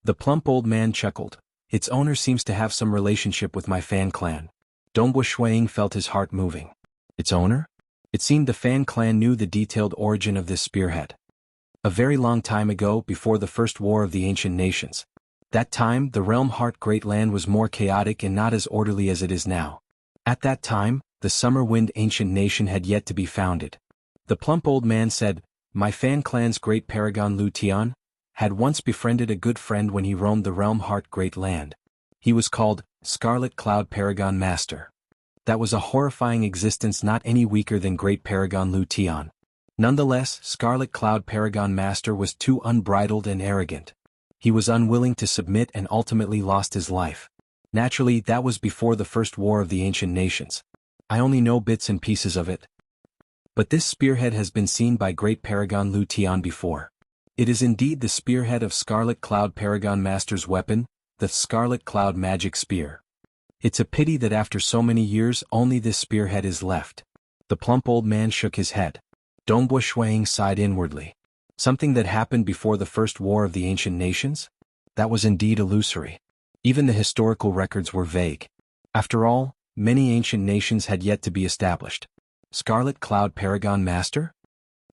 The plump old man chuckled. Its owner seems to have some relationship with my Fan clan. Dongbo Shuiying felt his heart moving. Its owner? It seemed the Fan clan knew the detailed origin of this spearhead. A very long time ago, before the First War of the Ancient Nations. That time, the realm Heart Great Land was more chaotic and not as orderly as it is now. At that time, the Summer Wind Ancient Nation had yet to be founded. The plump old man said, my Fan clan's great paragon Lu Tian had once befriended a good friend when he roamed the realm Heart Great Land. He was called Scarlet Cloud Paragon Master. That was a horrifying existence, not any weaker than Great Paragon Lu Tian. Nonetheless, Scarlet Cloud Paragon Master was too unbridled and arrogant. He was unwilling to submit and ultimately lost his life. Naturally, that was before the First War of the Ancient Nations. I only know bits and pieces of it. But this spearhead has been seen by Great Paragon Lu Tian before. It is indeed the spearhead of Scarlet Cloud Paragon Master's weapon, the Scarlet Cloud Magic Spear. It's a pity that after so many years only this spearhead is left. The plump old man shook his head. Dongbo Shuiying sighed inwardly. Something that happened before the First War of the Ancient Nations? That was indeed illusory. Even the historical records were vague. After all, many ancient nations had yet to be established. Scarlet Cloud Paragon Master?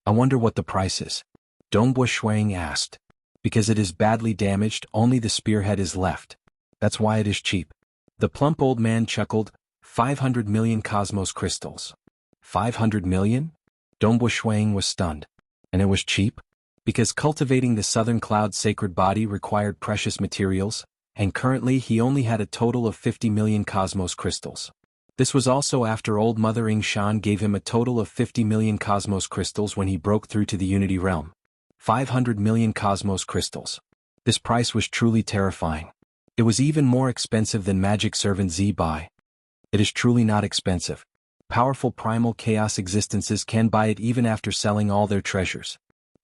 I wonder what the price is. Dongbo Shuiying asked. Because it is badly damaged, only the spearhead is left. That's why it is cheap. The plump old man chuckled, 500 million cosmos crystals. 500 million? Dongbo Shuiying was stunned. And it was cheap? Because cultivating the Southern Cloud sacred body required precious materials, and currently he only had a total of 50 million cosmos crystals. This was also after old Mother Yingshan gave him a total of 50 million cosmos crystals when he broke through to the Unity Realm. 500 million cosmos crystals. This price was truly terrifying. It was even more expensive than Magic Servant Z buy. It is truly not expensive. Powerful primal chaos existences can buy it even after selling all their treasures.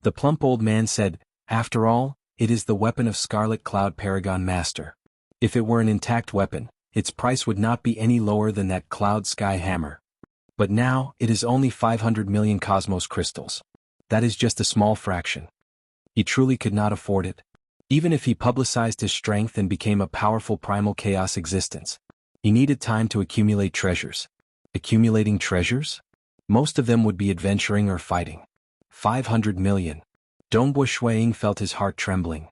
The plump old man said, after all, it is the weapon of Scarlet Cloud Paragon Master. If it were an intact weapon, its price would not be any lower than that Cloud Sky Hammer. But now, it is only 500 million cosmos crystals. That is just a small fraction. He truly could not afford it. Even if he publicized his strength and became a powerful primal chaos existence, he needed time to accumulate treasures. Accumulating treasures? Most of them would be adventuring or fighting. 500 million. Dongbo Shuiying felt his heart trembling.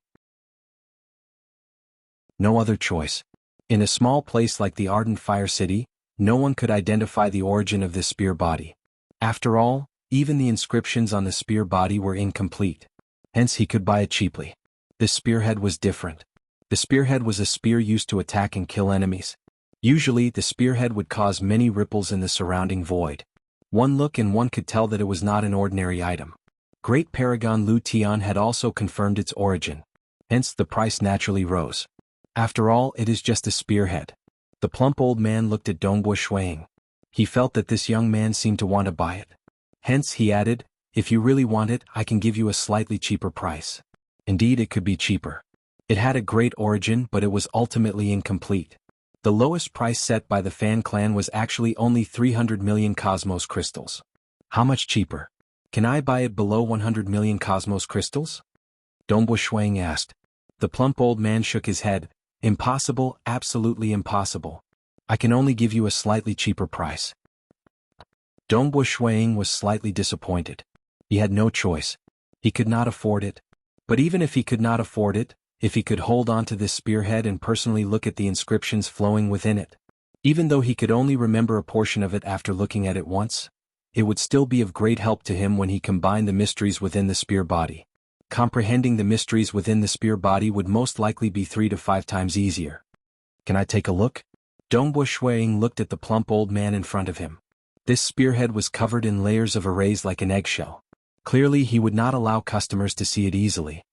No other choice. In a small place like the Ardent Fire City, no one could identify the origin of this spear body. After all, even the inscriptions on the spear body were incomplete. Hence he could buy it cheaply. This spearhead was different. The spearhead was a spear used to attack and kill enemies. Usually, the spearhead would cause many ripples in the surrounding void. One look and one could tell that it was not an ordinary item. Great Paragon Lu Tian had also confirmed its origin. Hence the price naturally rose. After all, it is just a spearhead. The plump old man looked at Dongbo Shuiying. He felt that this young man seemed to want to buy it. Hence he added, if you really want it, I can give you a slightly cheaper price. Indeed, it could be cheaper. It had a great origin, but it was ultimately incomplete. The lowest price set by the Fan clan was actually only 300 million cosmos crystals. How much cheaper? Can I buy it below 100 million cosmos crystals? Dongbo Shuang asked. The plump old man shook his head. Impossible, absolutely impossible. I can only give you a slightly cheaper price. Dongbo Shuang was slightly disappointed. He had no choice. He could not afford it. But even if he could not afford it, if he could hold on to this spearhead and personally look at the inscriptions flowing within it, even though he could only remember a portion of it after looking at it once, it would still be of great help to him when he combined the mysteries within the spear body. Comprehending the mysteries within the spear body would most likely be 3 to 5 times easier. Can I take a look? Dongbo Shuang looked at the plump old man in front of him. This spearhead was covered in layers of arrays like an eggshell. Clearly he would not allow customers to see it easily.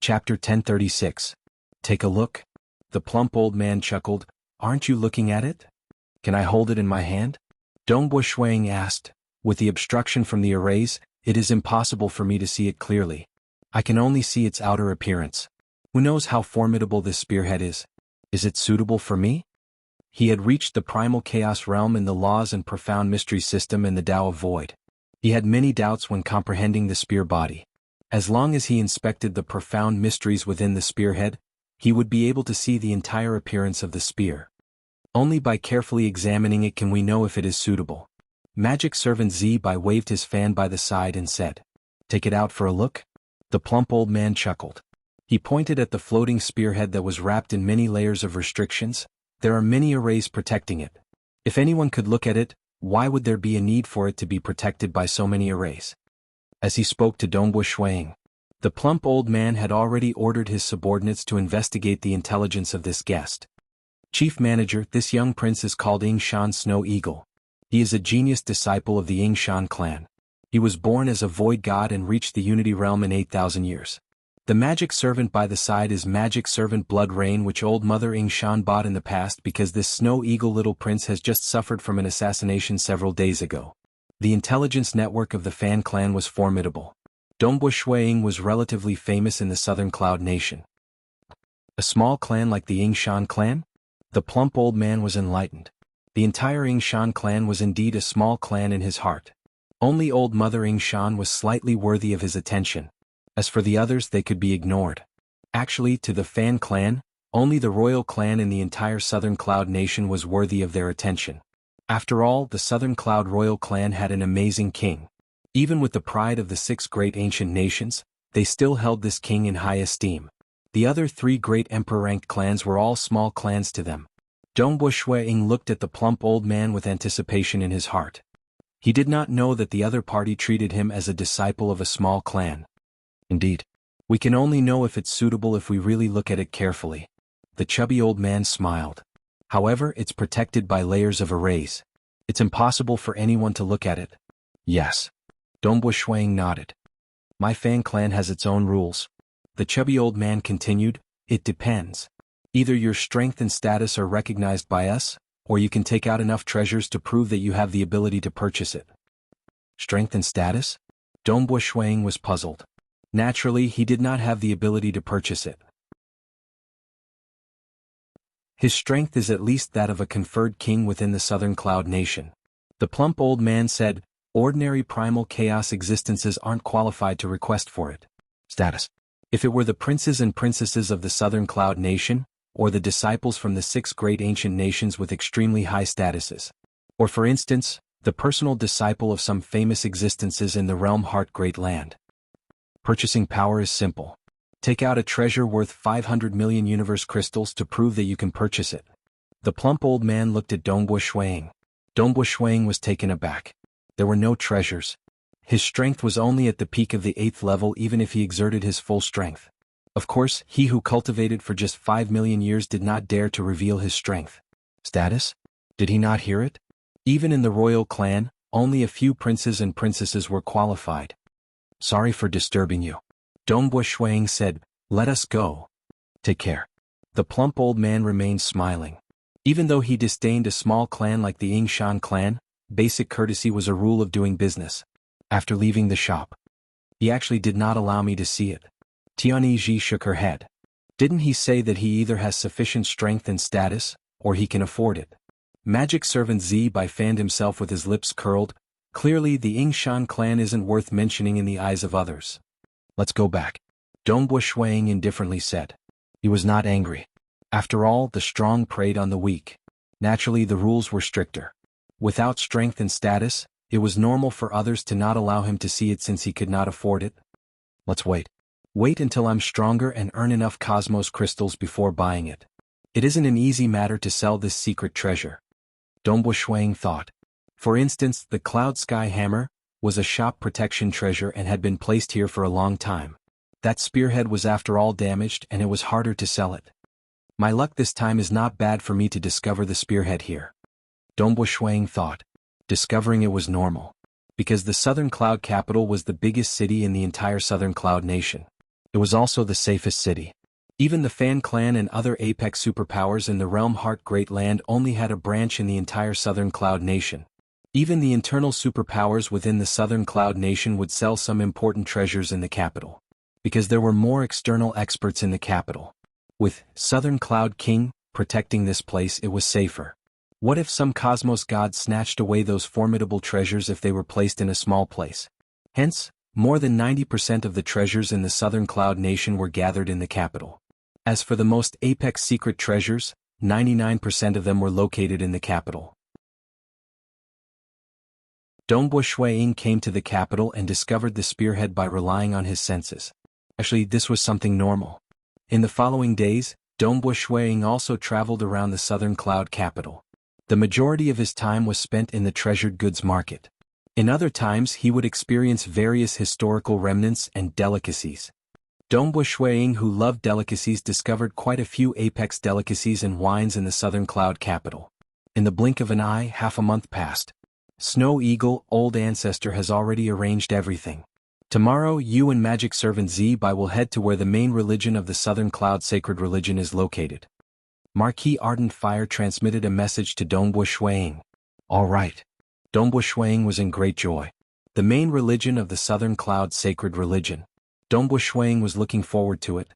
Chapter 1036. Take a look. The plump old man chuckled. Aren't you looking at it? Can I hold it in my hand? Dongbo Shuang asked. With the obstruction from the arrays, it is impossible for me to see it clearly. I can only see its outer appearance. Who knows how formidable this spearhead is? Is it suitable for me? He had reached the primal chaos realm in the laws and profound mystery system in the Tao of Void. He had many doubts when comprehending the spear body. As long as he inspected the profound mysteries within the spearhead, he would be able to see the entire appearance of the spear. Only by carefully examining it can we know if it is suitable. Magic Servant Zibai waved his fan by the side and said, Take it out for a look? The plump old man chuckled. He pointed at the floating spearhead that was wrapped in many layers of restrictions. There are many arrays protecting it. If anyone could look at it, why would there be a need for it to be protected by so many arrays? As he spoke to Dongbo Shuang, the plump old man had already ordered his subordinates to investigate the intelligence of this guest. Chief Manager, this young prince is called Ying Shan Snow Eagle. He is a genius disciple of the Ying Shan clan. He was born as a void god and reached the Unity realm in 8,000 years. The magic servant by the side is Magic Servant Blood Rain, which old Mother Ying Shan bought in the past because this Snow Eagle little prince has just suffered from an assassination several days ago. The intelligence network of the Fan clan was formidable. Dongbo Shuang was relatively famous in the Southern Cloud Nation. A small clan like the Ying Shan clan? The plump old man was enlightened. The entire Ying Shan clan was indeed a small clan in his heart. Only old Mother Ying Shan was slightly worthy of his attention. As for the others, they could be ignored. Actually, to the Fan clan, only the royal clan in the entire Southern Cloud Nation was worthy of their attention. After all, the Southern Cloud royal clan had an amazing king. Even with the pride of the 6 great ancient nations, they still held this king in high esteem. The other 3 great emperor-ranked clans were all small clans to them. Dongbo Shuang looked at the plump old man with anticipation in his heart. He did not know that the other party treated him as a disciple of a small clan. Indeed, we can only know if it's suitable if we really look at it carefully. The chubby old man smiled. However, it's protected by layers of arrays. It's impossible for anyone to look at it. Yes. Dongbo Shuang nodded. My Fan clan has its own rules. The chubby old man continued, It depends. Either your strength and status are recognized by us, or you can take out enough treasures to prove that you have the ability to purchase it. Strength and status? Dongbo Shuang was puzzled. Naturally, he did not have the ability to purchase it. His strength is at least that of a conferred king within the Southern Cloud Nation. The plump old man said, Ordinary primal chaos existences aren't qualified to request for it. Status. If it were the princes and princesses of the Southern Cloud Nation, or the disciples from the 6 great ancient nations with extremely high statuses, or for instance, the personal disciple of some famous existences in the realm Heart Great Land. Purchasing power is simple. Take out a treasure worth 500 million universe crystals to prove that you can purchase it. The plump old man looked at Dongbo Shuang. Dongbo Shuang was taken aback. There were no treasures. His strength was only at the peak of the 8th level even if he exerted his full strength. Of course, he who cultivated for just 5 million years did not dare to reveal his strength. Status? Did he not hear it? Even in the royal clan, only a few princes and princesses were qualified. Sorry for disturbing you. Dongbo Shuang said, Let us go. Take care. The plump old man remained smiling. Even though he disdained a small clan like the Ying Shan clan, basic courtesy was a rule of doing business. After leaving the shop, He actually did not allow me to see it. Tianyi shook her head. Didn't he say that he either has sufficient strength and status, or he can afford it? Magic servant Zibai fanned himself with his lips curled. Clearly the Yingshan clan isn't worth mentioning in the eyes of others. Let's go back. Dongbo Shuang indifferently said. He was not angry. After all, the strong preyed on the weak. Naturally, the rules were stricter. Without strength and status, it was normal for others to not allow him to see it since he could not afford it. Let's wait. Wait until I'm stronger and earn enough cosmos crystals before buying it. It isn't an easy matter to sell this secret treasure. Dongbo Shuang thought. For instance, the Cloud Sky Hammer was a shop protection treasure and had been placed here for a long time. That spearhead was after all damaged and it was harder to sell it. My luck this time is not bad for me to discover the spearhead here. Dongbo Shuang thought. Discovering it was normal. Because the Southern Cloud capital was the biggest city in the entire Southern Cloud nation. It was also the safest city. Even the Fan Clan and other apex superpowers in the Realm Heart Great Land only had a branch in the entire Southern Cloud nation. Even the internal superpowers within the Southern Cloud nation would sell some important treasures in the capital. Because there were more external experts in the capital. With Southern Cloud King protecting this place, it was safer. What if some cosmos god snatched away those formidable treasures if they were placed in a small place? Hence, more than 90% of the treasures in the Southern Cloud nation were gathered in the capital. As for the most apex secret treasures, 99% of them were located in the capital. Dongbo Shuang came to the capital and discovered the spearhead by relying on his senses. Actually, this was something normal. In the following days, Dongbo Shuang also traveled around the Southern Cloud capital. The majority of his time was spent in the treasured goods market. In other times he would experience various historical remnants and delicacies. Dongbo Shuang, who loved delicacies, discovered quite a few apex delicacies and wines in the Southern Cloud capital. In the blink of an eye, half a month passed. Snow Eagle, old ancestor, has already arranged everything. Tomorrow you and magic servant Zibai will head to where the main religion of the Southern Cloud sacred religion is located. Marquis Ardent Fire transmitted a message to Dongbo Shuang. All right. Dongbo Shuang was in great joy. The main religion of the Southern Cloud sacred religion. Dongbo Shuang was looking forward to it.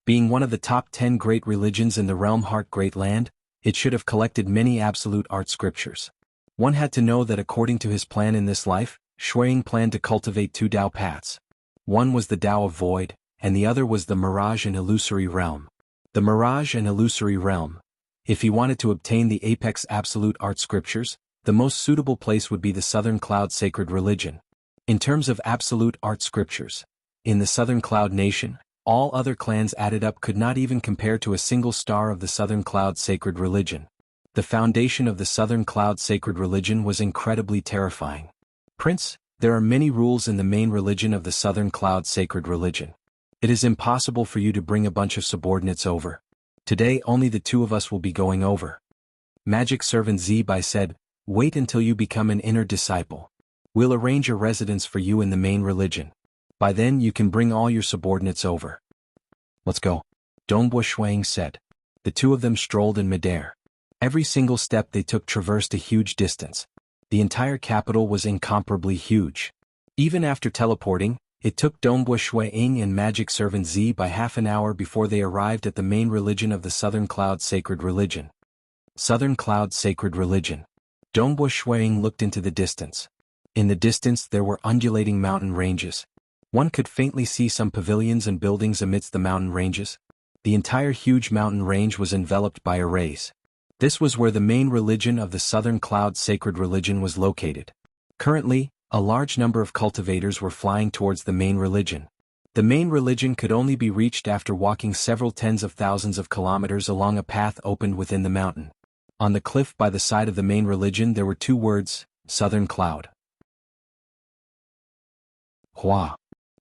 Being one of the top 10 great religions in the Realm Heart Great Land, it should have collected many absolute art scriptures. One had to know that according to his plan in this life, Shuang planned to cultivate two Tao paths. One was the Tao of Void, and the other was the Mirage and Illusory Realm. The Mirage and Illusory Realm. If he wanted to obtain the apex absolute art scriptures, the most suitable place would be the Southern Cloud sacred religion. In terms of absolute art scriptures, in the Southern Cloud nation, all other clans added up could not even compare to a single star of the Southern Cloud sacred religion. The foundation of the Southern Cloud sacred religion was incredibly terrifying. Prince, there are many rules in the main religion of the Southern Cloud sacred religion. It is impossible for you to bring a bunch of subordinates over. Today only the two of us will be going over. Magic servant Zibai said, wait until you become an inner disciple. We'll arrange a residence for you in the main religion. By then you can bring all your subordinates over. Let's go. Dongbo Shuang said. The two of them strolled in midair. Every single step they took traversed a huge distance. The entire capital was incomparably huge. Even after teleporting, it took Dongbo Shuang and magic servant Zibai half an hour before they arrived at the main religion of the Southern Cloud sacred religion. Southern Cloud sacred religion. Dongbo Shuang looked into the distance. In the distance there were undulating mountain ranges. One could faintly see some pavilions and buildings amidst the mountain ranges. The entire huge mountain range was enveloped by arrays. This was where the main religion of the Southern Cloud sacred religion was located. Currently, a large number of cultivators were flying towards the main religion. The main religion could only be reached after walking several tens of thousands of kilometers along a path opened within the mountain. On the cliff by the side of the main religion there were two words, Southern Cloud. Hua.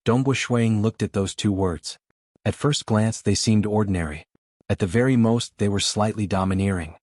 Dongbo Shuang looked at those two words. At first glance they seemed ordinary. At the very most they were slightly domineering.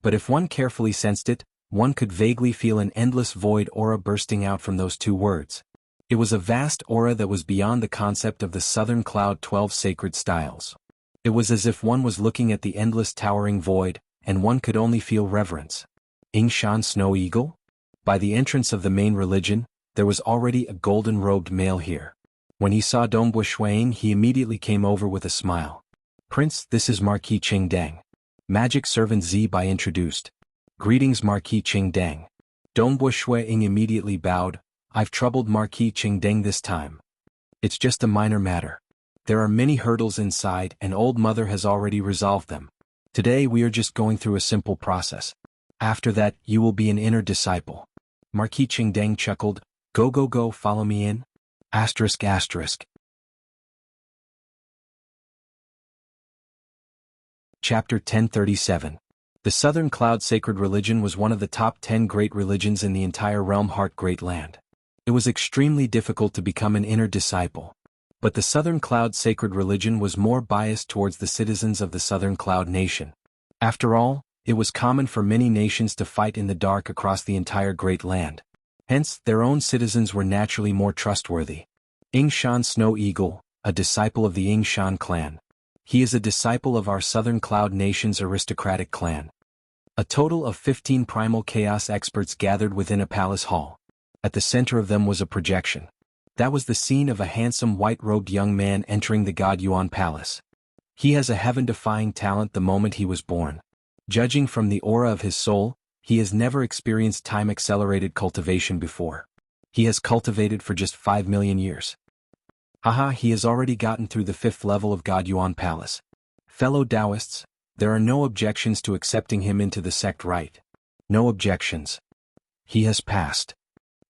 But if one carefully sensed it, one could vaguely feel an endless void aura bursting out from those two words. It was a vast aura that was beyond the concept of the Southern Cloud 12 sacred styles. It was as if one was looking at the endless towering void, and one could only feel reverence. Yingshan Snow Eagle? By the entrance of the main religion, there was already a golden-robed male here. When he saw Dongbo Shuang, he immediately came over with a smile. "Prince, this is Marquis Qing Dang. Magic Servant Zibai introduced. Greetings Marquis Qing Dang." Dongbo Shuang immediately bowed. "I've troubled Marquis Qing Dang this time. It's just a minor matter. There are many hurdles inside and Old Mother has already resolved them. Today we are just going through a simple process. After that, you will be an inner disciple." Marquis Qing Dang chuckled. Go, follow me in. Asterisk asterisk. Chapter 1037. The Southern Cloud Sacred Religion was one of the top 10 great religions in the entire realm Heart Great Land. It was extremely difficult to become an inner disciple. But the Southern Cloud Sacred Religion was more biased towards the citizens of the Southern Cloud Nation. After all, it was common for many nations to fight in the dark across the entire Great Land. Hence, their own citizens were naturally more trustworthy. Ying Shan Snow Eagle, a disciple of the Ying Shan clan. He is a disciple of our Southern Cloud Nation's aristocratic clan. A total of 15 primal chaos experts gathered within a palace hall. At the center of them was a projection. That was the scene of a handsome white-robed young man entering the God Yuan Palace. He has a heaven-defying talent the moment he was born. Judging from the aura of his soul, he has never experienced time-accelerated cultivation before. He has cultivated for just 5 million years. Haha, he has already gotten through the 5th level of God Yuan Palace. Fellow Taoists, there are no objections to accepting him into the sect, right? No objections. He has passed.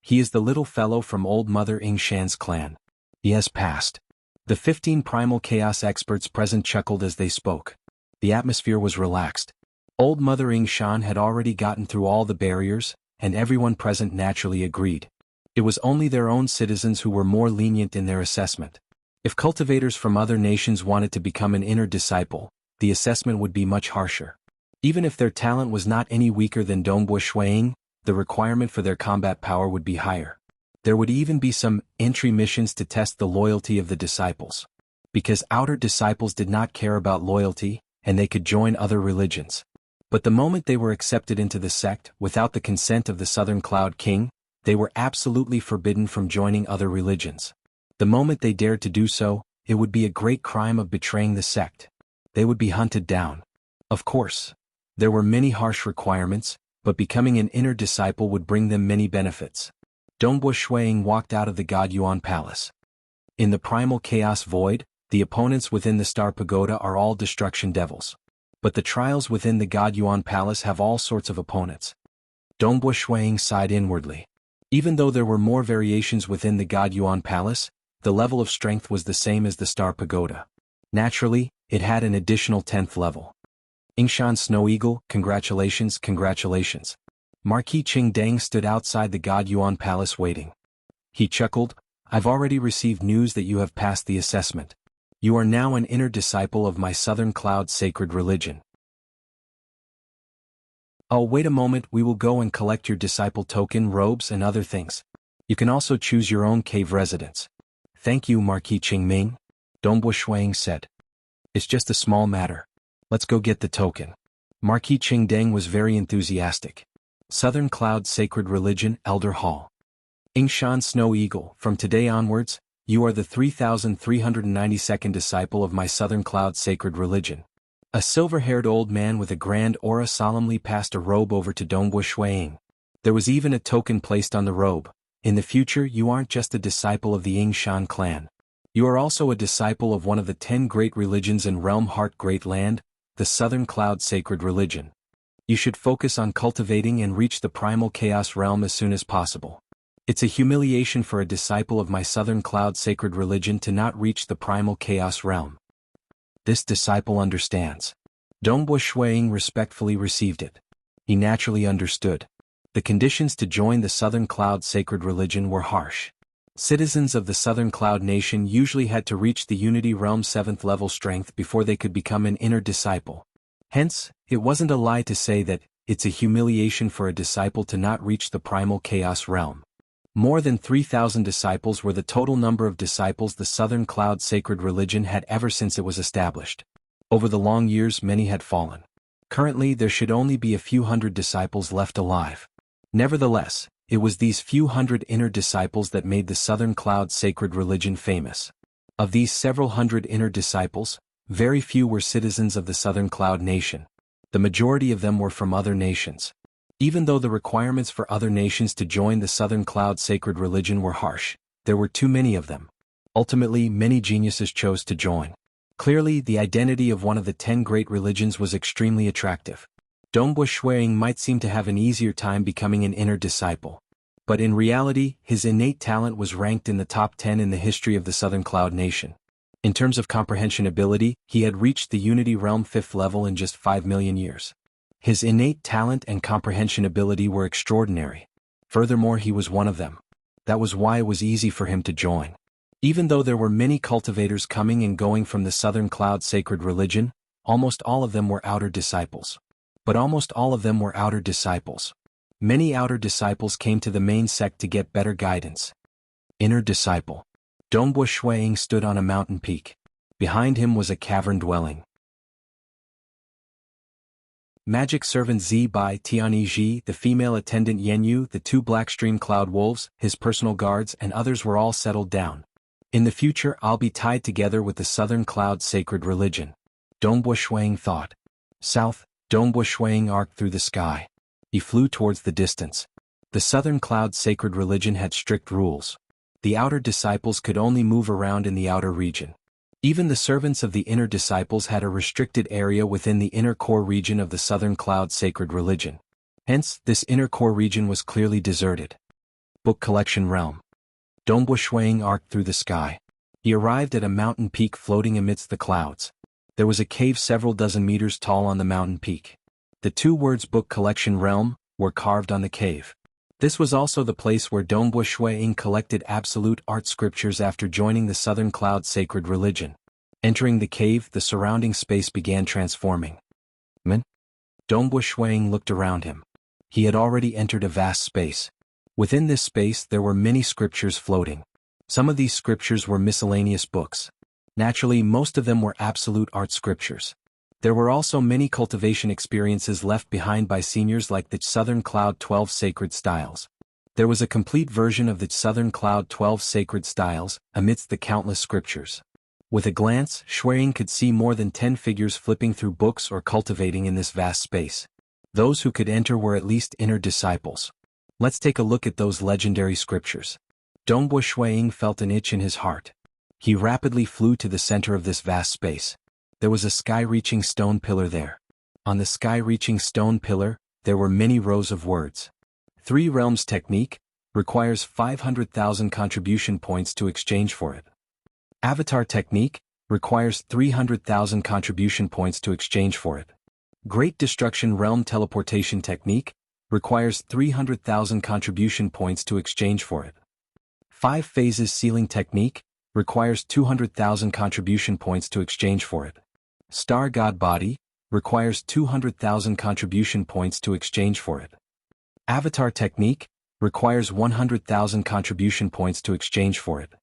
He is the little fellow from Old Mother Ying Shan's clan. He has passed. The 15 primal chaos experts present chuckled as they spoke. The atmosphere was relaxed. Old Mother Ying Shan had already gotten through all the barriers, and everyone present naturally agreed. It was only their own citizens who were more lenient in their assessment. If cultivators from other nations wanted to become an inner disciple, the assessment would be much harsher. Even if their talent was not any weaker than Dongbo Shuang, the requirement for their combat power would be higher. There would even be some entry missions to test the loyalty of the disciples. Because outer disciples did not care about loyalty, and they could join other religions. But the moment they were accepted into the sect, without the consent of the Southern Cloud King, they were absolutely forbidden from joining other religions. The moment they dared to do so, it would be a great crime of betraying the sect. They would be hunted down. Of course, there were many harsh requirements, but becoming an inner disciple would bring them many benefits. Dongbo Shuang walked out of the God Yuan Palace. In the primal chaos void, the opponents within the Star Pagoda are all destruction devils. But the trials within the God Yuan Palace have all sorts of opponents. Dongbo Shuang sighed inwardly. Even though there were more variations within the God Yuan Palace, the level of strength was the same as the Star Pagoda. Naturally, it had an additional 10th level. Yingshan Snow Eagle, congratulations. Marquis Qing Dang stood outside the God Yuan Palace waiting. He chuckled, "I've already received news that you have passed the assessment. You are now an inner disciple of my Southern Cloud Sacred Religion." "Oh, wait a moment, we will go and collect your disciple token, robes and other things. You can also choose your own cave residence." "Thank you, Marquis Qing Ming," Dongbo Shuang said. "It's just a small matter. Let's go get the token." Marquis Qing Dang was very enthusiastic. Southern Cloud Sacred Religion, Elder Hall. Yingshan Snow Eagle, from today onwards, you are the 3,392nd disciple of my Southern Cloud Sacred Religion. A silver-haired old man with a grand aura solemnly passed a robe over to Dongbo Shuang. There was even a token placed on the robe. In the future, you aren't just a disciple of the Ying Shan clan. You are also a disciple of one of the 10 great religions in Realm Heart Great Land, the Southern Cloud Sacred Religion. You should focus on cultivating and reach the primal chaos realm as soon as possible. It's a humiliation for a disciple of my Southern Cloud Sacred Religion to not reach the primal chaos realm. This disciple understands. Dongbo Shuang respectfully received it. He naturally understood. The conditions to join the Southern Cloud Sacred Religion were harsh. Citizens of the Southern Cloud Nation usually had to reach the Unity Realm 7th level strength before they could become an inner disciple. Hence, it wasn't a lie to say that it's a humiliation for a disciple to not reach the primal chaos realm. More than 3,000 disciples were the total number of disciples the Southern Cloud Sacred Religion had ever since it was established. Over the long years, many had fallen. Currently, there should only be a few hundred disciples left alive. Nevertheless, It was these few hundred inner disciples that made the Southern Cloud sacred religion famous. Of these several hundred inner disciples, very few were citizens of the Southern Cloud nation. The majority of them were from other nations. Even though the requirements for other nations to join the Southern Cloud sacred religion were harsh, there were too many of them. Ultimately, many geniuses chose to join. Clearly, the identity of one of the 10 great religions was extremely attractive. Dongbu Shuiying might seem to have an easier time becoming an inner disciple. But in reality, his innate talent was ranked in the top 10 in the history of the Southern Cloud nation. In terms of comprehension ability, he had reached the Unity Realm 5th level in just 5 million years. His innate talent and comprehension ability were extraordinary. Furthermore, he was one of them. That was why it was easy for him to join. Even though there were many cultivators coming and going from the Southern Cloud sacred religion, almost all of them were outer disciples. But almost all of them were outer disciples. Many outer disciples came to the main sect to get better guidance. Inner disciple. Dongbu Shuiying stood on a mountain peak. Behind him was a cavern dwelling. Magic servant Zi Bai Tianyi, the female attendant Yenyu, the 2 Blackstream Cloud Wolves, his personal guards and others were all settled down. In the future I'll be tied together with the Southern Cloud sacred religion. Dongbu Shuiying thought. South, Dongbu Shuiying arced through the sky. He flew towards the distance. The Southern Cloud sacred religion had strict rules. The outer disciples could only move around in the outer region. Even the servants of the inner disciples had a restricted area within the inner core region of the Southern Cloud sacred religion. Hence, this inner core region was clearly deserted. Book Collection Realm. Dongbu Shuiying arced through the sky. He arrived at a mountain peak floating amidst the clouds. There was a cave several dozen meters tall on the mountain peak. The 2 words Book Collection Realm were carved on the cave. This was also the place where Dongbu Shuiying collected absolute art scriptures after joining the Southern Cloud sacred religion. Entering the cave, the surrounding space began transforming. Dongbu Shuiying looked around him. He had already entered a vast space. Within this space there were many scriptures floating. Some of these scriptures were miscellaneous books. Naturally, most of them were absolute art scriptures. There were also many cultivation experiences left behind by seniors like the Southern Cloud 12 Sacred Styles. There was a complete version of the Southern Cloud 12 Sacred Styles, amidst the countless scriptures. With a glance, Shuiying could see more than 10 figures flipping through books or cultivating in this vast space. Those who could enter were at least inner disciples. Let's take a look at those legendary scriptures. Dongbu Shuiying felt an itch in his heart. He rapidly flew to the center of this vast space. There was a sky-reaching stone pillar there. On the sky-reaching stone pillar, there were many rows of words. 3 Realms Technique requires 500,000 contribution points to exchange for it. Avatar Technique requires 300,000 contribution points to exchange for it. Great Destruction Realm Teleportation Technique requires 300,000 contribution points to exchange for it. 5 Phases Sealing Technique requires 200,000 contribution points to exchange for it. Star God Body requires 200,000 contribution points to exchange for it. Avatar Technique requires 100,000 contribution points to exchange for it.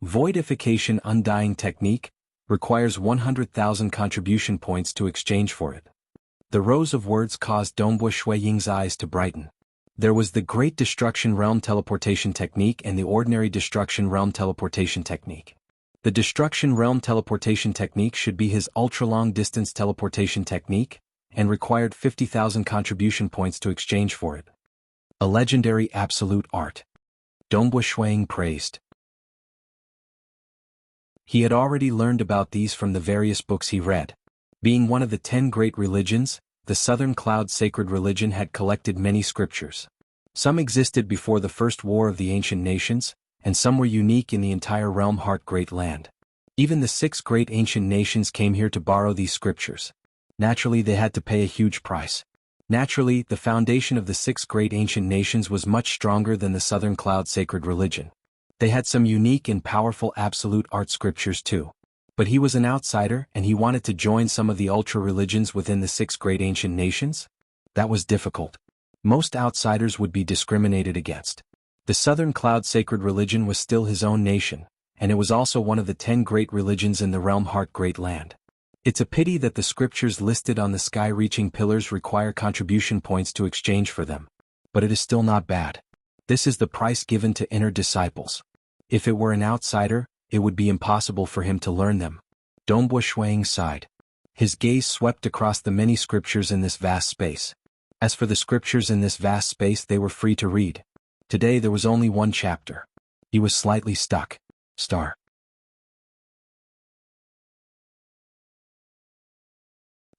Voidification Undying Technique requires 100,000 contribution points to exchange for it. The rows of words caused Dongbu Shuiying's eyes to brighten. There was the Great Destruction Realm Teleportation Technique and the Ordinary Destruction Realm Teleportation Technique. The Destruction Realm Teleportation Technique should be his ultra-long distance teleportation technique, and required 50,000 contribution points to exchange for it. A legendary absolute art. Dongbu Shuiying praised. He had already learned about these from the various books he read. Being one of the 10 great religions, the Southern Cloud sacred religion had collected many scriptures. Some existed before the First War of the Ancient Nations, and some were unique in the entire Realm Heart Great Land. Even the 6 great ancient nations came here to borrow these scriptures. Naturally, they had to pay a huge price. Naturally, the foundation of the 6 great ancient nations was much stronger than the Southern Cloud sacred religion. They had some unique and powerful absolute art scriptures too. But he was an outsider and he wanted to join some of the ultra religions within the 6 great ancient nations? That was difficult. Most outsiders would be discriminated against. The Southern Cloud sacred religion was still his own nation, and it was also one of the 10 great religions in the Realm Heart Great Land. It's a pity that the scriptures listed on the sky-reaching pillars require contribution points to exchange for them. But it is still not bad. This is the price given to inner disciples. If it were an outsider, it would be impossible for him to learn them. Dongbo Shuang sighed. His gaze swept across the many scriptures in this vast space. As for the scriptures in this vast space, they were free to read. Today there was only one chapter. He was slightly stuck.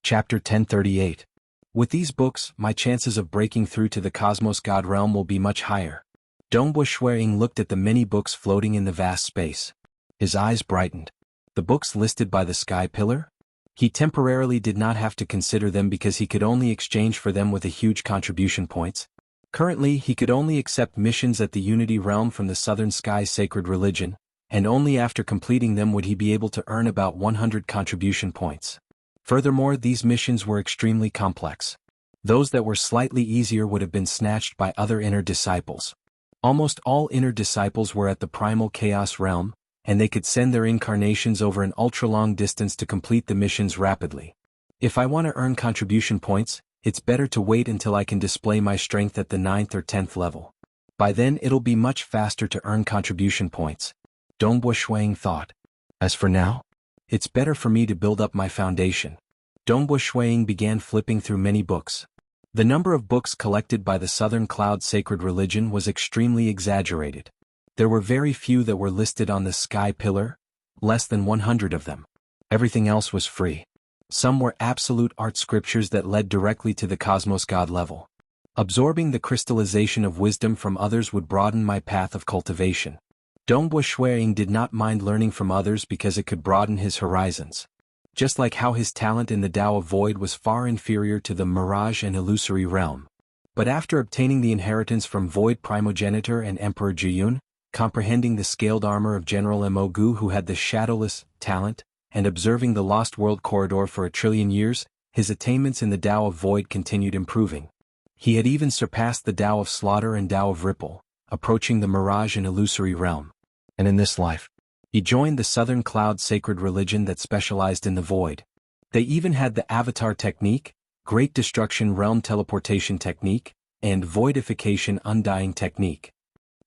Chapter 1038. With these books, my chances of breaking through to the Cosmos God realm will be much higher. Dongbo Shuang looked at the many books floating in the vast space. His eyes brightened. The books listed by the Sky Pillar? He temporarily did not have to consider them because he could only exchange for them with a huge contribution points. Currently, he could only accept missions at the Unity Realm from the Southern Sky Sacred Religion, and only after completing them would he be able to earn about 100 contribution points. Furthermore, these missions were extremely complex. Those that were slightly easier would have been snatched by other inner disciples. Almost all inner disciples were at the Primal Chaos Realm, and they could send their incarnations over an ultra-long distance to complete the missions rapidly. If I want to earn contribution points, it's better to wait until I can display my strength at the 9th or 10th level. By then it'll be much faster to earn contribution points. Dongbo Shuang thought. As for now, it's better for me to build up my foundation. Dongbo Shuang began flipping through many books. The number of books collected by the Southern Cloud Sacred Religion was extremely exaggerated. There were very few that were listed on the Sky Pillar, less than 100 of them. Everything else was free. Some were absolute art scriptures that led directly to the Cosmos God level. Absorbing the crystallization of wisdom from others would broaden my path of cultivation. Dongbo Shuang did not mind learning from others because it could broaden his horizons. Just like how his talent in the Tao of Void was far inferior to the Mirage and Illusory realm. But after obtaining the inheritance from Void Primogenitor and Emperor Jiyun, comprehending the scaled armor of General Mogu who had the Shadowless talent, and observing the Lost World Corridor for 1 trillion years, his attainments in the Tao of Void continued improving. He had even surpassed the Tao of Slaughter and Tao of Ripple, approaching the Mirage and Illusory realm. And in this life, he joined the Southern Cloud Sacred Religion that specialized in the Void. They even had the Avatar Technique, Great Destruction Realm Teleportation Technique, and Voidification Undying Technique.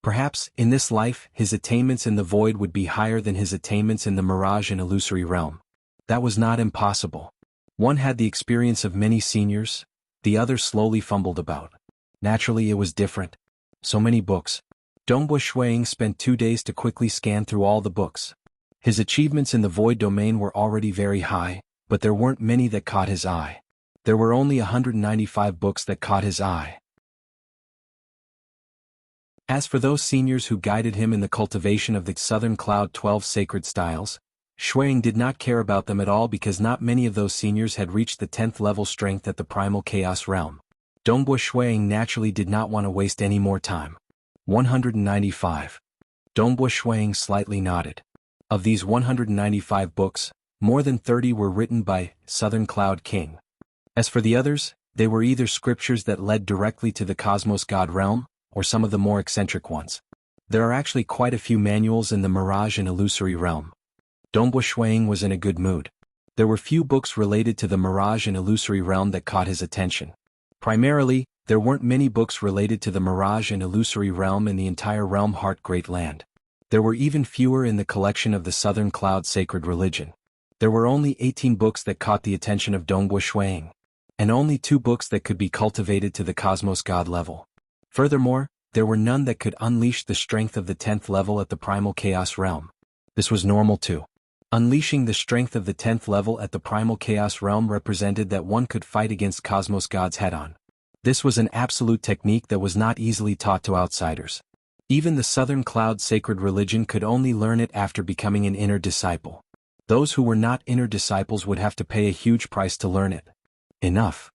Perhaps, in this life, his attainments in the Void would be higher than his attainments in the Mirage and Illusory realm. That was not impossible. One had the experience of many seniors, the other slowly fumbled about. Naturally it was different. So many books. Dongbo Shuang spent 2 days to quickly scan through all the books. His achievements in the Void domain were already very high, but there weren't many that caught his eye. There were only 195 books that caught his eye. As for those seniors who guided him in the cultivation of the Southern Cloud 12 sacred styles, Shuang did not care about them at all because not many of those seniors had reached the 10th level strength at the Primal Chaos realm. Dongbo Shuang naturally did not want to waste any more time. 195. Dongbo Shuang slightly nodded. Of these 195 books, more than 30 were written by Southern Cloud King. As for the others, they were either scriptures that led directly to the Cosmos God realm, or some of the more eccentric ones. There are actually quite a few manuals in the Mirage and Illusory realm. Dongbo Shuang was in a good mood. There were few books related to the Mirage and Illusory realm that caught his attention. Primarily, there weren't many books related to the Mirage and Illusory realm in the entire Realm Heart Great Land. There were even fewer in the collection of the Southern Cloud Sacred Religion. There were only 18 books that caught the attention of Dongbo Shuang, and only 2 books that could be cultivated to the Cosmos God level. Furthermore, there were none that could unleash the strength of the 10th level at the Primal Chaos realm. This was normal too. Unleashing the strength of the 10th level at the Primal Chaos realm represented that one could fight against Cosmos Gods head-on. This was an absolute technique that was not easily taught to outsiders. Even the Southern Cloud Sacred Religion could only learn it after becoming an inner disciple. Those who were not inner disciples would have to pay a huge price to learn it. Enough.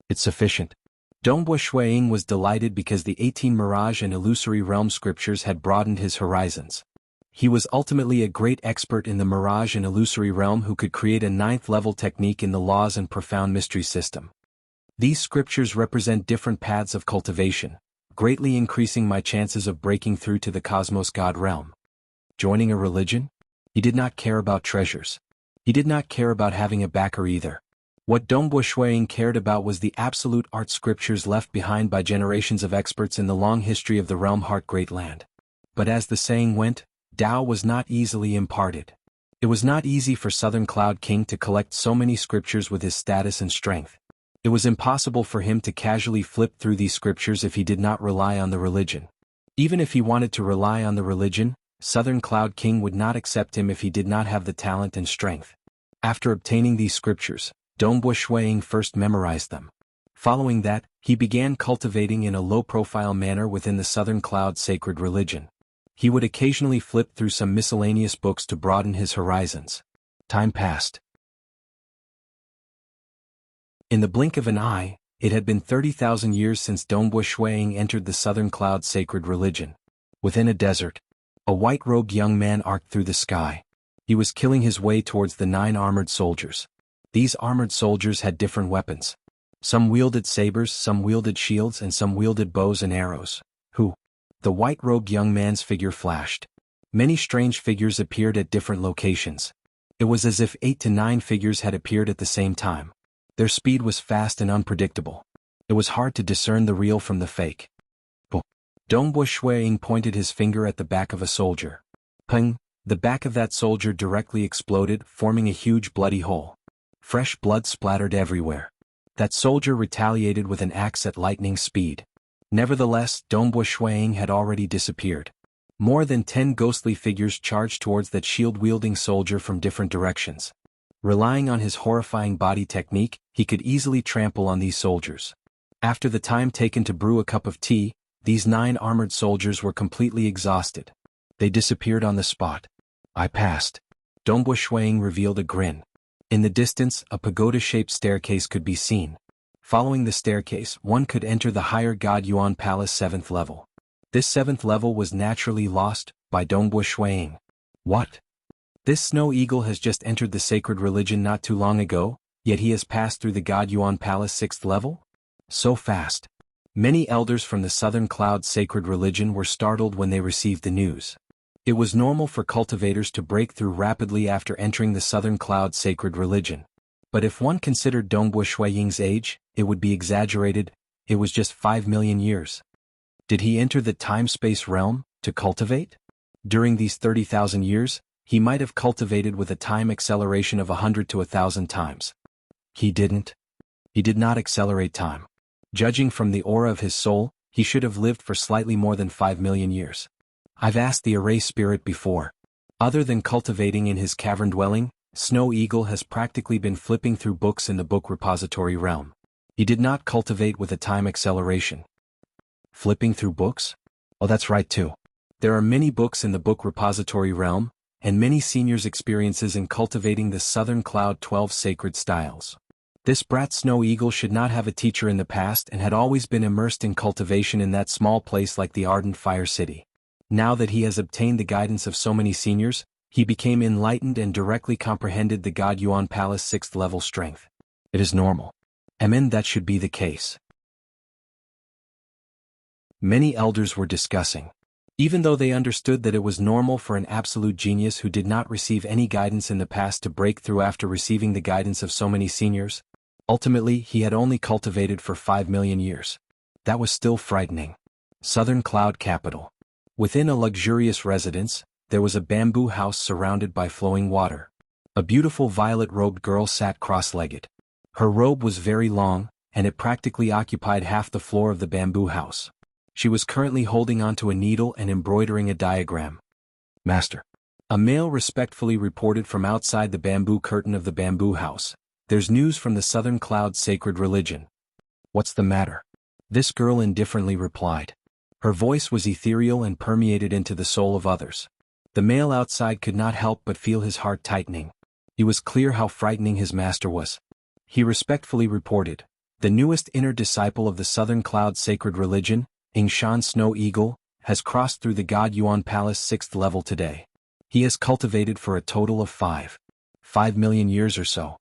It's sufficient. Dongbo Shuang was delighted because the 18 Mirage and Illusory realm scriptures had broadened his horizons. He was ultimately a great expert in the Mirage and Illusory realm who could create a 9th level technique in the Laws and Profound Mystery system. These scriptures represent different paths of cultivation, greatly increasing my chances of breaking through to the Cosmos God realm. Joining a religion? He did not care about treasures. He did not care about having a backer either. What Dongbo Shuiying cared about was the absolute art scriptures left behind by generations of experts in the long history of the realm Heart Great Land. But as the saying went, Tao was not easily imparted. It was not easy for Southern Cloud King to collect so many scriptures with his status and strength. It was impossible for him to casually flip through these scriptures if he did not rely on the religion. Even if he wanted to rely on the religion, Southern Cloud King would not accept him if he did not have the talent and strength. After obtaining these scriptures, Dongbo Shuiying first memorized them. Following that, he began cultivating in a low-profile manner within the Southern Cloud sacred religion. He would occasionally flip through some miscellaneous books to broaden his horizons. Time passed. In the blink of an eye, it had been 30,000 years since Dongbo Shuiying entered the Southern Cloud sacred religion. Within a desert, a white-robed young man arced through the sky. He was killing his way towards the 9 armored soldiers. These armored soldiers had different weapons. Some wielded sabers, some wielded shields, and some wielded bows and arrows. The white-robed young man's figure flashed. Many strange figures appeared at different locations. It was as if 8 to 9 figures had appeared at the same time. Their speed was fast and unpredictable. It was hard to discern the real from the fake. Dongbo Shuiying pointed his finger at the back of a soldier. Peng! The back of that soldier directly exploded, forming a huge bloody hole. Fresh blood splattered everywhere. That soldier retaliated with an axe at lightning speed. Nevertheless, Dongbo Shuiying had already disappeared. More than 10 ghostly figures charged towards that shield-wielding soldier from different directions. Relying on his horrifying body technique, he could easily trample on these soldiers. After the time taken to brew a cup of tea, these 9 armored soldiers were completely exhausted. They disappeared on the spot. I passed. Dongbo Shuiying revealed a grin. In the distance, a pagoda-shaped staircase could be seen. Following the staircase, one could enter the higher God Yuan Palace 7th level. This 7th level was naturally lost by Dongbo Shuiying. What? This snow eagle has just entered the sacred religion not too long ago, yet he has passed through the God Yuan Palace 6th level? So fast. Many elders from the Southern Cloud sacred religion were startled when they received the news. It was normal for cultivators to break through rapidly after entering the Southern Cloud sacred religion. But if one considered Dongbo Shuiying's age, it would be exaggerated. It was just 5 million years. Did he enter the time-space realm to cultivate? During these 30,000 years, he might have cultivated with a time acceleration of 100 to 1,000 times. He didn't. He did not accelerate time. Judging from the aura of his soul, he should have lived for slightly more than 5 million years. I've asked the array spirit before. Other than cultivating in his cavern dwelling, Snow Eagle has practically been flipping through books in the book repository realm. He did not cultivate with a time acceleration. Flipping through books? Oh, that's right too. There are many books in the book repository realm, and many seniors' experiences in cultivating the Southern Cloud 12 sacred styles. This brat Snow Eagle should not have a teacher in the past and had always been immersed in cultivation in that small place like the Ardent Fire City. Now that he has obtained the guidance of so many seniors, he became enlightened and directly comprehended the God Yuan Palace 6th level strength. It is normal. That should be the case. Many elders were discussing. Even though they understood that it was normal for an absolute genius who did not receive any guidance in the past to break through after receiving the guidance of so many seniors, ultimately he had only cultivated for 5 million years. That was still frightening. Southern Cloud Capital. Within a luxurious residence, there was a bamboo house surrounded by flowing water. A beautiful violet-robed girl sat cross-legged. Her robe was very long, and it practically occupied half the floor of the bamboo house. She was currently holding onto a needle and embroidering a diagram. Master. A male respectfully reported from outside the bamboo curtain of the bamboo house. There's news from the Southern Cloud sacred religion. What's the matter? This girl indifferently replied. Her voice was ethereal and permeated into the soul of others. The male outside could not help but feel his heart tightening. It was clear how frightening his master was. He respectfully reported, the newest inner disciple of the Southern Cloud sacred religion, Yingshan Snow Eagle, has crossed through the God Yuan Palace 6th level today. He has cultivated for a total of 5 million years or so.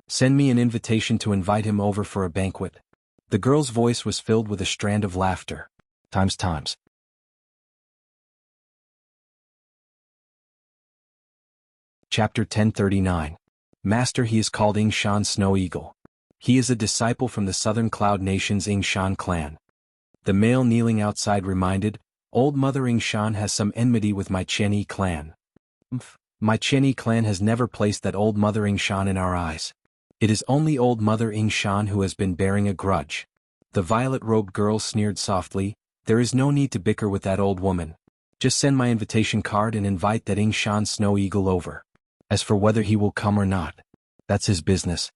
Send me an invitation to invite him over for a banquet. The girl's voice was filled with a strand of laughter. Times. Chapter 1039. Master, he is called Ying Shan Snow Eagle. He is a disciple from the Southern Cloud Nation's Ying Shan clan. The male kneeling outside reminded, Old Mother Ying Shan has some enmity with my Qianyi clan. My Qianyi clan has never placed that Old Mother Ying Shan in our eyes. It is only Old Mother Ying Shan who has been bearing a grudge. The violet-robed girl sneered softly, there is no need to bicker with that old woman. Just send my invitation card and invite that Ying Shan Snow Eagle over. As for whether he will come or not, that's his business.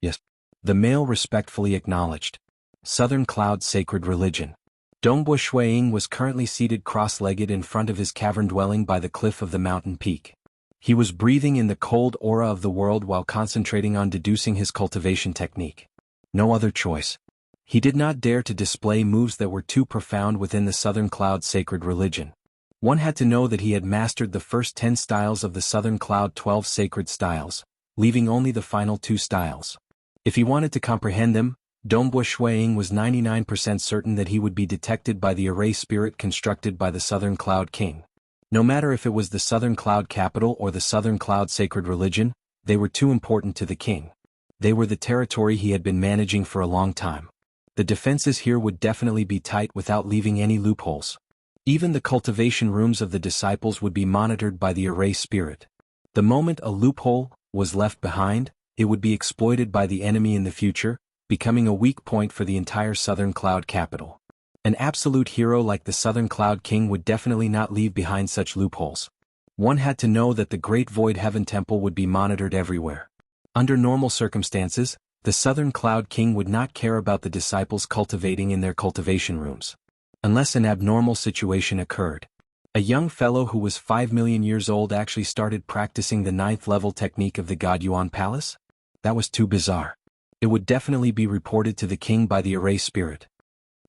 Yes. The male respectfully acknowledged. Southern Cloud's sacred religion. Dongbo Shuiying was currently seated cross-legged in front of his cavern dwelling by the cliff of the mountain peak. He was breathing in the cold aura of the world while concentrating on deducing his cultivation technique. No other choice. He did not dare to display moves that were too profound within the Southern Cloud sacred religion. One had to know that he had mastered the first 10 styles of the Southern Cloud 12 sacred styles, leaving only the final 2 styles. If he wanted to comprehend them, Dongbo Shuiying was 99% certain that he would be detected by the array spirit constructed by the Southern Cloud King. No matter if it was the Southern Cloud capital or the Southern Cloud sacred religion, they were too important to the king. They were the territory he had been managing for a long time. The defenses here would definitely be tight without leaving any loopholes. Even the cultivation rooms of the disciples would be monitored by the array spirit. The moment a loophole was left behind, it would be exploited by the enemy in the future, becoming a weak point for the entire Southern Cloud capital. An absolute hero like the Southern Cloud King would definitely not leave behind such loopholes. One had to know that the Great Void Heaven Temple would be monitored everywhere. Under normal circumstances, the Southern Cloud King would not care about the disciples cultivating in their cultivation rooms. Unless an abnormal situation occurred. A young fellow who was 5 million years old actually started practicing the 9th level technique of the God Yuan Palace? That was too bizarre. It would definitely be reported to the king by the array spirit.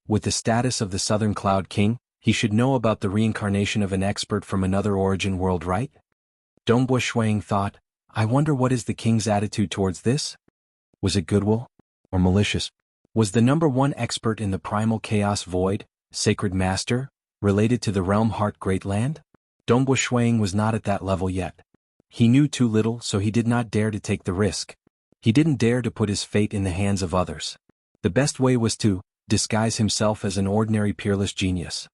With the status of the Southern Cloud King, he should know about the reincarnation of an expert from another origin world, right? Dongbo Shuiying thought, I wonder what is the king's attitude towards this? Was it goodwill? Or malicious? Was the number 1 expert in the primal chaos void, Sacred Master, related to the realm Heart Great Land? Dongbo Shuiying was not at that level yet. He knew too little, so he did not dare to take the risk. He didn't dare to put his fate in the hands of others. The best way was to disguise himself as an ordinary peerless genius.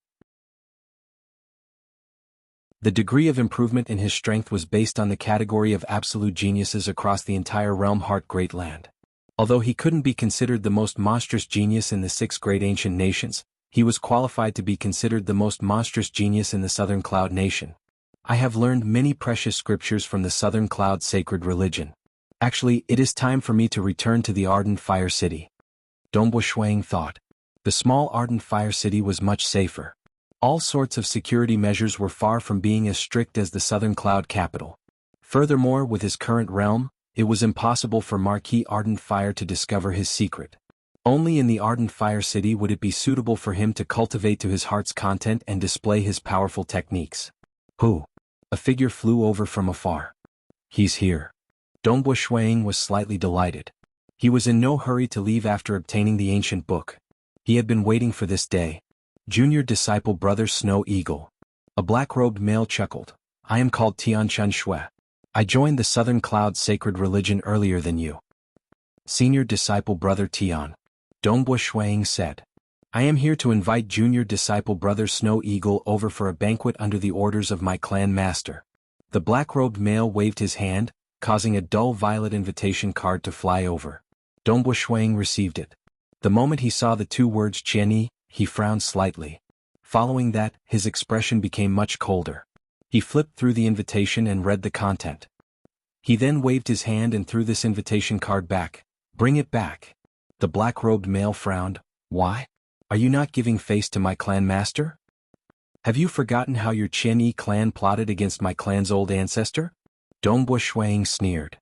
The degree of improvement in his strength was based on the category of absolute geniuses across the entire realm Heart Great Land. Although he couldn't be considered the most monstrous genius in the 6 great ancient nations, he was qualified to be considered the most monstrous genius in the Southern Cloud Nation. I have learned many precious scriptures from the Southern Cloud sacred religion. Actually, it is time for me to return to the Ardent Fire City. Dongbo Shuiying thought. The small Ardent Fire City was much safer. All sorts of security measures were far from being as strict as the Southern Cloud capital. Furthermore, with his current realm, it was impossible for Marquis Ardent Fire to discover his secret. Only in the Ardent Fire City would it be suitable for him to cultivate to his heart's content and display his powerful techniques. Who? A figure flew over from afar. He's here. Dongbo Shuiying was slightly delighted. He was in no hurry to leave after obtaining the ancient book. He had been waiting for this day. Junior disciple brother Snow Eagle. A black-robed male chuckled. I am called Tianchun Shui. I joined the Southern Cloud sacred religion earlier than you. Senior disciple brother Tian. Dongbo Shuiying said. I am here to invite junior disciple brother Snow Eagle over for a banquet under the orders of my clan master. The black-robed male waved his hand, causing a dull violet invitation card to fly over. Dongbo Shuiying received it. The moment he saw the 2 words Qianyi, he frowned slightly. Following that, his expression became much colder. He flipped through the invitation and read the content. He then waved his hand and threw this invitation card back. Bring it back. The black-robed male frowned. Why? Are you not giving face to my clan master? Have you forgotten how your Qianyi clan plotted against my clan's old ancestor? Dongbo Shuiying sneered.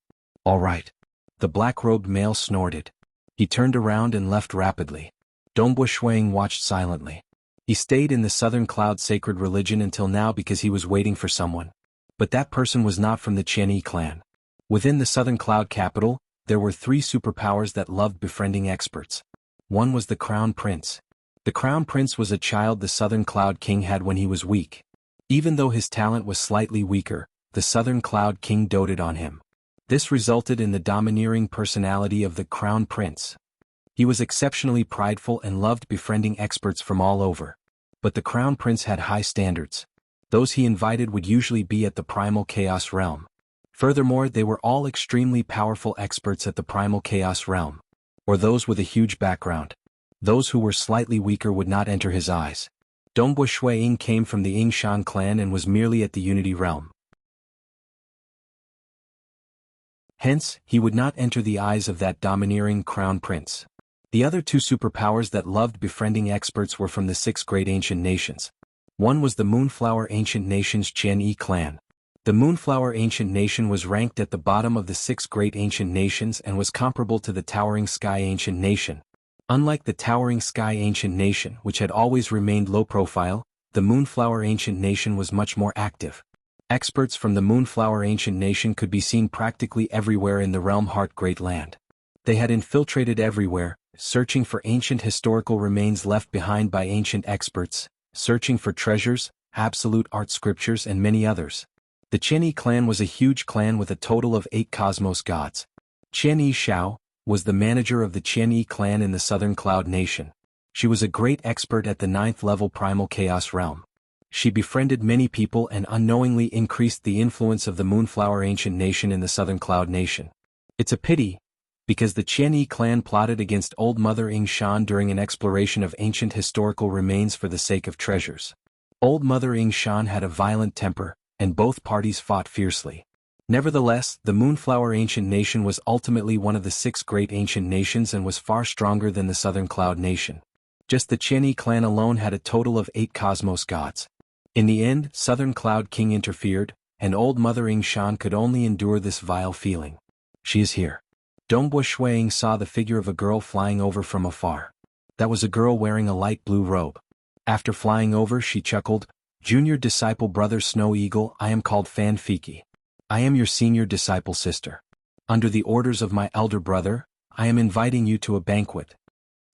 All right. The black-robed male snorted. He turned around and left rapidly. Dongbo Shuiying watched silently. He stayed in the Southern Cloud sacred religion until now because he was waiting for someone. But that person was not from the Qianyi clan. Within the Southern Cloud capital, there were 3 superpowers that loved befriending experts. One was the Crown Prince. The Crown Prince was a child the Southern Cloud King had when he was weak. Even though his talent was slightly weaker, the Southern Cloud King doted on him. This resulted in the domineering personality of the Crown Prince. He was exceptionally prideful and loved befriending experts from all over. But the Crown Prince had high standards. Those he invited would usually be at the Primal Chaos Realm. Furthermore, they were all extremely powerful experts at the Primal Chaos Realm, or those with a huge background. Those who were slightly weaker would not enter his eyes. Dongbo Shuiying came from the Ying Shan clan and was merely at the Unity Realm. Hence, he would not enter the eyes of that domineering Crown Prince. The other two superpowers that loved befriending experts were from the 6 great ancient nations. One was the Moonflower Ancient Nation's Qian-Yi clan. The Moonflower Ancient Nation was ranked at the bottom of the 6 great ancient nations and was comparable to the Towering Sky Ancient Nation. Unlike the Towering Sky Ancient Nation, which had always remained low profile, the Moonflower Ancient Nation was much more active. Experts from the Moonflower Ancient Nation could be seen practically everywhere in the Realm Heart Great Land. They had infiltrated everywhere, searching for ancient historical remains left behind by ancient experts, searching for treasures, absolute art scriptures and many others. The Qian-Yi clan was a huge clan with a total of 8 cosmos gods. Qian-Yi Xiao was the manager of the Qian-Yi clan in the Southern Cloud Nation. She was a great expert at the 9th level Primal Chaos Realm. She befriended many people and unknowingly increased the influence of the Moonflower Ancient Nation in the Southern Cloud Nation. It's a pity, because the Qian-Yi clan plotted against Old Mother Ying Shan during an exploration of ancient historical remains for the sake of treasures. Old Mother Ying Shan had a violent temper, and both parties fought fiercely. Nevertheless, the Moonflower Ancient Nation was ultimately one of the 6 great ancient nations and was far stronger than the Southern Cloud Nation. Just the Qian-Yi clan alone had a total of 8 cosmos gods. In the end, Southern Cloud King interfered, and Old Mother Ying Shan could only endure this vile feeling. She is here. Dongbo Shuiying saw the figure of a girl flying over from afar. That was a girl wearing a light blue robe. After flying over, she chuckled, "Junior disciple brother Snow Eagle, I am called Fan Fiki. I am your senior disciple sister. Under the orders of my elder brother, I am inviting you to a banquet."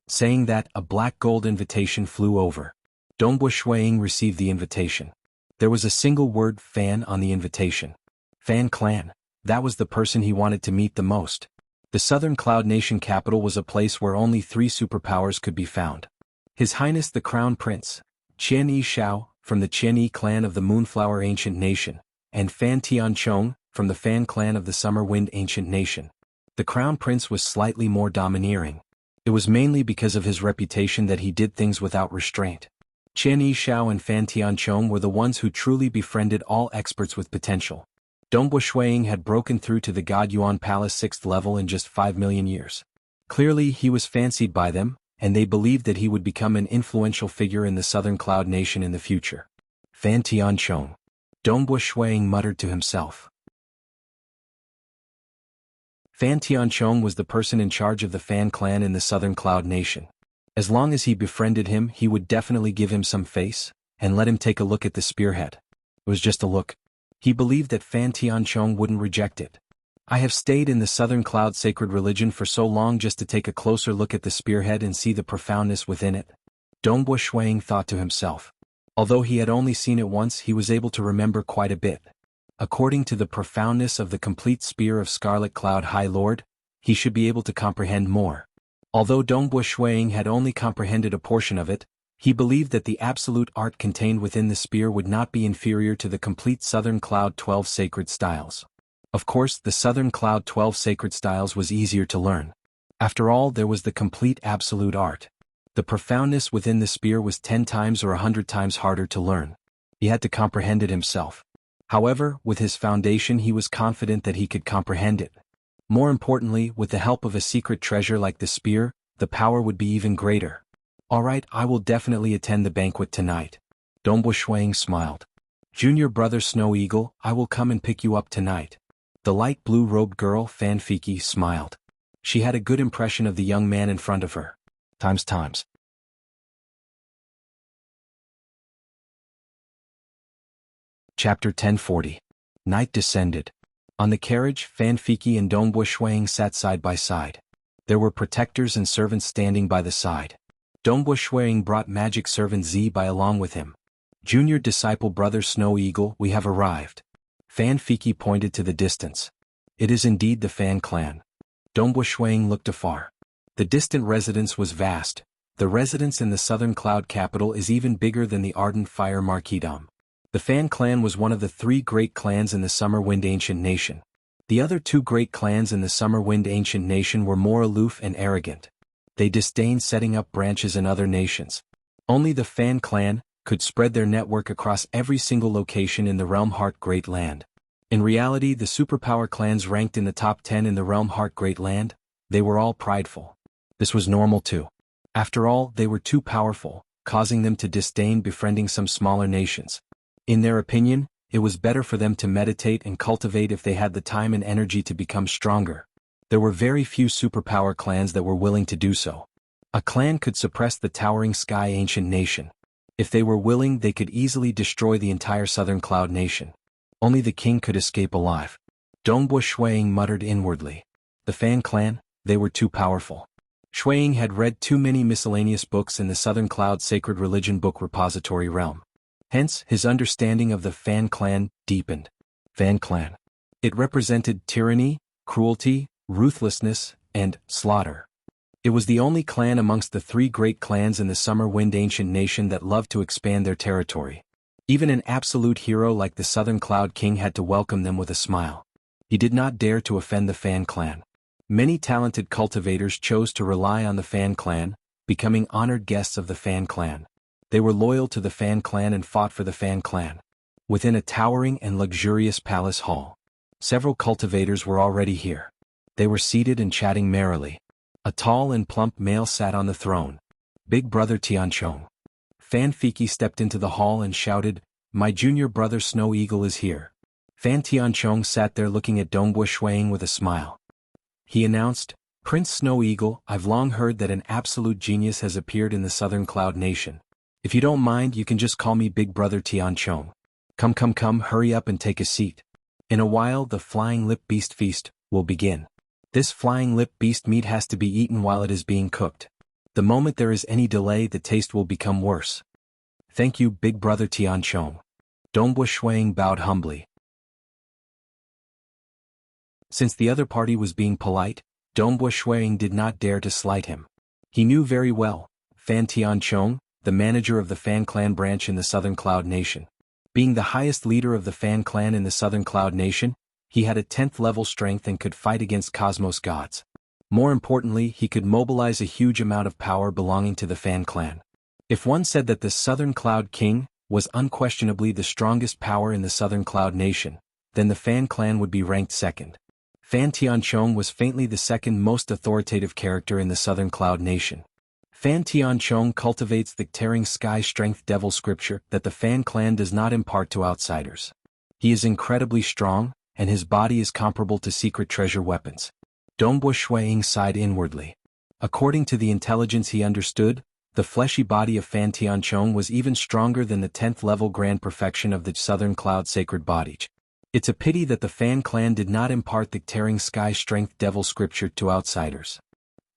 Saying that, a black gold invitation flew over. Dongbo Shuiying received the invitation. There was a single word "Fan" on the invitation. Fan Clan. That was the person he wanted to meet the most. The Southern Cloud Nation capital was a place where only 3 superpowers could be found. His Highness the Crown Prince, Qian-Yi Xiao, from the Qian-Yi clan of the Moonflower Ancient Nation, and Fan Tianchong, from the Fan clan of the Summer Wind Ancient Nation. The Crown Prince was slightly more domineering. It was mainly because of his reputation that he did things without restraint. Qian-Yi Xiao and Fan Tianchong were the ones who truly befriended all experts with potential. Dongbo Shuiying had broken through to the God Yuan Palace 6th level in just 5 million years. Clearly he was fancied by them, and they believed that he would become an influential figure in the Southern Cloud Nation in the future. Fan Tianchong. Dongbo Shuiying muttered to himself. Fan Tianchong was the person in charge of the Fan clan in the Southern Cloud Nation. As long as he befriended him, he would definitely give him some face, and let him take a look at the spearhead. It was just a look. He believed that Fan Tianchong wouldn't reject it. I have stayed in the Southern Cloud sacred religion for so long just to take a closer look at the spearhead and see the profoundness within it. Dongbo Shuiying thought to himself. Although he had only seen it once, he was able to remember quite a bit. According to the profoundness of the complete spear of Scarlet Cloud High Lord, he should be able to comprehend more. Although Dongbo Shuiying had only comprehended a portion of it, he believed that the absolute art contained within the spear would not be inferior to the complete Southern Cloud 12 sacred styles. Of course, the Southern Cloud 12 sacred styles was easier to learn. After all, there was the complete absolute art. The profoundness within the spear was 10 times or 100 times harder to learn. He had to comprehend it himself. However, with his foundation he was confident that he could comprehend it. More importantly, with the help of a secret treasure like the spear, the power would be even greater. Alright, I will definitely attend the banquet tonight. Dongbo Shuiying smiled. Junior brother Snow Eagle, I will come and pick you up tonight. The light blue-robed girl, Fan Fiki, smiled. She had a good impression of the young man in front of her. Times. Chapter 1040. Night descended. On the carriage, Fan Fiki and Dongbo Shuiying sat side by side. There were protectors and servants standing by the side. Dongbo Shuiying brought magic servant Zibai along with him. Junior disciple brother Snow Eagle, we have arrived. Fan Fiki pointed to the distance. It is indeed the Fan clan. Dongbo Shuang looked afar. The distant residence was vast. The residence in the southern cloud capital is even bigger than the ardent fire marquisdom. The Fan clan was one of the 3 great clans in the Summer Wind Ancient Nation. The other 2 great clans in the Summer Wind Ancient Nation were more aloof and arrogant. They disdained setting up branches in other nations. Only the Fan clan could spread their network across every single location in the Realm Heart Great Land. In reality, the superpower clans ranked in the top 10 in the Realm Heart Great Land, they were all prideful. This was normal too. After all, they were too powerful, causing them to disdain befriending some smaller nations. In their opinion, it was better for them to meditate and cultivate if they had the time and energy to become stronger. There were very few superpower clans that were willing to do so. A clan could suppress the towering Sky Ancient Nation. If they were willing, they could easily destroy the entire Southern Cloud Nation. Only the king could escape alive. Dongbo Shuang muttered inwardly. The Fan clan, they were too powerful. Shuang had read too many miscellaneous books in the Southern Cloud Sacred Religion Book Repository realm. Hence, his understanding of the Fan clan deepened. Fan clan. It represented tyranny, cruelty, ruthlessness, and slaughter. It was the only clan amongst the 3 great clans in the Summer Wind Ancient Nation that loved to expand their territory. Even an absolute hero like the Southern Cloud King had to welcome them with a smile. He did not dare to offend the Fan clan. Many talented cultivators chose to rely on the Fan clan, becoming honored guests of the Fan clan. They were loyal to the Fan clan and fought for the Fan clan. Within a towering and luxurious palace hall, several cultivators were already here. They were seated and chatting merrily. A tall and plump male sat on the throne. Big brother Tianchong. Fan Fiki stepped into the hall and shouted, "My junior brother Snow Eagle is here." Fan Tianchong sat there looking at Dongbo Shuang with a smile. He announced, "Prince Snow Eagle, I've long heard that an absolute genius has appeared in the Southern Cloud Nation. If you don't mind, you can just call me Big Brother Tianchong. Come, hurry up and take a seat. In a while the Flying Lip Beast Feast will begin. This Flying Lip Beast meat has to be eaten while it is being cooked. The moment there is any delay, the taste will become worse." "Thank you, Big Brother Tianchong." Dongbo Shuang bowed humbly. Since the other party was being polite, Dongbo Shuang did not dare to slight him. He knew very well, Fan Tianchong, the manager of the Fan clan branch in the Southern Cloud Nation. Being the highest leader of the Fan clan in the Southern Cloud Nation, he had a 10th level strength and could fight against cosmos gods. More importantly, he could mobilize a huge amount of power belonging to the Fan clan. If one said that the Southern Cloud King was unquestionably the strongest power in the Southern Cloud Nation, then the Fan clan would be ranked second. Fan Tianchong was faintly the second most authoritative character in the Southern Cloud Nation. Fan Tianchong cultivates the tearing sky strength devil scripture that the Fan clan does not impart to outsiders. He is incredibly strong, and his body is comparable to secret treasure weapons. Dongbo Shuang sighed inwardly. According to the intelligence he understood, the fleshy body of Fan Tianchong was even stronger than the 10th level grand perfection of the Southern Cloud Sacred Body. It's a pity that the Fan clan did not impart the tearing sky strength devil scripture to outsiders.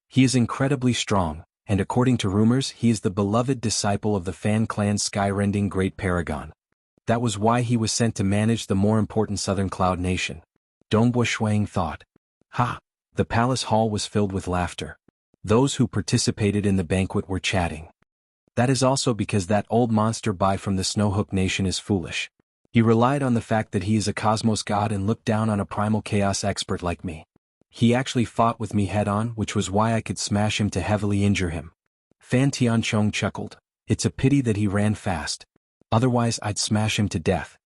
He is incredibly strong, and according to rumors he is the beloved disciple of the Fan clan's skyrending great paragon. That was why he was sent to manage the more important Southern Cloud Nation. Dongbo Shuang thought. Ha! The palace hall was filled with laughter. Those who participated in the banquet were chatting. That is also because that old monster Bai from the Snowhook Nation is foolish. He relied on the fact that he is a cosmos god and looked down on a primal chaos expert like me. He actually fought with me head-on, which was why I could smash him to heavily injure him. Fan Tianchong chuckled. It's a pity that he ran fast. Otherwise I'd smash him to death.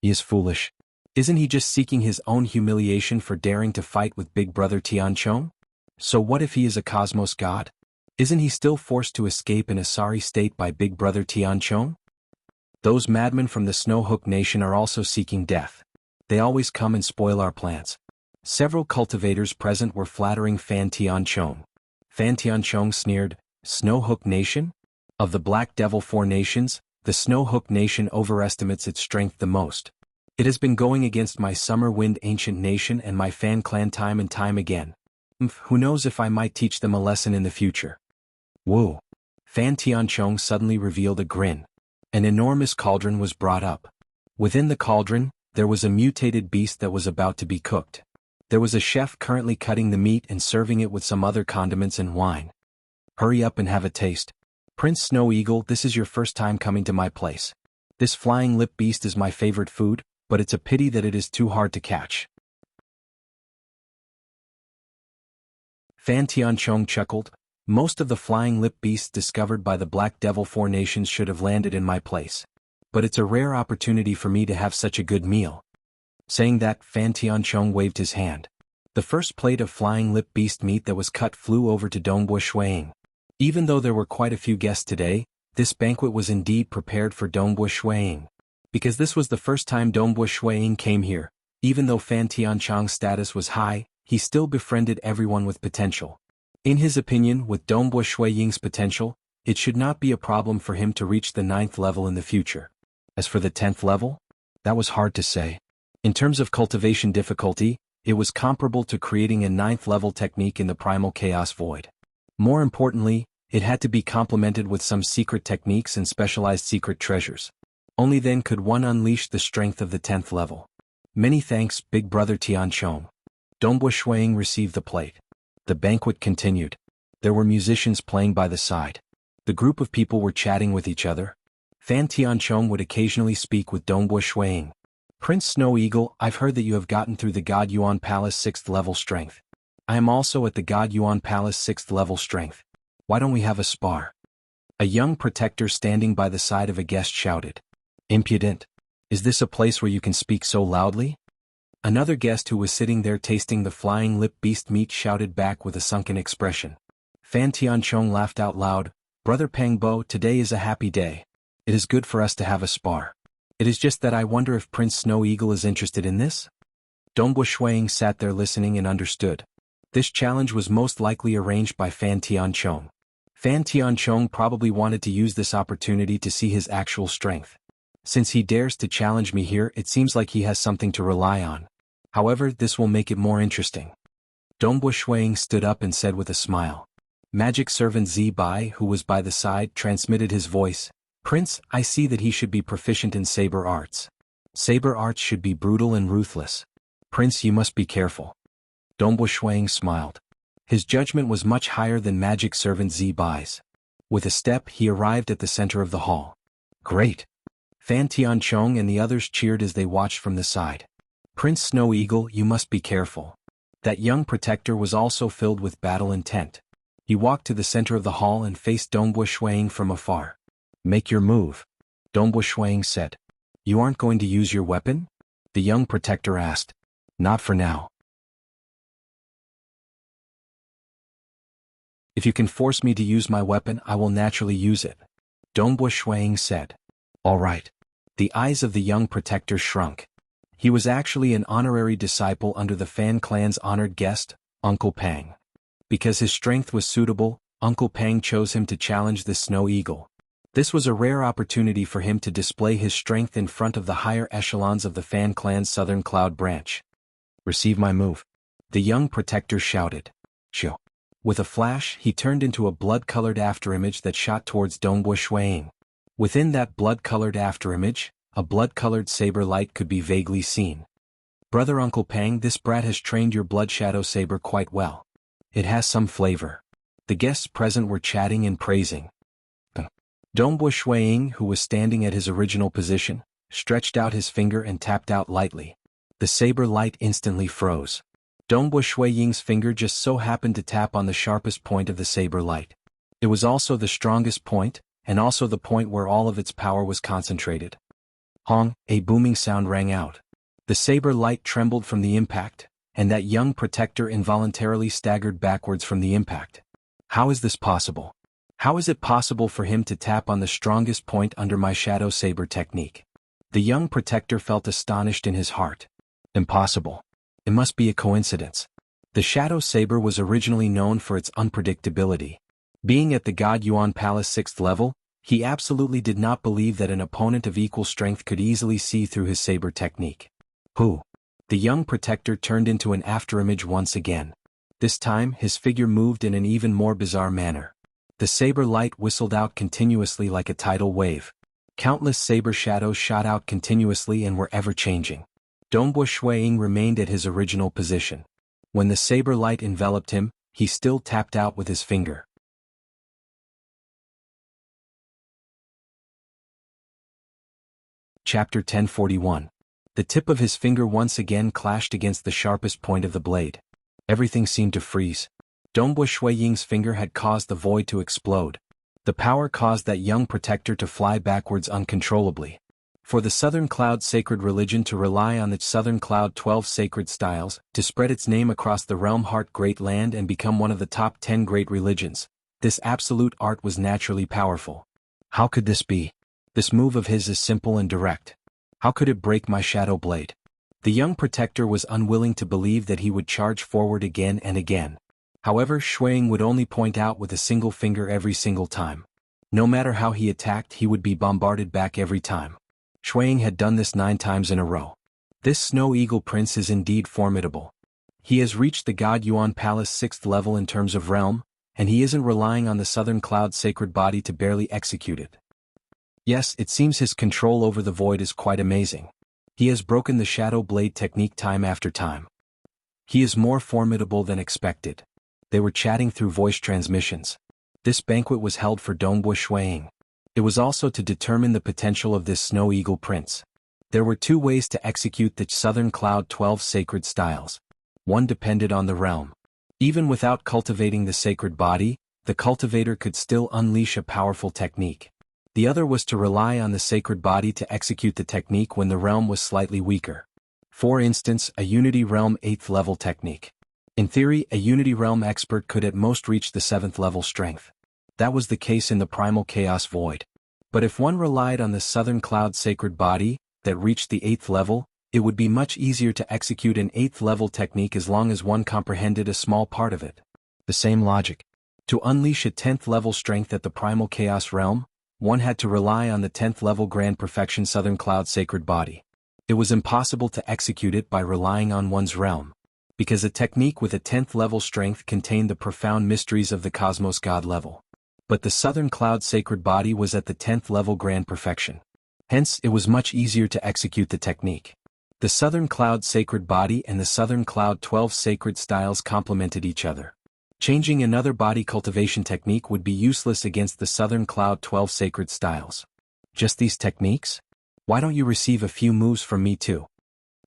He is foolish. Isn't he just seeking his own humiliation for daring to fight with Big Brother Tianchong? So what if he is a cosmos god? Isn't he still forced to escape in a sorry state by Big Brother Tianchong? Those madmen from the Snowhook Nation are also seeking death. They always come and spoil our plans. Several cultivators present were flattering Fan Tianchong. Fan Tianchong sneered, Snowhook Nation? Of the Black Devil 4 nations, the Snowhook Nation overestimates its strength the most. It has been going against my Summer Wind Ancient Nation and my Fan clan time and time again. Who knows if I might teach them a lesson in the future. Whoa! Fan Tianchong suddenly revealed a grin. An enormous cauldron was brought up. Within the cauldron, there was a mutated beast that was about to be cooked. There was a chef currently cutting the meat and serving it with some other condiments and wine. Hurry up and have a taste. Prince Snow Eagle, this is your first time coming to my place. This flying lip beast is my favorite food, but it's a pity that it is too hard to catch. Fan Tianchong chuckled. Most of the flying lip beasts discovered by the Black Devil Four Nations should have landed in my place. But it's a rare opportunity for me to have such a good meal. Saying that, Fan Tianchong waved his hand. The first plate of flying lip beast meat that was cut flew over to Dongbo Shuiying. Even though there were quite a few guests today, this banquet was indeed prepared for Dongbo Shuiying. Because this was the first time Dongbo Shuiying came here, even though Fan Tianchong's status was high, he still befriended everyone with potential. In his opinion, with Dongbo Shuiying's potential, it should not be a problem for him to reach the 9th level in the future. As for the 10th level? That was hard to say. In terms of cultivation difficulty, it was comparable to creating a 9th level technique in the Primal Chaos Void. More importantly, it had to be complemented with some secret techniques and specialized secret treasures. Only then could one unleash the strength of the 10th level. Many thanks, Big Brother Tianchong. Dongbo Shuiying received the plate. The banquet continued. There were musicians playing by the side. The group of people were chatting with each other. Fan Tianchong would occasionally speak with Dongbo Shuiying. Prince Snow Eagle, I've heard that you have gotten through the God Yuan Palace 6th level strength. I am also at the God Yuan Palace 6th level strength. Why don't we have a spar? A young protector standing by the side of a guest shouted. Impudent. Is this a place where you can speak so loudly? Another guest who was sitting there tasting the flying lip beast meat shouted back with a sunken expression. Fan Tianchong laughed out loud. Brother Pangbo, today is a happy day. It is good for us to have a spar. It is just that I wonder if Prince Snow Eagle is interested in this? Dongbo Shuiying sat there listening and understood. This challenge was most likely arranged by Fan Tianchong. Fan Tianchong probably wanted to use this opportunity to see his actual strength. Since he dares to challenge me here, it seems like he has something to rely on. However, this will make it more interesting. Dongbo Shuiying stood up and said with a smile. Magic servant Zibai, who was by the side, transmitted his voice. Prince, I see that he should be proficient in saber arts. Saber arts should be brutal and ruthless. Prince, you must be careful. Dongbo Shuiying smiled. His judgment was much higher than magic servant Zibai's. With a step, he arrived at the center of the hall. Great! Fan Tianchong and the others cheered as they watched from the side. Prince Snow Eagle, you must be careful. That young protector was also filled with battle intent. He walked to the center of the hall and faced Dongbo Shuiying from afar. Make your move. Dongbo Shuiying said. You aren't going to use your weapon? The young protector asked. Not for now. If you can force me to use my weapon, I will naturally use it. Dongbo Shuiying said. All right. The eyes of the young protector shrunk. He was actually an honorary disciple under the Fan clan's honored guest, Uncle Pang. Because his strength was suitable, Uncle Pang chose him to challenge the Snow Eagle. This was a rare opportunity for him to display his strength in front of the higher echelons of the Fan clan's Southern Cloud branch. Receive my move. The young protector shouted. Shoo. With a flash, he turned into a blood-colored afterimage that shot towards Dongbo Shuiying. Within that blood-colored afterimage, a blood-colored saber light could be vaguely seen. Brother Uncle Pang, this brat has trained your blood shadow saber quite well. It has some flavor. The guests present were chatting and praising. Dongbo Shuiying, who was standing at his original position, stretched out his finger and tapped out lightly. The saber light instantly froze. Dongbo Shuiying's finger just so happened to tap on the sharpest point of the saber light. It was also the strongest point, and also the point where all of its power was concentrated. Hong, a booming sound rang out. The saber light trembled from the impact, and that young protector involuntarily staggered backwards from the impact. How is this possible? How is it possible for him to tap on the strongest point under my shadow saber technique? The young protector felt astonished in his heart. Impossible. It must be a coincidence. The shadow saber was originally known for its unpredictability. Being at the God Yuan Palace 6th level, he absolutely did not believe that an opponent of equal strength could easily see through his saber technique. Who? The young protector turned into an afterimage once again. This time, his figure moved in an even more bizarre manner. The saber light whistled out continuously like a tidal wave. Countless saber shadows shot out continuously and were ever-changing. Dongbo Shuiying remained at his original position. When the saber light enveloped him, he still tapped out with his finger. Chapter 1041. The tip of his finger once again clashed against the sharpest point of the blade. Everything seemed to freeze. Dongbo Shui Ying's finger had caused the void to explode. The power caused that young protector to fly backwards uncontrollably. For the Southern Cloud sacred religion to rely on the Southern Cloud 12 sacred styles, to spread its name across the realm heart great land and become one of the top 10 great religions, this absolute art was naturally powerful. How could this be? This move of his is simple and direct. How could it break my shadow blade? The young protector was unwilling to believe that he would charge forward again and again. However, Shuang would only point out with a single finger every single time. No matter how he attacked, he would be bombarded back every time. Shuang had done this 9 times in a row. This Snow Eagle Prince is indeed formidable. He has reached the God Yuan Palace 6th level in terms of realm, and he isn't relying on the Southern Cloud sacred body to barely execute it. Yes, it seems his control over the void is quite amazing. He has broken the shadow blade technique time after time. He is more formidable than expected. They were chatting through voice transmissions. This banquet was held for Dongbo Shuang. It was also to determine the potential of this Snow Eagle Prince. There were 2 ways to execute the Southern Cloud 12 sacred styles. One depended on the realm. Even without cultivating the sacred body, the cultivator could still unleash a powerful technique. The other was to rely on the sacred body to execute the technique when the realm was slightly weaker. For instance, a Unity Realm 8th level technique. In theory, a Unity Realm expert could at most reach the 7th level strength. That was the case in the Primal Chaos Void. But if one relied on the Southern Cloud sacred body, that reached the 8th level, it would be much easier to execute an 8th level technique as long as one comprehended a small part of it. The same logic. To unleash a 10th level strength at the Primal Chaos Realm, one had to rely on the 10th level Grand Perfection Southern Cloud sacred body. It was impossible to execute it by relying on one's realm, because a technique with a 10th level strength contained the profound mysteries of the Cosmos God level. But the Southern Cloud sacred body was at the 10th level Grand Perfection. Hence, it was much easier to execute the technique. The Southern Cloud sacred body and the Southern Cloud 12 sacred styles complemented each other. Changing another body cultivation technique would be useless against the Southern Cloud 12 sacred styles. Just these techniques? Why don't you receive a few moves from me too?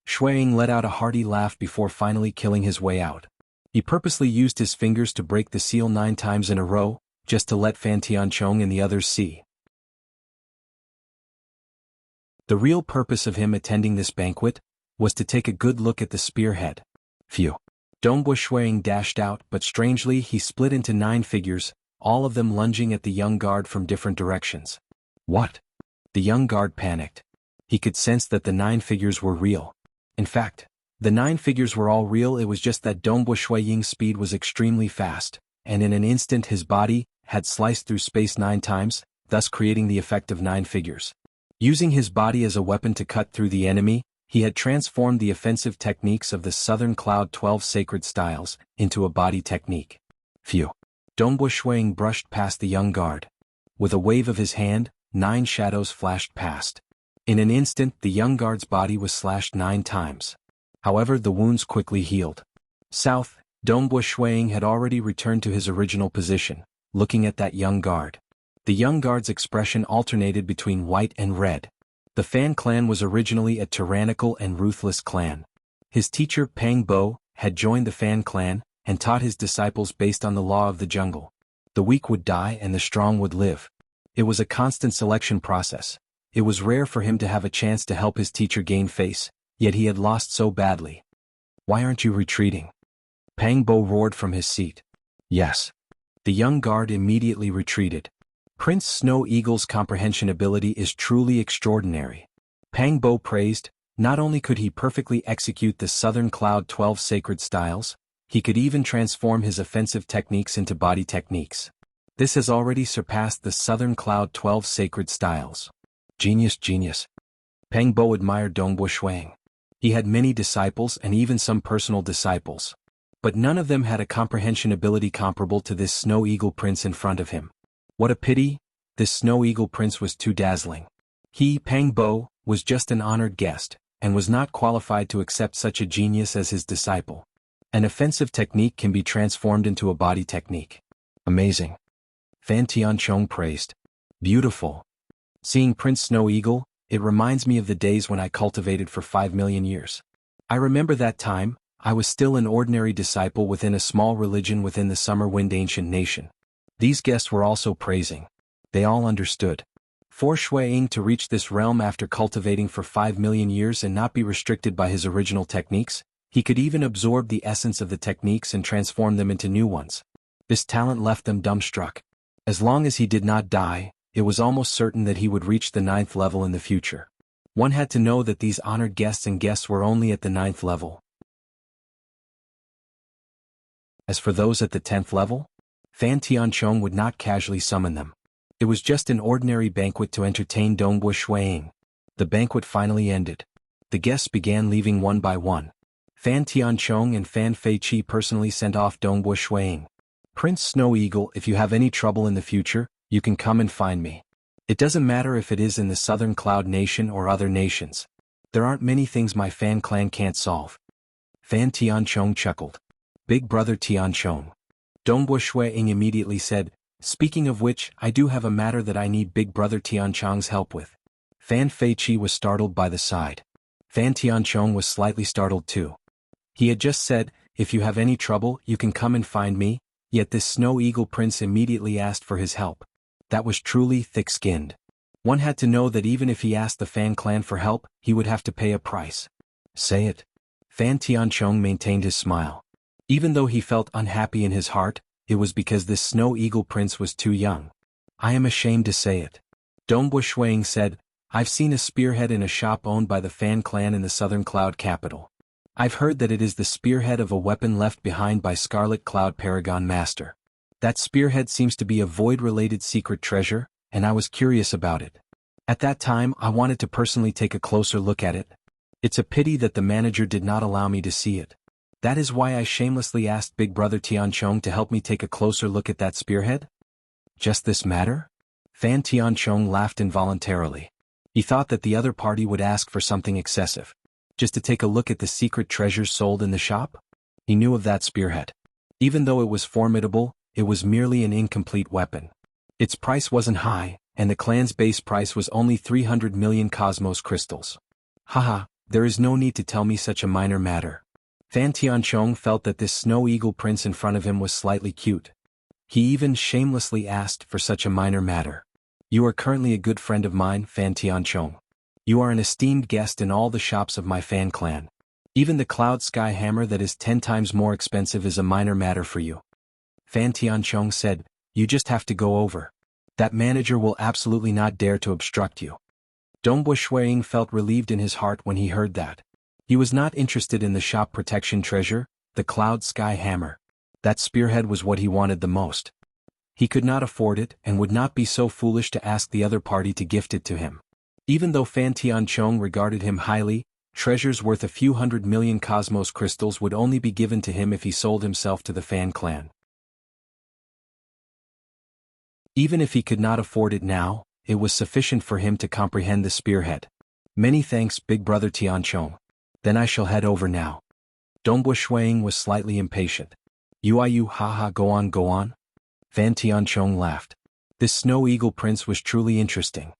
Shuang let out a hearty laugh before finally killing his way out. He purposely used his fingers to break the seal 9 times in a row, just to let Fan Tianchong and the others see. The real purpose of him attending this banquet was to take a good look at the spearhead. Phew. Dongbo Shuang dashed out, but strangely he split into 9 figures, all of them lunging at the young guard from different directions. What? The young guard panicked. He could sense that the 9 figures were real. In fact, the 9 figures were all real, it was just that Dongbo Shui Ying's speed was extremely fast, and in an instant his body had sliced through space 9 times, thus creating the effect of 9 figures. Using his body as a weapon to cut through the enemy, he had transformed the offensive techniques of the Southern Cloud 12 sacred styles into a body technique. Phew. Dongbo Shuang brushed past the young guard. With a wave of his hand, 9 shadows flashed past. In an instant, the young guard's body was slashed 9 times. However, the wounds quickly healed. South, Dongbo Shuang had already returned to his original position, looking at that young guard. The young guard's expression alternated between white and red. The Fan clan was originally a tyrannical and ruthless clan. His teacher Pang Bo had joined the Fan clan and taught his disciples based on the law of the jungle. The weak would die and the strong would live. It was a constant selection process. It was rare for him to have a chance to help his teacher gain face, yet he had lost so badly. Why aren't you retreating? Pang Bo roared from his seat. Yes. The young guard immediately retreated. Prince Snow Eagle's comprehension ability is truly extraordinary. Pang Bo praised, not only could he perfectly execute the Southern Cloud 12 sacred styles, he could even transform his offensive techniques into body techniques. This has already surpassed the Southern Cloud 12 sacred styles. Genius, genius. Pang Bo admired Dongbo Shuang. He had many disciples and even some personal disciples. But none of them had a comprehension ability comparable to this Snow Eagle Prince in front of him. What a pity, this Snow Eagle Prince was too dazzling. He, Pang Bo, was just an honored guest, and was not qualified to accept such a genius as his disciple. An offensive technique can be transformed into a body technique. Amazing. Fan Tianchong praised. Beautiful. Seeing Prince Snow Eagle, it reminds me of the days when I cultivated for 5 million years. I remember that time, I was still an ordinary disciple within a small religion within the Summer Wind ancient nation. These guests were also praising. They all understood. For Shui Ying to reach this realm after cultivating for 5 million years and not be restricted by his original techniques, he could even absorb the essence of the techniques and transform them into new ones. This talent left them dumbstruck. As long as he did not die, it was almost certain that he would reach the 9th level in the future. One had to know that these honored guests and guests were only at the 9th level. As for those at the 10th level, Fan Tianchong would not casually summon them. It was just an ordinary banquet to entertain Dongbu Shuiying. The banquet finally ended. The guests began leaving one by one. Fan Tianchong and Fan Feiqi personally sent off Dongbu Shuiying. Prince Snow Eagle, if you have any trouble in the future, you can come and find me. It doesn't matter if it is in the Southern Cloud Nation or other nations. There aren't many things my Fan clan can't solve. Fan Tianchong chuckled. Big brother Tianchong. Dongbu Shuiying immediately said, speaking of which, I do have a matter that I need big brother Tianchong's help with. Fan Feiqi was startled by the side. Fan Tianchong was slightly startled too. He had just said, if you have any trouble, you can come and find me, yet this Snow Eagle Prince immediately asked for his help. That was truly thick-skinned. One had to know that even if he asked the Fan clan for help, he would have to pay a price. Say it. Fan Tianchong maintained his smile. Even though he felt unhappy in his heart, it was because this Snow Eagle Prince was too young. I am ashamed to say it. Dongbu Shuiying said, I've seen a spearhead in a shop owned by the Fan clan in the Southern Cloud capital. I've heard that it is the spearhead of a weapon left behind by Scarlet Cloud Paragon Master. That spearhead seems to be a void-related secret treasure, and I was curious about it. At that time, I wanted to personally take a closer look at it. It's a pity that the manager did not allow me to see it. That is why I shamelessly asked Big Brother Tianchong to help me take a closer look at that spearhead? Just this matter? Fan Tianchong laughed involuntarily. He thought that the other party would ask for something excessive. Just to take a look at the secret treasures sold in the shop? He knew of that spearhead. Even though it was formidable, it was merely an incomplete weapon. Its price wasn't high, and the clan's base price was only 300 million cosmos crystals. Haha, there is no need to tell me such a minor matter. Fan Tianchong felt that this Snow Eagle Prince in front of him was slightly cute. He even shamelessly asked for such a minor matter. You are currently a good friend of mine, Fan Tianchong. You are an esteemed guest in all the shops of my Fan clan. Even the Cloud Sky Hammer that is 10 times more expensive is a minor matter for you. Fan Tianchong said, you just have to go over. That manager will absolutely not dare to obstruct you. Dongbu Shuiying felt relieved in his heart when he heard that. He was not interested in the shop protection treasure, the Cloud Sky Hammer. That spearhead was what he wanted the most. He could not afford it and would not be so foolish to ask the other party to gift it to him. Even though Fan Tianchong regarded him highly, treasures worth a few 100 million cosmos crystals would only be given to him if he sold himself to the Fan clan. Even if he could not afford it now, it was sufficient for him to comprehend the spearhead. Many thanks, Big Brother Tianchong. Then I shall head over now. Dongbu Shuiying was slightly impatient. You haha, go on. Fan Tianchong laughed. This Snow Eagle Prince was truly interesting.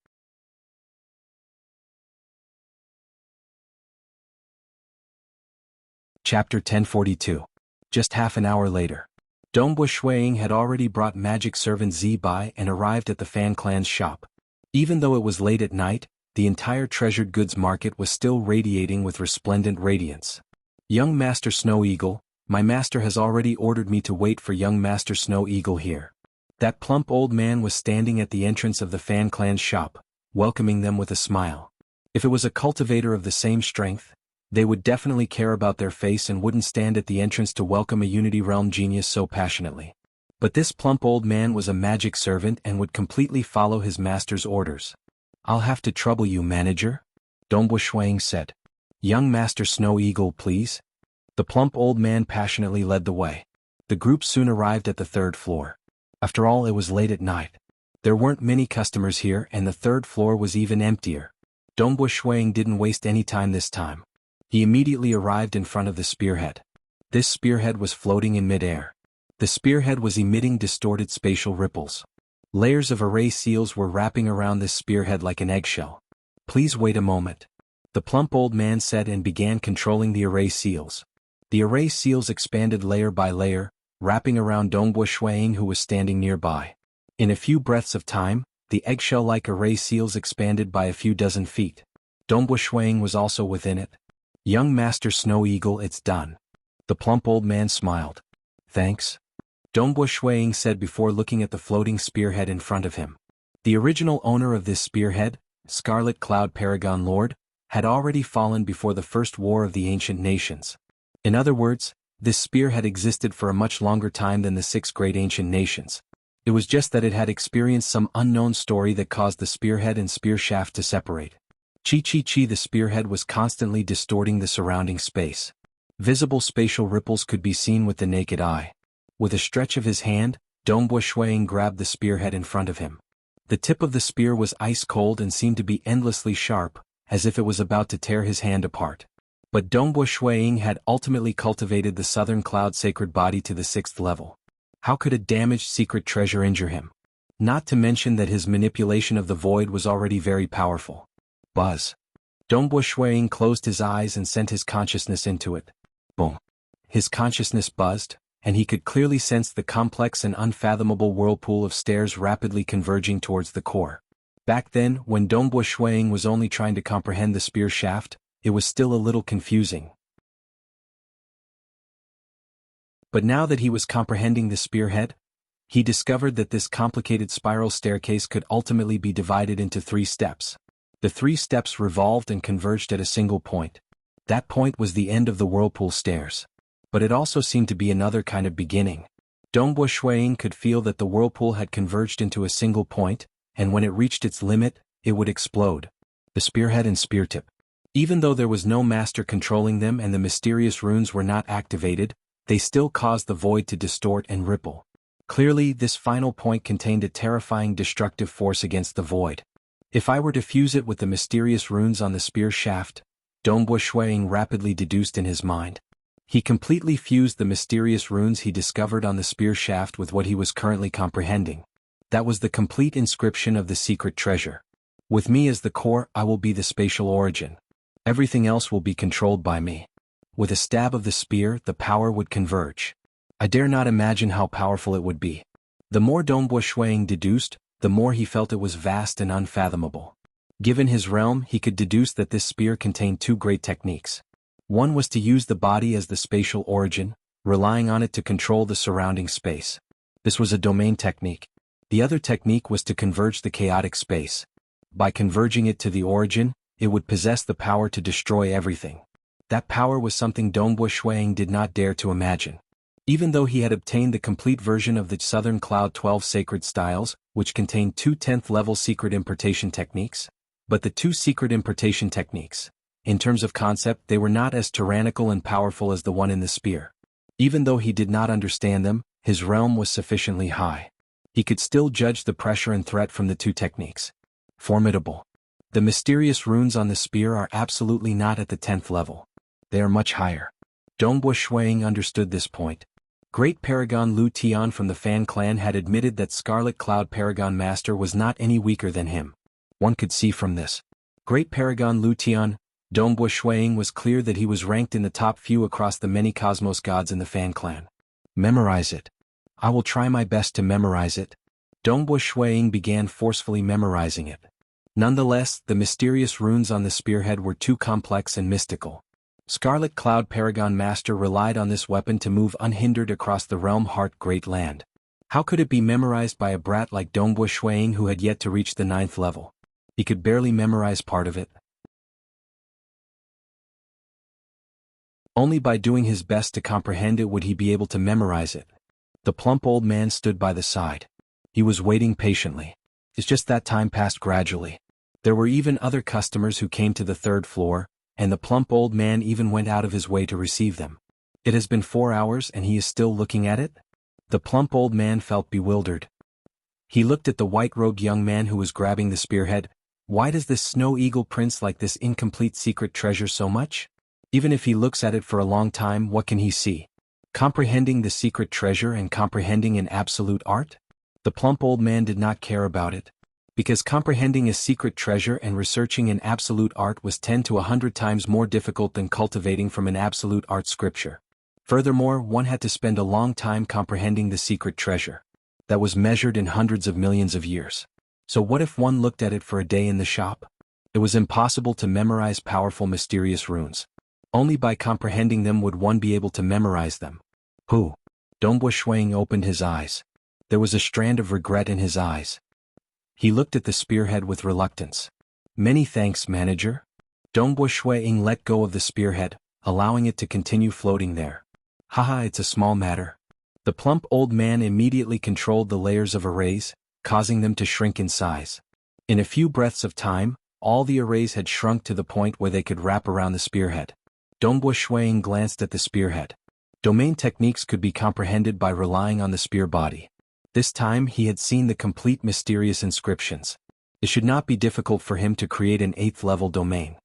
Chapter 1042. Just half an hour later. Dongbu Shuiying had already brought magic servant Zibai and arrived at the Fan clan's shop. Even though it was late at night, the entire treasured goods market was still radiating with resplendent radiance. Young Master Snow Eagle, my master has already ordered me to wait for young Master Snow Eagle here. That plump old man was standing at the entrance of the Fan clan's shop, welcoming them with a smile. If it was a cultivator of the same strength, they would definitely care about their face and wouldn't stand at the entrance to welcome a Unity Realm genius so passionately. But this plump old man was a magic servant and would completely follow his master's orders. I'll have to trouble you, manager, Dongbu Shuiying said. Young Master Snow Eagle, please. The plump old man passionately led the way. The group soon arrived at the 3rd floor. After all, it was late at night. There weren't many customers here and the 3rd floor was even emptier. Dongbu Shuiying didn't waste any time this time. He immediately arrived in front of the spearhead. This spearhead was floating in midair. The spearhead was emitting distorted spatial ripples. Layers of array seals were wrapping around this spearhead like an eggshell. Please wait a moment. The plump old man said and began controlling the array seals. The array seals expanded layer by layer, wrapping around Dongbo Shuiying who was standing nearby. In a few breaths of time, the eggshell-like array seals expanded by a few dozen feet. Dongbo Shuiying was also within it. Young Master Snow Eagle, it's done. The plump old man smiled. Thanks. Dongbo Shuiying said before looking at the floating spearhead in front of him. The original owner of this spearhead, Scarlet Cloud Paragon Lord, had already fallen before the first war of the ancient nations. In other words, this spear had existed for a much longer time than the 6 great ancient nations. It was just that it had experienced some unknown story that caused the spearhead and spear shaft to separate. Chi, the spearhead was constantly distorting the surrounding space. Visible spatial ripples could be seen with the naked eye. With a stretch of his hand, Dongbo Shuiying grabbed the spearhead in front of him. The tip of the spear was ice cold and seemed to be endlessly sharp, as if it was about to tear his hand apart. But Dongbo Shuiying had ultimately cultivated the Southern Cloud sacred body to the 6th level. How could a damaged secret treasure injure him? Not to mention that his manipulation of the void was already very powerful. Buzz. Dongbo Shuiying closed his eyes and sent his consciousness into it. Boom. His consciousness buzzed, and he could clearly sense the complex and unfathomable whirlpool of stairs rapidly converging towards the core. Back then, when Dongbo Shuiying was only trying to comprehend the spear shaft, it was still a little confusing. But now that he was comprehending the spearhead, he discovered that this complicated spiral staircase could ultimately be divided into 3 steps. The 3 steps revolved and converged at a single point. That point was the end of the whirlpool stairs. But it also seemed to be another kind of beginning. Dongbo Shuiying could feel that the whirlpool had converged into a single point, and when it reached its limit, it would explode. The spearhead and speartip. Even though there was no master controlling them and the mysterious runes were not activated, they still caused the void to distort and ripple. Clearly, this final point contained a terrifying destructive force against the void. If I were to fuse it with the mysterious runes on the spear shaft, Dongbo Shuiying rapidly deduced in his mind. He completely fused the mysterious runes he discovered on the spear shaft with what he was currently comprehending. That was the complete inscription of the secret treasure. With me as the core, I will be the spatial origin. Everything else will be controlled by me. With a stab of the spear, the power would converge. I dare not imagine how powerful it would be. The more Dongbo Shuiying deduced, the more he felt it was vast and unfathomable. Given his realm, he could deduce that this spear contained 2 great techniques. One was to use the body as the spatial origin, relying on it to control the surrounding space. This was a domain technique. The other technique was to converge the chaotic space. By converging it to the origin, it would possess the power to destroy everything. That power was something Dongbo Shuiying did not dare to imagine. Even though he had obtained the complete version of the Southern Cloud 12 Sacred Styles, which contained 2 10th-level secret impartation techniques, but the 2 secret impartation techniques, in terms of concept, they were not as tyrannical and powerful as the one in the spear. Even though he did not understand them, his realm was sufficiently high. He could still judge the pressure and threat from the 2 techniques. Formidable. The mysterious runes on the spear are absolutely not at the 10th level. They are much higher. Dongbo Shuiying understood this point. Great Paragon Lu Tian from the Fan clan had admitted that Scarlet Cloud Paragon Master was not any weaker than him. One could see from this. Great Paragon Lu Tian, Dongbo Shuiying was clear that he was ranked in the top few across the many cosmos gods in the Fan clan. Memorize it. I will try my best to memorize it. Dongbo Shuiying began forcefully memorizing it. Nonetheless, the mysterious runes on the spearhead were too complex and mystical. Scarlet Cloud Paragon Master relied on this weapon to move unhindered across the realm heart great land. How could it be memorized by a brat like Dongbo Shuiying who had yet to reach the 9th level? He could barely memorize part of it. Only by doing his best to comprehend it would he be able to memorize it. The plump old man stood by the side. He was waiting patiently. It's just that time passed gradually. There were even other customers who came to the 3rd floor, and the plump old man even went out of his way to receive them. It has been 4 hours and he is still looking at it? The plump old man felt bewildered. He looked at the white-robed young man who was grabbing the spearhead. Why does this Snow Eagle Prince like this incomplete secret treasure so much? Even if he looks at it for a long time, what can he see? Comprehending the secret treasure and comprehending an absolute art? The plump old man did not care about it, because comprehending a secret treasure and researching an absolute art was 10 to 100 times more difficult than cultivating from an absolute art scripture. Furthermore, one had to spend a long time comprehending the secret treasure. That was measured in hundreds of millions of years. So what if one looked at it for a day in the shop? It was impossible to memorize powerful mysterious runes. Only by comprehending them would one be able to memorize them. Who? Dongbo Shuang opened his eyes. There was a strand of regret in his eyes. He looked at the spearhead with reluctance. Many thanks, manager. Dongbo Shuang let go of the spearhead, allowing it to continue floating there. Haha, it's a small matter. The plump old man immediately controlled the layers of arrays, causing them to shrink in size. In a few breaths of time, all the arrays had shrunk to the point where they could wrap around the spearhead. Dongbo Shuang glanced at the spearhead. Domain techniques could be comprehended by relying on the spear body. This time he had seen the complete mysterious inscriptions. It should not be difficult for him to create an 8th level domain.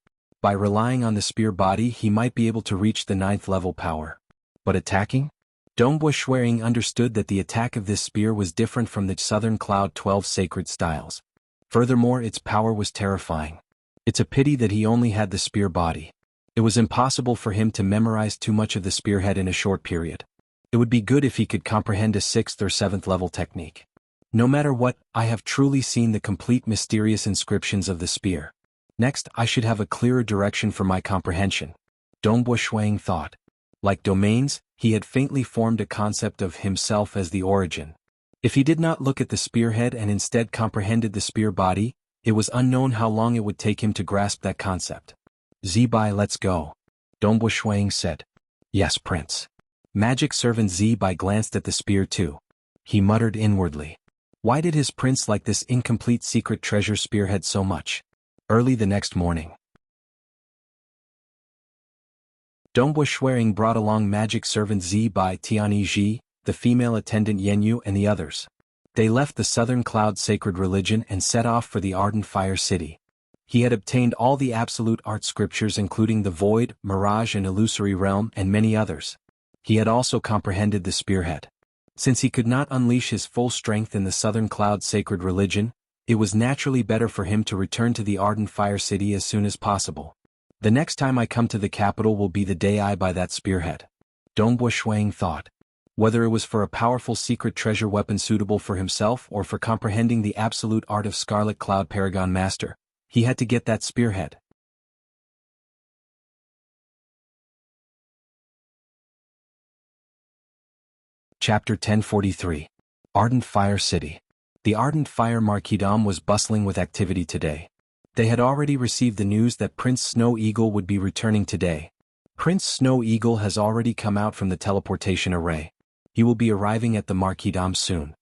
By relying on the spear body he might be able to reach the 9th level power. But attacking? Dongbo Shuang understood that the attack of this spear was different from the Southern Cloud 12 sacred styles. Furthermore, its power was terrifying. It's a pity that he only had the spear body. It was impossible for him to memorize too much of the spearhead in a short period. It would be good if he could comprehend a 6th or 7th level technique. No matter what, I have truly seen the complete mysterious inscriptions of the spear. Next, I should have a clearer direction for my comprehension. Dongbo Shuang thought. Like domains, he had faintly formed a concept of himself as the origin. If he did not look at the spearhead and instead comprehended the spear body, it was unknown how long it would take him to grasp that concept. Zibai, let's go. Dongbo Shuang said. Yes, Prince. Magic servant Zibai glanced at the spear too. He muttered inwardly. Why did his prince like this incomplete secret treasure spearhead so much? Early the next morning, Dongbo Shuang brought along magic servant Zibai Tianyi, the female attendant Yenyu and the others. They left the Southern Cloud sacred religion and set off for the Ardent Fire City. He had obtained all the absolute art scriptures including the Void, Mirage and Illusory Realm and many others. He had also comprehended the spearhead. Since he could not unleash his full strength in the Southern Cloud sacred religion, it was naturally better for him to return to the Ardent Fire City as soon as possible. The next time I come to the capital will be the day I buy that spearhead. Dongbo Shuang thought. Whether it was for a powerful secret treasure weapon suitable for himself or for comprehending the absolute art of Scarlet Cloud Paragon Master, he had to get that spearhead. Chapter 1043. Ardent Fire City. The Ardent Fire Marquisdom was bustling with activity today. They had already received the news that Prince Snow Eagle would be returning today. Prince Snow Eagle has already come out from the teleportation array. He will be arriving at the Marquisdom soon.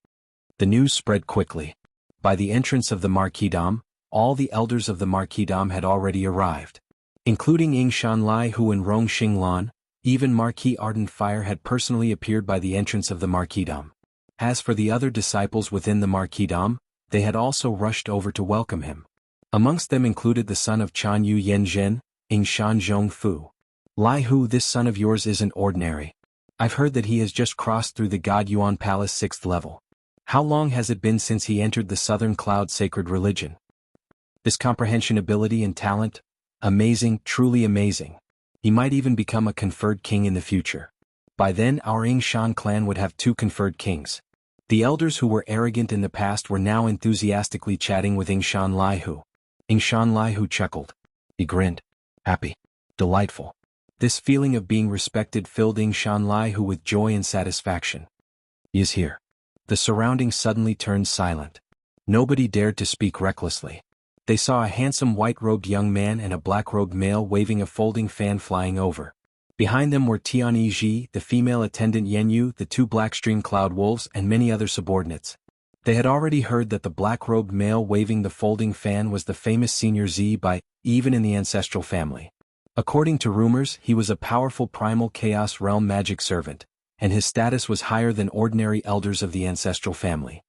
The news spread quickly. By the entrance of the Marquisdom, all the elders of the Marquisdom had already arrived. Including Ying Shanlai Hu and Rong Xinglan, even Marquis Ardent Fire had personally appeared by the entrance of the Marquisdom. As for the other disciples within the Marquisdom, they had also rushed over to welcome him. Amongst them included the son of Chan Yu Yanzhen, Ying Shan Zhong Fu. Lai Hu, this son of yours isn't ordinary. I've heard that he has just crossed through the God Yuan Palace 6th level. How long has it been since he entered the Southern Cloud sacred religion? This comprehension ability and talent? Amazing, truly amazing. He might even become a conferred king in the future. By then our Ying Shan clan would have 2 conferred kings. The elders who were arrogant in the past were now enthusiastically chatting with Ying Shan Lai Hu. Ying Shan Lai Hu chuckled. He grinned. Happy. Delightful. This feeling of being respected filled Ying Shan Lai Hu with joy and satisfaction. He is here. The surroundings suddenly turned silent. Nobody dared to speak recklessly. They saw a handsome white-robed young man and a black-robed male waving a folding fan flying over. Behind them were Tianyi, the female attendant Yenyu, the 2 Blackstream Cloud Wolves and many other subordinates. They had already heard that the black-robed male waving the folding fan was the famous senior Zibai, even in the ancestral family. According to rumors, he was a powerful primal chaos realm magic servant, and his status was higher than ordinary elders of the ancestral family.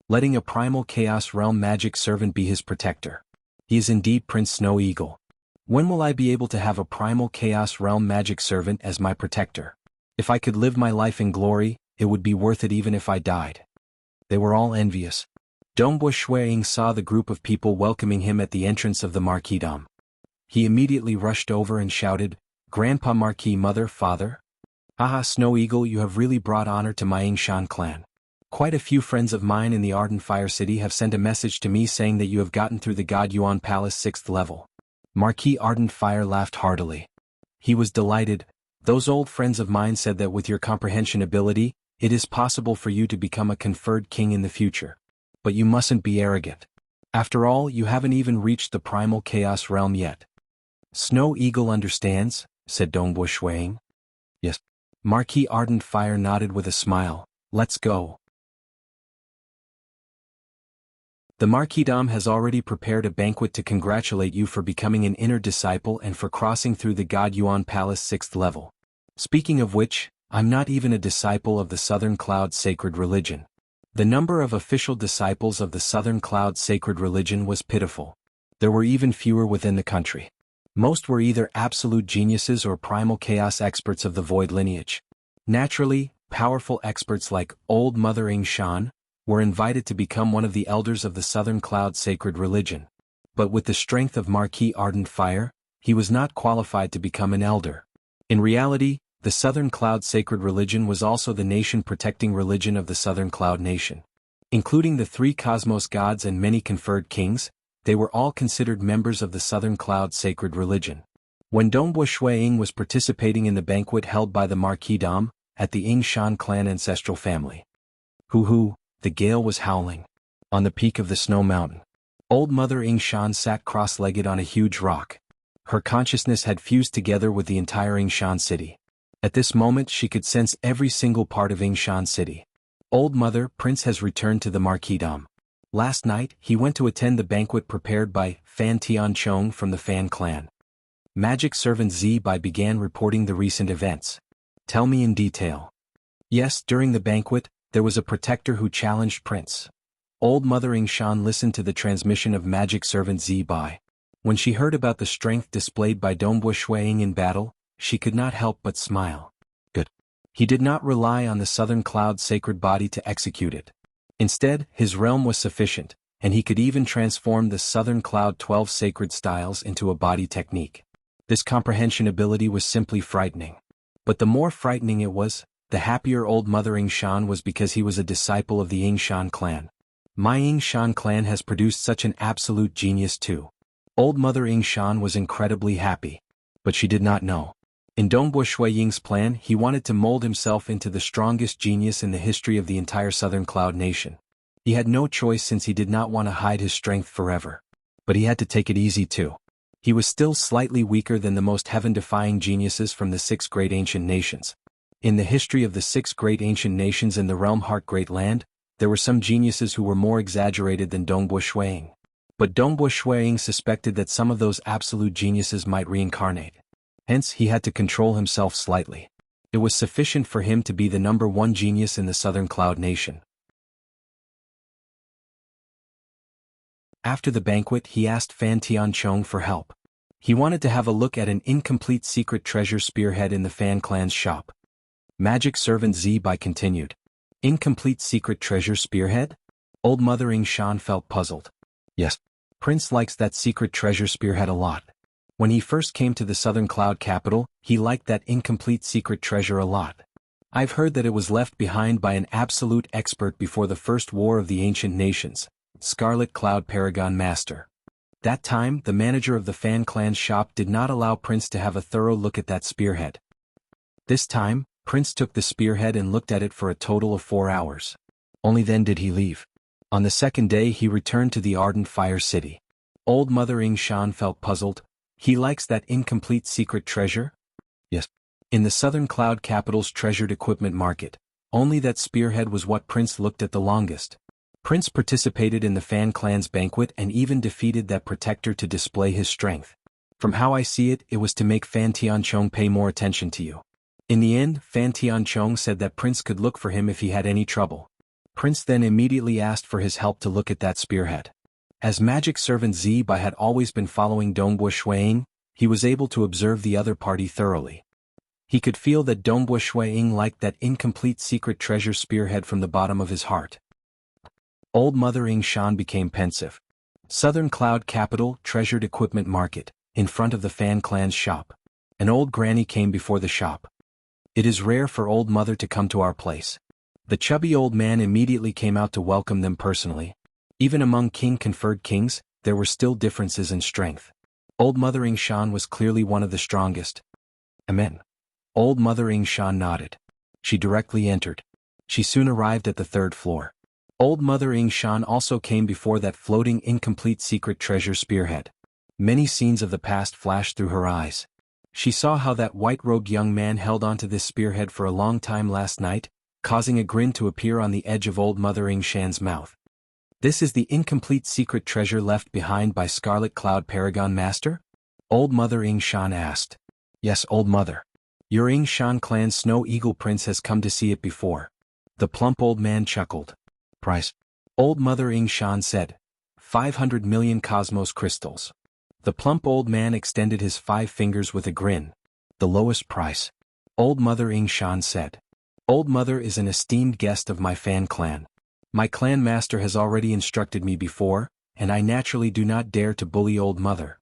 Letting a primal chaos realm magic servant be his protector. He is indeed Prince Snow Eagle. When will I be able to have a primal chaos realm magic servant as my protector? If I could live my life in glory, it would be worth it even if I died. They were all envious. Dongbo Shuiying saw the group of people welcoming him at the entrance of the marquisdom. He immediately rushed over and shouted, "Grandpa Marquis, mother, father? Haha, Snow Eagle, you have really brought honor to my Yingshan clan. Quite a few friends of mine in the Ardent Fire City have sent a message to me saying that you have gotten through the God Yuan Palace 6th level." Marquis Ardent Fire laughed heartily. He was delighted. Those old friends of mine said that with your comprehension ability, it is possible for you to become a conferred king in the future. But you mustn't be arrogant. After all, you haven't even reached the primal chaos realm yet. Snow Eagle understands, said Dongbo Shuiying. Yes. Marquis Ardent Fire nodded with a smile. Let's go. The marquisdom has already prepared a banquet to congratulate you for becoming an inner disciple and for crossing through the God Yuan Palace 6th level. Speaking of which, I'm not even a disciple of the Southern Cloud Sacred Religion. The number of official disciples of the Southern Cloud Sacred Religion was pitiful. There were even fewer within the country. Most were either absolute geniuses or primal chaos experts of the Void lineage. Naturally, powerful experts like Old Mother Yingshan were invited to become one of the elders of the Southern Cloud Sacred Religion. But with the strength of Marquis Ardent Fire, he was not qualified to become an elder. In reality, the Southern Cloud Sacred Religion was also the nation-protecting religion of the Southern Cloud Nation. Including the 3 cosmos gods and many conferred kings, they were all considered members of the Southern Cloud Sacred Religion. When Dongbo Shuiying was participating in the banquet held by the marquisdom, at the Yingshan clan ancestral family. Hoo-hoo, the gale was howling. On the peak of the snow mountain, Old Mother Yingshan sat cross-legged on a huge rock. Her consciousness had fused together with the entire Yingshan city. At this moment she could sense every single part of Yingshan city. Old Mother Prince has returned to the marquisdom. Last night, he went to attend the banquet prepared by Fan Tianchong from the Fan clan. Magic Servant Zibai began reporting the recent events. Tell me in detail. Yes, during the banquet, there was a protector who challenged Prince. Old Mother Yingshan listened to the transmission of Magic Servant Zibai. When she heard about the strength displayed by Dongbo Shuiying in battle, she could not help but smile. Good. He did not rely on the Southern Cloud sacred body to execute it. Instead, his realm was sufficient, and he could even transform the Southern Cloud 12 sacred styles into a body technique. This comprehension ability was simply frightening. But the more frightening it was, the happier Old Mother Yingshan was because he was a disciple of the Yingshan clan. My Yingshan clan has produced such an absolute genius too. Old Mother Yingshan was incredibly happy. But she did not know. In Dongbo Shuiying's plan, he wanted to mold himself into the strongest genius in the history of the entire Southern Cloud Nation. He had no choice since he did not want to hide his strength forever. But he had to take it easy too. He was still slightly weaker than the most heaven-defying geniuses from the 6 great ancient nations. In the history of the 6 great ancient nations in the realm Heart Great Land, there were some geniuses who were more exaggerated than Dongbo Shuiying. But Dongbo Shuiying suspected that some of those absolute geniuses might reincarnate. Hence, he had to control himself slightly. It was sufficient for him to be the #1 genius in the Southern Cloud Nation. After the banquet, he asked Fan Tianchong for help. He wanted to have a look at an incomplete secret treasure spearhead in the Fan clan's shop. Magic Servant Zibai continued. Incomplete secret treasure spearhead? Old Mother Yingshan felt puzzled. Yes, Prince likes that secret treasure spearhead a lot. When he first came to the Southern Cloud capital, he liked that incomplete secret treasure a lot. I've heard that it was left behind by an absolute expert before the First War of the Ancient Nations, Scarlet Cloud Paragon Master. That time, the manager of the Fan clan's shop did not allow Prince to have a thorough look at that spearhead. This time, Prince took the spearhead and looked at it for a total of 4 hours. Only then did he leave. On the second day he returned to the Ardent Fire City. Old Mother Yingshan felt puzzled. He likes that incomplete secret treasure? Yes. In the Southern Cloud capital's treasured equipment market, only that spearhead was what Prince looked at the longest. Prince participated in the Fan clan's banquet and even defeated that protector to display his strength. From how I see it, it was to make Fan Tianchong pay more attention to you. In the end, Fan Tianchong said that Prince could look for him if he had any trouble. Prince then immediately asked for his help to look at that spearhead. As Magic Servant Zibai had always been following Dongbo Shuiying, he was able to observe the other party thoroughly. He could feel that Dongbua Shuiying liked that incomplete secret treasure spearhead from the bottom of his heart. Old Mother Yingshan became pensive. Southern Cloud Capital, Treasured Equipment Market, in front of the Fan Clan's shop. An old granny came before the shop. It is rare for Old Mother to come to our place. The chubby old man immediately came out to welcome them personally. Even among king-conferred kings, there were still differences in strength. Old Mother Yingshan was clearly one of the strongest. Amen. Old Mother Yingshan nodded. She directly entered. She soon arrived at the third floor. Old Mother Yingshan also came before that floating incomplete secret treasure spearhead. Many scenes of the past flashed through her eyes. She saw how that white-robed young man held onto this spearhead for a long time last night, causing a grin to appear on the edge of Old Mother Yingshan's mouth. This is the incomplete secret treasure left behind by Scarlet Cloud Paragon Master? Old Mother Yingshan asked. Yes, Old Mother. Your Yingshan clan's Snow Eagle Prince has come to see it before. The plump old man chuckled. Price? Old Mother Yingshan said. 500 million cosmos crystals. The plump old man extended his 5 fingers with a grin. The lowest price. Old Mother Yingshan said. Old Mother is an esteemed guest of my Fan clan. My clan master has already instructed me before, and I naturally do not dare to bully Old Mother.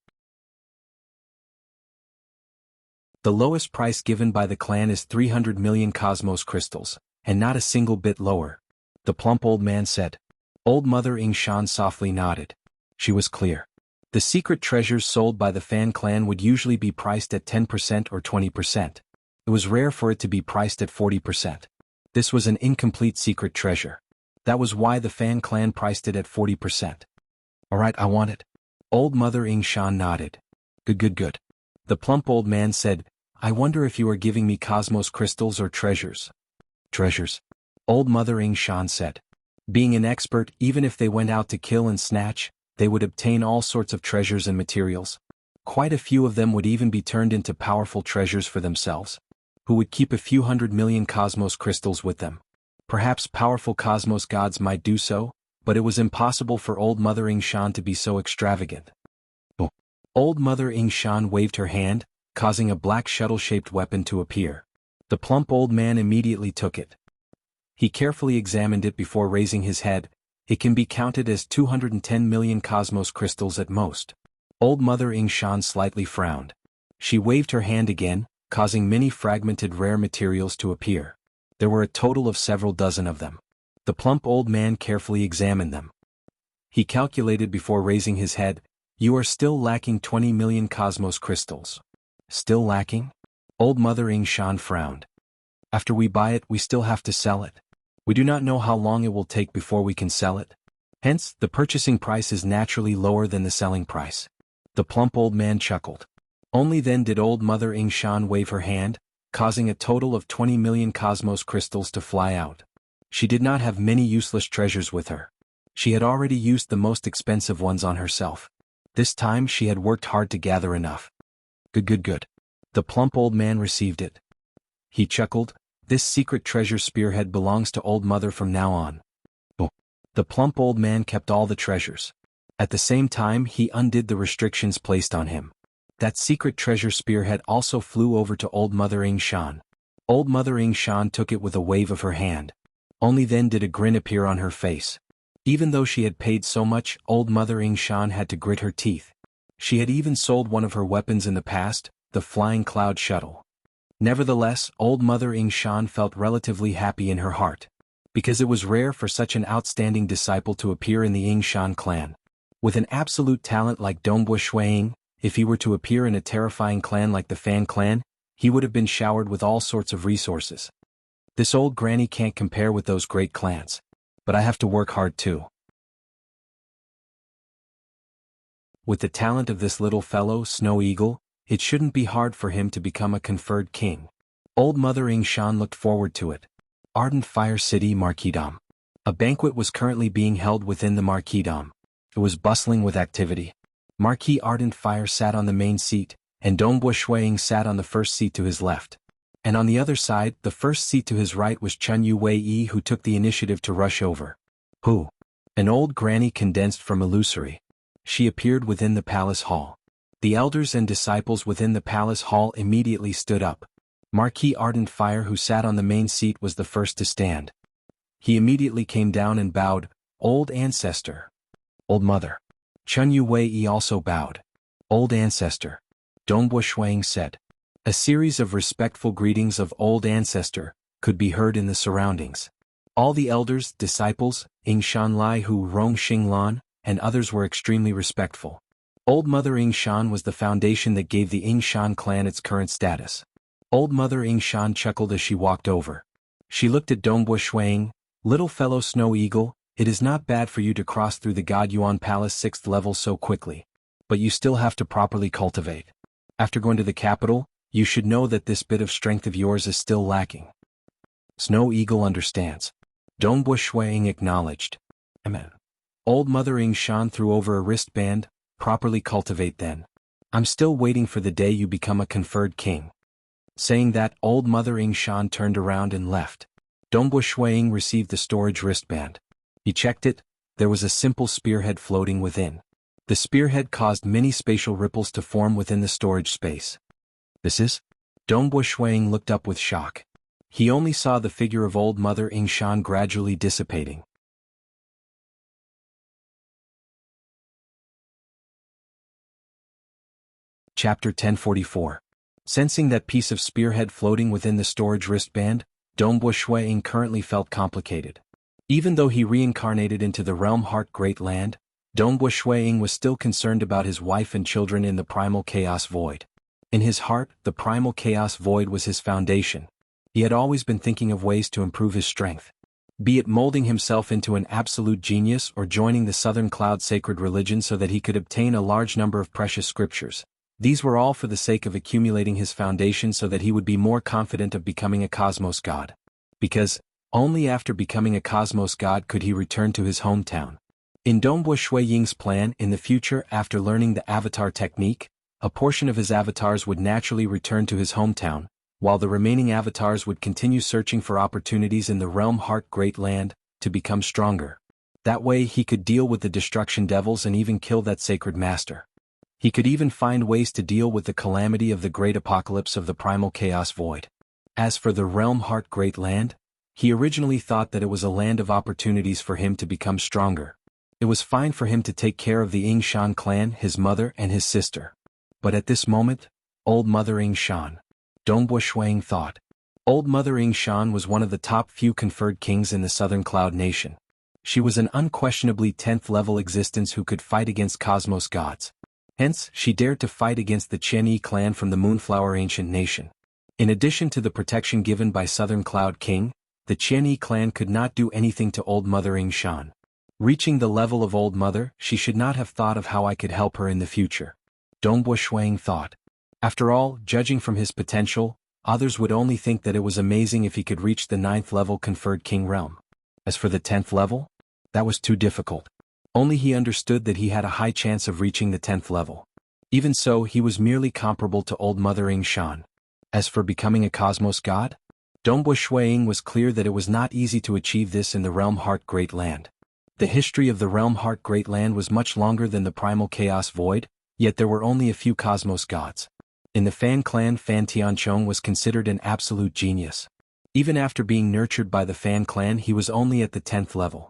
The lowest price given by the clan is 300 million cosmos crystals, and not a single bit lower. The plump old man said. Old Mother Yingshan softly nodded. She was clear. The secret treasures sold by the Fan clan would usually be priced at 10% or 20%. It was rare for it to be priced at 40%. This was an incomplete secret treasure. That was why the Fan clan priced it at 40%. Alright, I want it. Old Mother Yingshan nodded. Good. The plump old man said, I wonder if you are giving me cosmos crystals or treasures. Treasures? Old Mother Yingshan said. Being an expert, even if they went out to kill and snatch, they would obtain all sorts of treasures and materials. Quite a few of them would even be turned into powerful treasures for themselves. Who would keep a few 100 million cosmos crystals with them. Perhaps powerful cosmos gods might do so, but it was impossible for Old Mother Yingshan to be so extravagant. Oh. Old Mother Yingshan waved her hand, causing a black shuttle-shaped weapon to appear. The plump old man immediately took it. He carefully examined it before raising his head. It can be counted as 210 million cosmos crystals at most. Old Mother Yingshan slightly frowned. She waved her hand again, causing many fragmented rare materials to appear. There were a total of several dozen of them. The plump old man carefully examined them. He calculated before raising his head, You are still lacking 20 million cosmos crystals. Still lacking? Old Mother Yingshan frowned. After we buy it, we still have to sell it. We do not know how long it will take before we can sell it. Hence, the purchasing price is naturally lower than the selling price. The plump old man chuckled. Only then did Old Mother Yingshan wave her hand, causing a total of 20 million cosmos crystals to fly out. She did not have many useless treasures with her. She had already used the most expensive ones on herself. This time she had worked hard to gather enough. Good. The plump old man received it. He chuckled. This secret treasure spearhead belongs to Old Mother from now on. Oh. The plump old man kept all the treasures. At the same time he undid the restrictions placed on him. That secret treasure spearhead also flew over to Old Mother Yingshan. Old Mother Yingshan took it with a wave of her hand. Only then did a grin appear on her face. Even though she had paid so much, Old Mother Yingshan had to grit her teeth. She had even sold one of her weapons in the past, the Flying Cloud Shuttle. Nevertheless, Old Mother Yingshan felt relatively happy in her heart. Because it was rare for such an outstanding disciple to appear in the Yingshan clan. With an absolute talent like Dongbua Shuiying, if he were to appear in a terrifying clan like the Fan clan, he would have been showered with all sorts of resources. This old granny can't compare with those great clans. But I have to work hard too. With the talent of this little fellow, Snow Eagle, it shouldn't be hard for him to become a conferred king. Old Mother Yingshan looked forward to it. Ardent Fire City Marquisdom. A banquet was currently being held within the Marquisdom. It was bustling with activity. Marquis Ardent Fire sat on the main seat, and Dongbua Shuiying sat on the first seat to his left. And on the other side, the first seat to his right was Chun Yu Wei, who took the initiative to rush over. Who? An old granny condensed from illusory. She appeared within the palace hall. The elders and disciples within the palace hall immediately stood up. Marquis Ardent Fire, who sat on the main seat, was the first to stand. He immediately came down and bowed. Old Ancestor. Old Mother. Chun Yu Wei also bowed. Old Ancestor. Dongbo Shuang said. A series of respectful greetings of Old Ancestor could be heard in the surroundings. All the elders, disciples, Ying Shan Lai Hu Rong Xing Lan, and others were extremely respectful. Old Mother Ying Shan was the foundation that gave the Ying Shan clan its current status. Old Mother Ying Shan chuckled as she walked over. She looked at Dongbo Shuang. Little fellow Snow Eagle, it is not bad for you to cross through the God Yuan Palace 6th level so quickly. But you still have to properly cultivate. After going to the capital, you should know that this bit of strength of yours is still lacking. Snow Eagle understands. Dongbo Shuang acknowledged. Amen. Old Mother Ying Shan threw over a wristband. Properly cultivate then. I'm still waiting for the day you become a conferred king. Saying that, Old Mother Ying Shan turned around and left. Dongbo Shuang received the storage wristband. He checked it. There was a simple spearhead floating within. The spearhead caused many spatial ripples to form within the storage space. This is? Dongbo Shuang looked up with shock. He only saw the figure of Old Mother Ying Shan gradually dissipating. Chapter 1044. Sensing that piece of spearhead floating within the storage wristband, Dongbo Shuang currently felt complicated. Even though he reincarnated into the Realm Heart Great Land, Dongbo Shuang was still concerned about his wife and children in the Primal Chaos Void. In his heart, the Primal Chaos Void was his foundation. He had always been thinking of ways to improve his strength. Be it molding himself into an absolute genius or joining the Southern Cloud Sacred Religion so that he could obtain a large number of precious scriptures. These were all for the sake of accumulating his foundation so that he would be more confident of becoming a cosmos god. Because, only after becoming a cosmos god could he return to his hometown. In Dongbo Shuiying's plan, in the future, after learning the avatar technique, a portion of his avatars would naturally return to his hometown, while the remaining avatars would continue searching for opportunities in the Realm Heart Great Land to become stronger. That way he could deal with the destruction devils and even kill that sacred master. He could even find ways to deal with the calamity of the great apocalypse of the Primal Chaos Void. As for the Realm Heart Great Land, he originally thought that it was a land of opportunities for him to become stronger. It was fine for him to take care of the Ying Shan clan, his mother and his sister. But at this moment, Old Mother Ying Shan. Dongbo Shuang thought. Old Mother Ying Shan was one of the top few conferred kings in the Southern Cloud Nation. She was an unquestionably 10th level existence who could fight against cosmos gods. Hence, she dared to fight against the Chen Yi clan from the Moonflower Ancient Nation. In addition to the protection given by Southern Cloud King, the Chen Yi clan could not do anything to Old Mother Ying Shan. Reaching the level of Old Mother, she should not have thought of how I could help her in the future. Dongbo Shuang thought. After all, judging from his potential, others would only think that it was amazing if he could reach the 9th level conferred king realm. As for the 10th level, that was too difficult. Only he understood that he had a high chance of reaching the 10th level. Even so, he was merely comparable to Old Mother Ying Shan. As for becoming a cosmos god, Dongbo Shuang was clear that it was not easy to achieve this in the Realm Heart Great Land. The history of the Realm Heart Great Land was much longer than the Primal Chaos Void, yet there were only a few cosmos gods. In the Fan clan, Fan Tianchong was considered an absolute genius. Even after being nurtured by the Fan clan, he was only at the 10th level.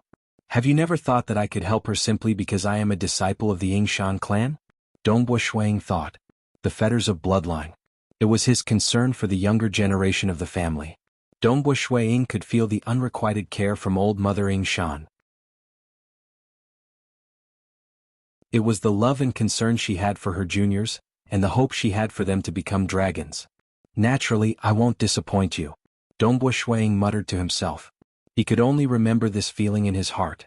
Have you never thought that I could help her simply because I am a disciple of the Ying Shan clan? Dongbo Shuang thought. The fetters of bloodline. It was his concern for the younger generation of the family. Dongbo Shuang could feel the unrequited care from Old Mother Ying Shan. It was the love and concern she had for her juniors, and the hope she had for them to become dragons. Naturally, I won't disappoint you. Dongbo Shuang muttered to himself. He could only remember this feeling in his heart.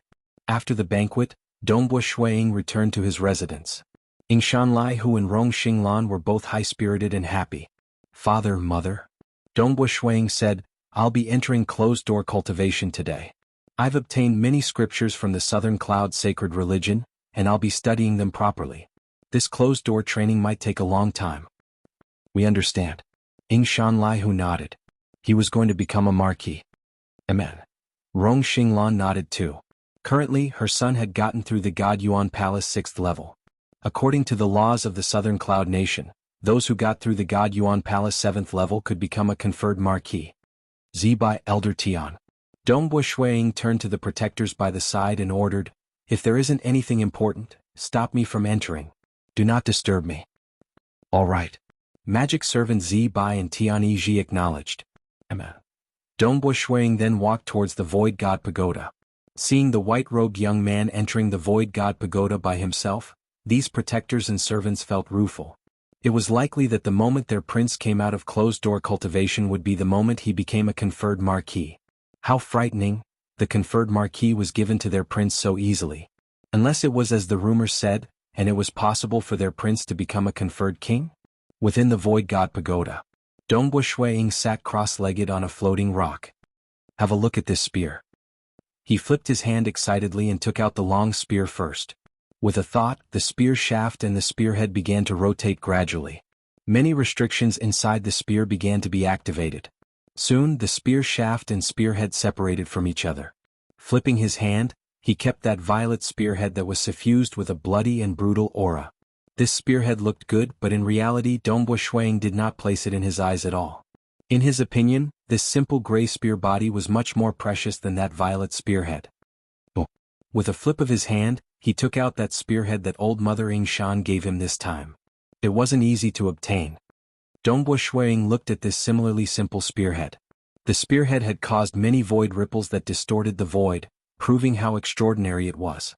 After the banquet, Dongbo Shuang returned to his residence. Ying Shan Lai Hu and Rong Xinglan were both high-spirited and happy. Father, Mother. Dongbo Shuang said, I'll be entering closed-door cultivation today. I've obtained many scriptures from the Southern Cloud Sacred Religion, and I'll be studying them properly. This closed-door training might take a long time. We understand. Ying Shan Lai Hu nodded. He was going to become a marquis. Amen. Rong Xinglan nodded too. Currently, her son had gotten through the God Yuan Palace 6th level. According to the laws of the Southern Cloud Nation, Those who got through the God Yuan Palace 7th level could become a conferred marquis. Z by Elder Tian. Dongbo Shuiying turned to the protectors by the side and ordered, "If there isn't anything important, stop me from entering. Do not disturb me." "All right." Magic servant Z Bai and Tian Yiji acknowledged. Dongbo Shuiying then walked towards the Void God Pagoda. Seeing the white-robed young man entering the Void God Pagoda by himself, these protectors and servants felt rueful. It was likely that the moment their prince came out of closed-door cultivation would be the moment he became a conferred marquis. How frightening, the conferred marquis was given to their prince so easily. Unless it was as the rumors said, and it was possible for their prince to become a conferred king? Within the Void God Pagoda, Dongbo Shuiying sat cross-legged on a floating rock. "Have a look at this spear." He flipped his hand excitedly and took out the long spear first. With a thought, the spear shaft and the spearhead began to rotate gradually. Many restrictions inside the spear began to be activated. Soon, the spear shaft and spearhead separated from each other. Flipping his hand, he kept that violet spearhead that was suffused with a bloody and brutal aura. This spearhead looked good, but in reality Dongbo Shuiying did not place it in his eyes at all. In his opinion, this simple gray spear body was much more precious than that violet spearhead. With a flip of his hand, he took out that spearhead that old Mother Ying Shan gave him this time. It wasn't easy to obtain. Dongbo Shuiying looked at this similarly simple spearhead. The spearhead had caused many void ripples that distorted the void, proving how extraordinary it was.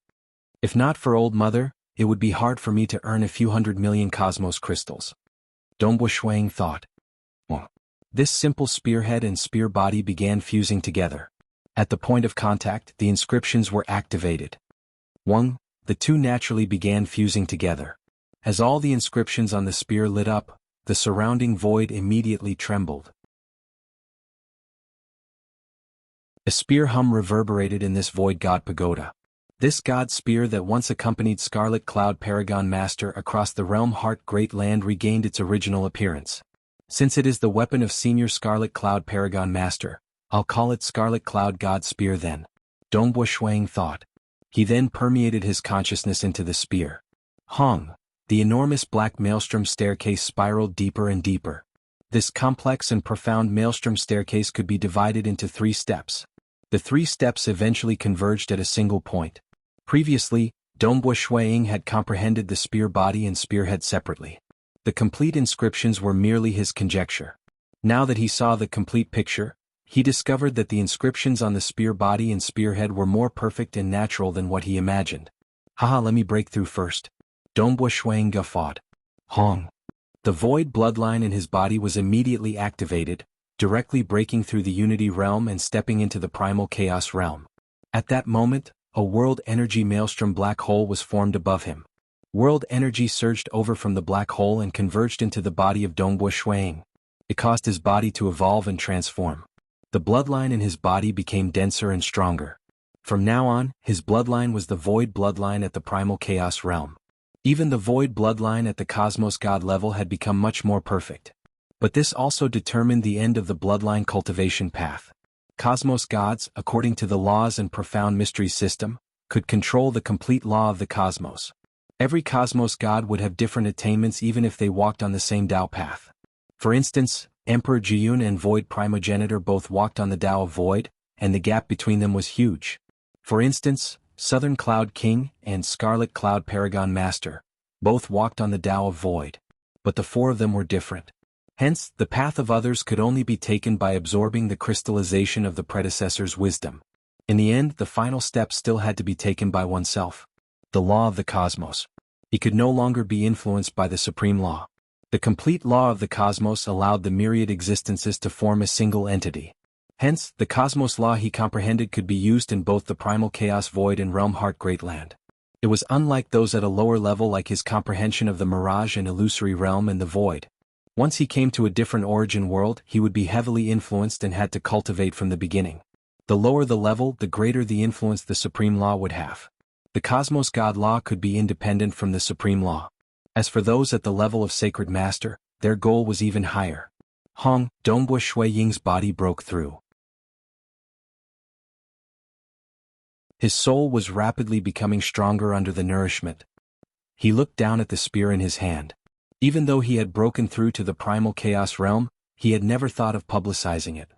If not for old Mother, it would be hard for me to earn a few 100 million cosmos crystals. Dongbo Shuiying thought. This simple spearhead and spear body began fusing together. At the point of contact, the inscriptions were activated. The two naturally began fusing together. As all the inscriptions on the spear lit up, the surrounding void immediately trembled. A spear hum reverberated in this Void God Pagoda. This god spear that once accompanied Scarlet Cloud Paragon Master across the Realm Heart Great Land regained its original appearance. Since it is the weapon of Senior Scarlet Cloud Paragon Master, I'll call it Scarlet Cloud God Spear then. Dongbo Shuiying thought. He then permeated his consciousness into the spear. The enormous black maelstrom staircase spiraled deeper and deeper. This complex and profound maelstrom staircase could be divided into 3 steps. The 3 steps eventually converged at a single point. Previously, Dongbo Shuiying had comprehended the spear body and spearhead separately. The complete inscriptions were merely his conjecture. Now that he saw the complete picture, he discovered that the inscriptions on the spear body and spearhead were more perfect and natural than what he imagined. Let me break through first. Dongbo Shuiying guffawed. The void bloodline in his body was immediately activated, directly breaking through the Unity realm and stepping into the primal chaos realm. At that moment, a world energy maelstrom black hole was formed above him. World energy surged over from the black hole and converged into the body of Dongbo Shuiying. It caused his body to evolve and transform. The bloodline in his body became denser and stronger. From now on, his bloodline was the void bloodline at the primal chaos realm. Even the void bloodline at the cosmos god level had become much more perfect. But this also determined the end of the bloodline cultivation path. Cosmos gods, according to the laws and profound mysteries system, could control the complete law of the cosmos. Every cosmos god would have different attainments even if they walked on the same Tao path. For instance, Emperor Jianghu and Void Primogenitor both walked on the Tao of Void, and the gap between them was huge. For instance, Southern Cloud King and Scarlet Cloud Paragon Master both walked on the Tao of Void. But the 4 of them were different. Hence, the path of others could only be taken by absorbing the crystallization of the predecessor's wisdom. In the end, the final step still had to be taken by oneself. The law of the cosmos. He could no longer be influenced by the supreme law. The complete law of the cosmos allowed the myriad existences to form a single entity. Hence, the cosmos law he comprehended could be used in both the primal chaos void and realm heart great land. It was unlike those at a lower level like his comprehension of the mirage and illusory realm and the void. Once he came to a different origin world, he would be heavily influenced and had to cultivate from the beginning. The lower the level, the greater the influence the supreme law would have. The cosmos god law could be independent from the supreme law. As for those at the level of sacred master, their goal was even higher. Dongbo Shuiying's body broke through. His soul was rapidly becoming stronger under the nourishment. He looked down at the spear in his hand. Even though he had broken through to the primal chaos realm, he had never thought of publicizing it.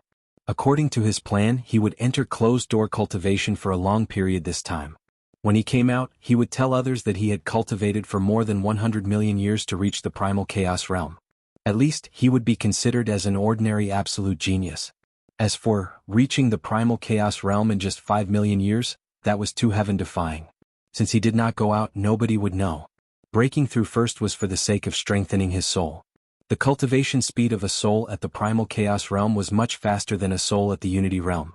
According to his plan, he would enter closed-door cultivation for a long period this time. When he came out, he would tell others that he had cultivated for more than 100 million years to reach the primal chaos realm. At least, he would be considered as an ordinary absolute genius. As for reaching the primal chaos realm in just 5 million years, that was too heaven-defying. Since he did not go out, nobody would know. Breaking through first was for the sake of strengthening his soul. The cultivation speed of a soul at the primal chaos realm was much faster than a soul at the unity realm.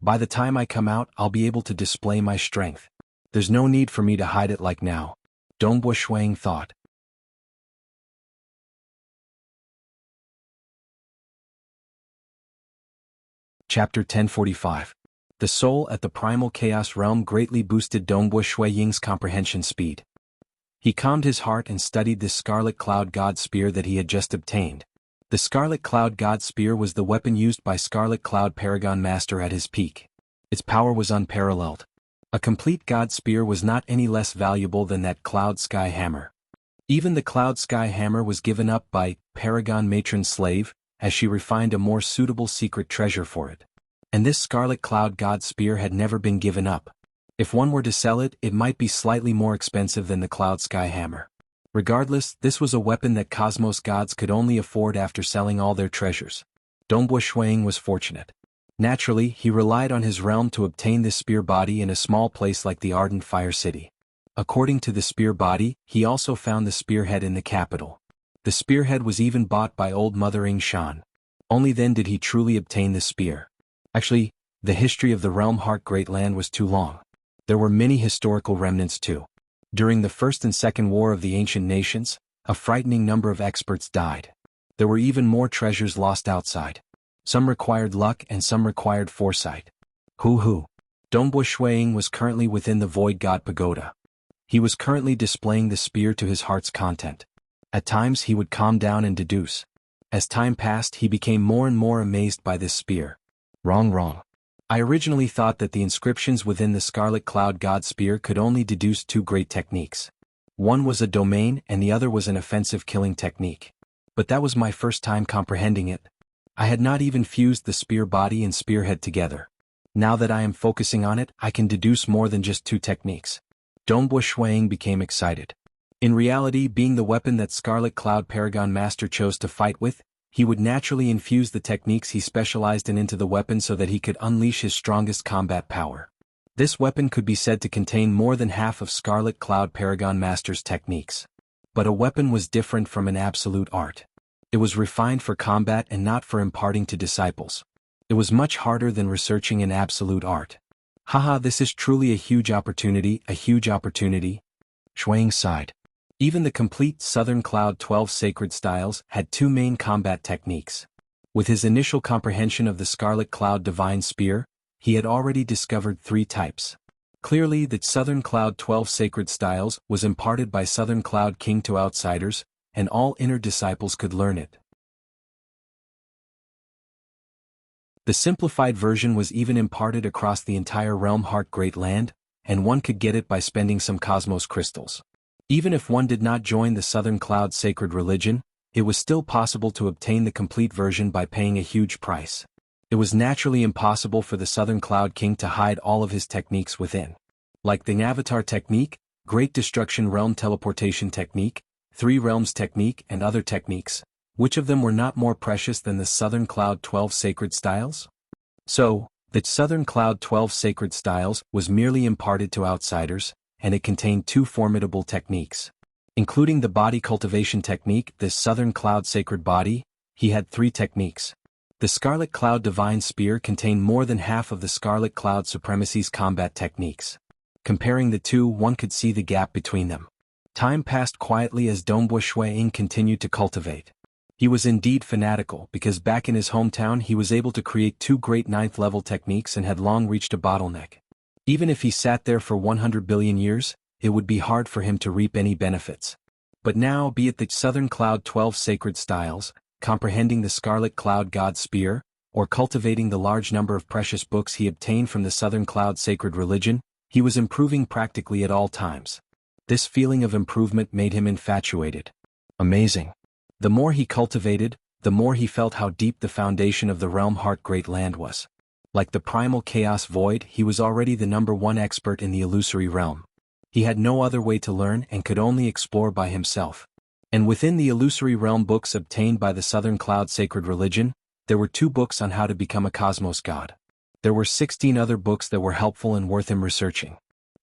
By the time I come out, I'll be able to display my strength. There's no need for me to hide it like now, Dongbo Shuang thought. Chapter 1045. The soul at the primal chaos realm greatly boosted Dongbo Shui Ying's comprehension speed. He calmed his heart and studied the Scarlet Cloud God Spear that he had just obtained. The Scarlet Cloud God Spear was the weapon used by Scarlet Cloud Paragon Master at his peak. Its power was unparalleled. A complete God Spear was not any less valuable than that Cloud Sky Hammer. Even the Cloud Sky Hammer was given up by Paragon Matron's slave, as she refined a more suitable secret treasure for it. And this Scarlet Cloud God Spear had never been given up. If one were to sell it, it might be slightly more expensive than the Cloud Sky Hammer. Regardless, this was a weapon that Cosmos gods could only afford after selling all their treasures. Dongbo Shuang was fortunate. Naturally, he relied on his realm to obtain this spear body in a small place like the Ardent Fire City. According to the spear body, he also found the spearhead in the capital. The spearhead was even bought by old Mother Ying Shan. Only then did he truly obtain the spear. Actually, the history of the realm Heart Great Land was too long. There were many historical remnants too. During the First and Second War of the Ancient Nations, a frightening number of experts died. There were even more treasures lost outside. Some required luck and some required foresight. Hoo-hoo. Dongbo Shuang was currently within the Void God Pagoda. He was currently displaying the spear to his heart's content. At times he would calm down and deduce. As time passed, he became more and more amazed by this spear. Wrong. I originally thought that the inscriptions within the Scarlet Cloud God Spear could only deduce two great techniques. One was a domain and the other was an offensive killing technique. But that was my first time comprehending it. I had not even fused the spear body and spearhead together. Now that I am focusing on it, I can deduce more than just two techniques. Dongbo Shuang became excited. In reality, being the weapon that Scarlet Cloud Paragon Master chose to fight with, he would naturally infuse the techniques he specialized in into the weapon so that he could unleash his strongest combat power. This weapon could be said to contain more than half of Scarlet Cloud Paragon Master's techniques. But a weapon was different from an absolute art. It was refined for combat and not for imparting to disciples. It was much harder than researching an absolute art. Haha, this is truly a huge opportunity, Shuang sighed. Even the complete Southern Cloud 12 sacred styles had two main combat techniques. With his initial comprehension of the Scarlet Cloud Divine Spear, he had already discovered three types. Clearly, the Southern Cloud 12 sacred styles was imparted by Southern Cloud King to outsiders, and all inner disciples could learn it. The simplified version was even imparted across the entire realm Heart Great Land, and one could get it by spending some cosmos crystals. Even if one did not join the Southern Cloud sacred religion, it was still possible to obtain the complete version by paying a huge price. It was naturally impossible for the Southern Cloud King to hide all of his techniques within. Like the Avatar Technique, Great Destruction Realm Teleportation Technique, Three Realms Technique and other techniques, which of them were not more precious than the Southern Cloud 12 sacred styles? So, the Southern Cloud 12 sacred styles was merely imparted to outsiders, and it contained two formidable techniques. Including the body cultivation technique, the Southern Cloud Sacred Body, he had three techniques. The Scarlet Cloud Divine Spear contained more than half of the Scarlet Cloud Supremacy's combat techniques. Comparing the two, one could see the gap between them. Time passed quietly as Dongbo Shuang continued to cultivate. He was indeed fanatical because back in his hometown he was able to create two great 9th level techniques and had long reached a bottleneck. Even if he sat there for 100 billion years, it would be hard for him to reap any benefits. But now, be it the Southern Cloud 12 sacred styles, comprehending the Scarlet Cloud God Spear, or cultivating the large number of precious books he obtained from the Southern Cloud sacred religion, he was improving practically at all times. This feeling of improvement made him infatuated. Amazing. The more he cultivated, the more he felt how deep the foundation of the realm Heart Great Land was. Like the primal chaos void, he was already the #1 expert in the illusory realm. He had no other way to learn and could only explore by himself. And within the illusory realm books obtained by the Southern Cloud Sacred Religion, there were 2 books on how to become a cosmos god. There were 16 other books that were helpful and worth him researching.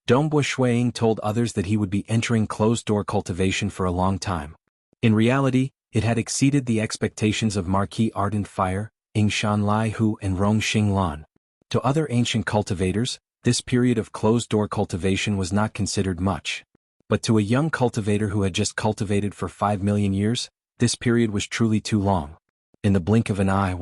Dongbo Shuiying told others that he would be entering closed-door cultivation for a long time. In reality, it had exceeded the expectations of Marquis Ardent Fire, Yingshan Lai Hu and Rong Xinglan. To other ancient cultivators, this period of closed-door cultivation was not considered much. But to a young cultivator who had just cultivated for 5 million years, this period was truly too long. In the blink of an eye,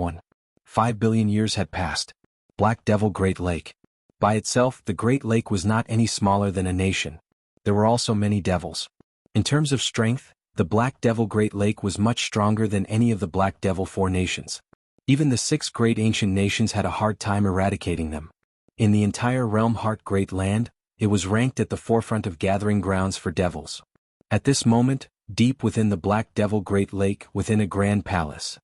5 billion years had passed. Black Devil Great Lake. By itself, the Great Lake was not any smaller than a nation. There were also many devils. In terms of strength, the Black Devil Great Lake was much stronger than any of the Black Devil 4 nations. Even the 6 great ancient nations had a hard time eradicating them. In the entire realm Heart Great Land, it was ranked at the forefront of gathering grounds for devils. At this moment, deep within the Black Devil Great Lake, within a grand palace,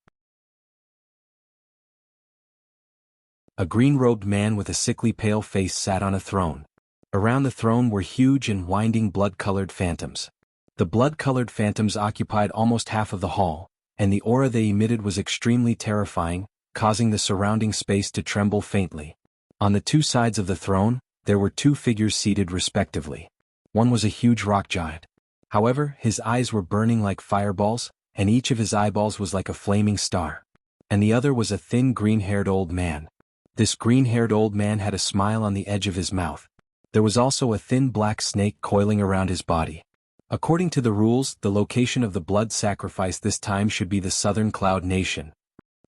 a green-robed man with a sickly pale face sat on a throne. Around the throne were huge and winding blood-colored phantoms. The blood-colored phantoms occupied almost half of the hall, and the aura they emitted was extremely terrifying, causing the surrounding space to tremble faintly. On the 2 sides of the throne, there were 2 figures seated respectively. One was a huge rock giant. However, his eyes were burning like fireballs, and each of his eyeballs was like a flaming star. And the other was a thin green-haired old man. This green-haired old man had a smile on the edge of his mouth. There was also a thin black snake coiling around his body. According to the rules, the location of the blood sacrifice this time should be the Southern Cloud Nation.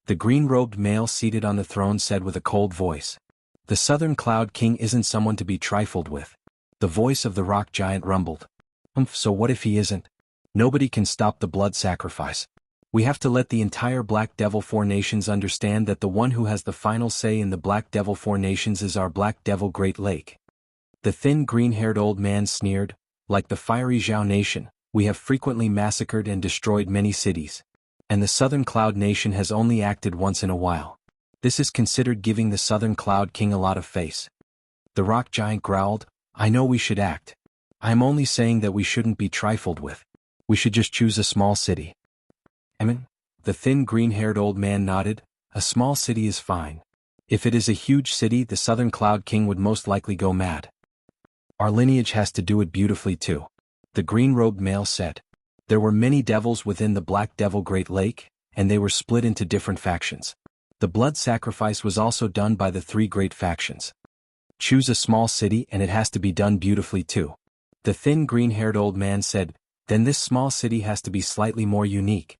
The green-robed male seated on the throne said with a cold voice, "The Southern Cloud King isn't someone to be trifled with." The voice of the rock giant rumbled. So what if he isn't? Nobody can stop the blood sacrifice. We have to let the entire Black Devil 4 nations understand that the one who has the final say in the Black Devil 4 nations is our Black Devil Great Lake. The thin green-haired old man sneered, "Like the fiery Zhao nation, we have frequently massacred and destroyed many cities. And the Southern Cloud Nation has only acted once in a while. This is considered giving the Southern Cloud King a lot of face." The rock giant growled, "I know we should act. I am only saying that we shouldn't be trifled with. We should just choose a small city." The thin green-haired old man nodded, "A small city is fine. If it is a huge city, the Southern Cloud King would most likely go mad. Our lineage has to do it beautifully too," the green-robed male said. There were many devils within the Black Devil Great Lake, and they were split into different factions. The blood sacrifice was also done by the 3 great factions. Choose a small city and it has to be done beautifully too. The thin green-haired old man said, "Then this small city has to be slightly more unique.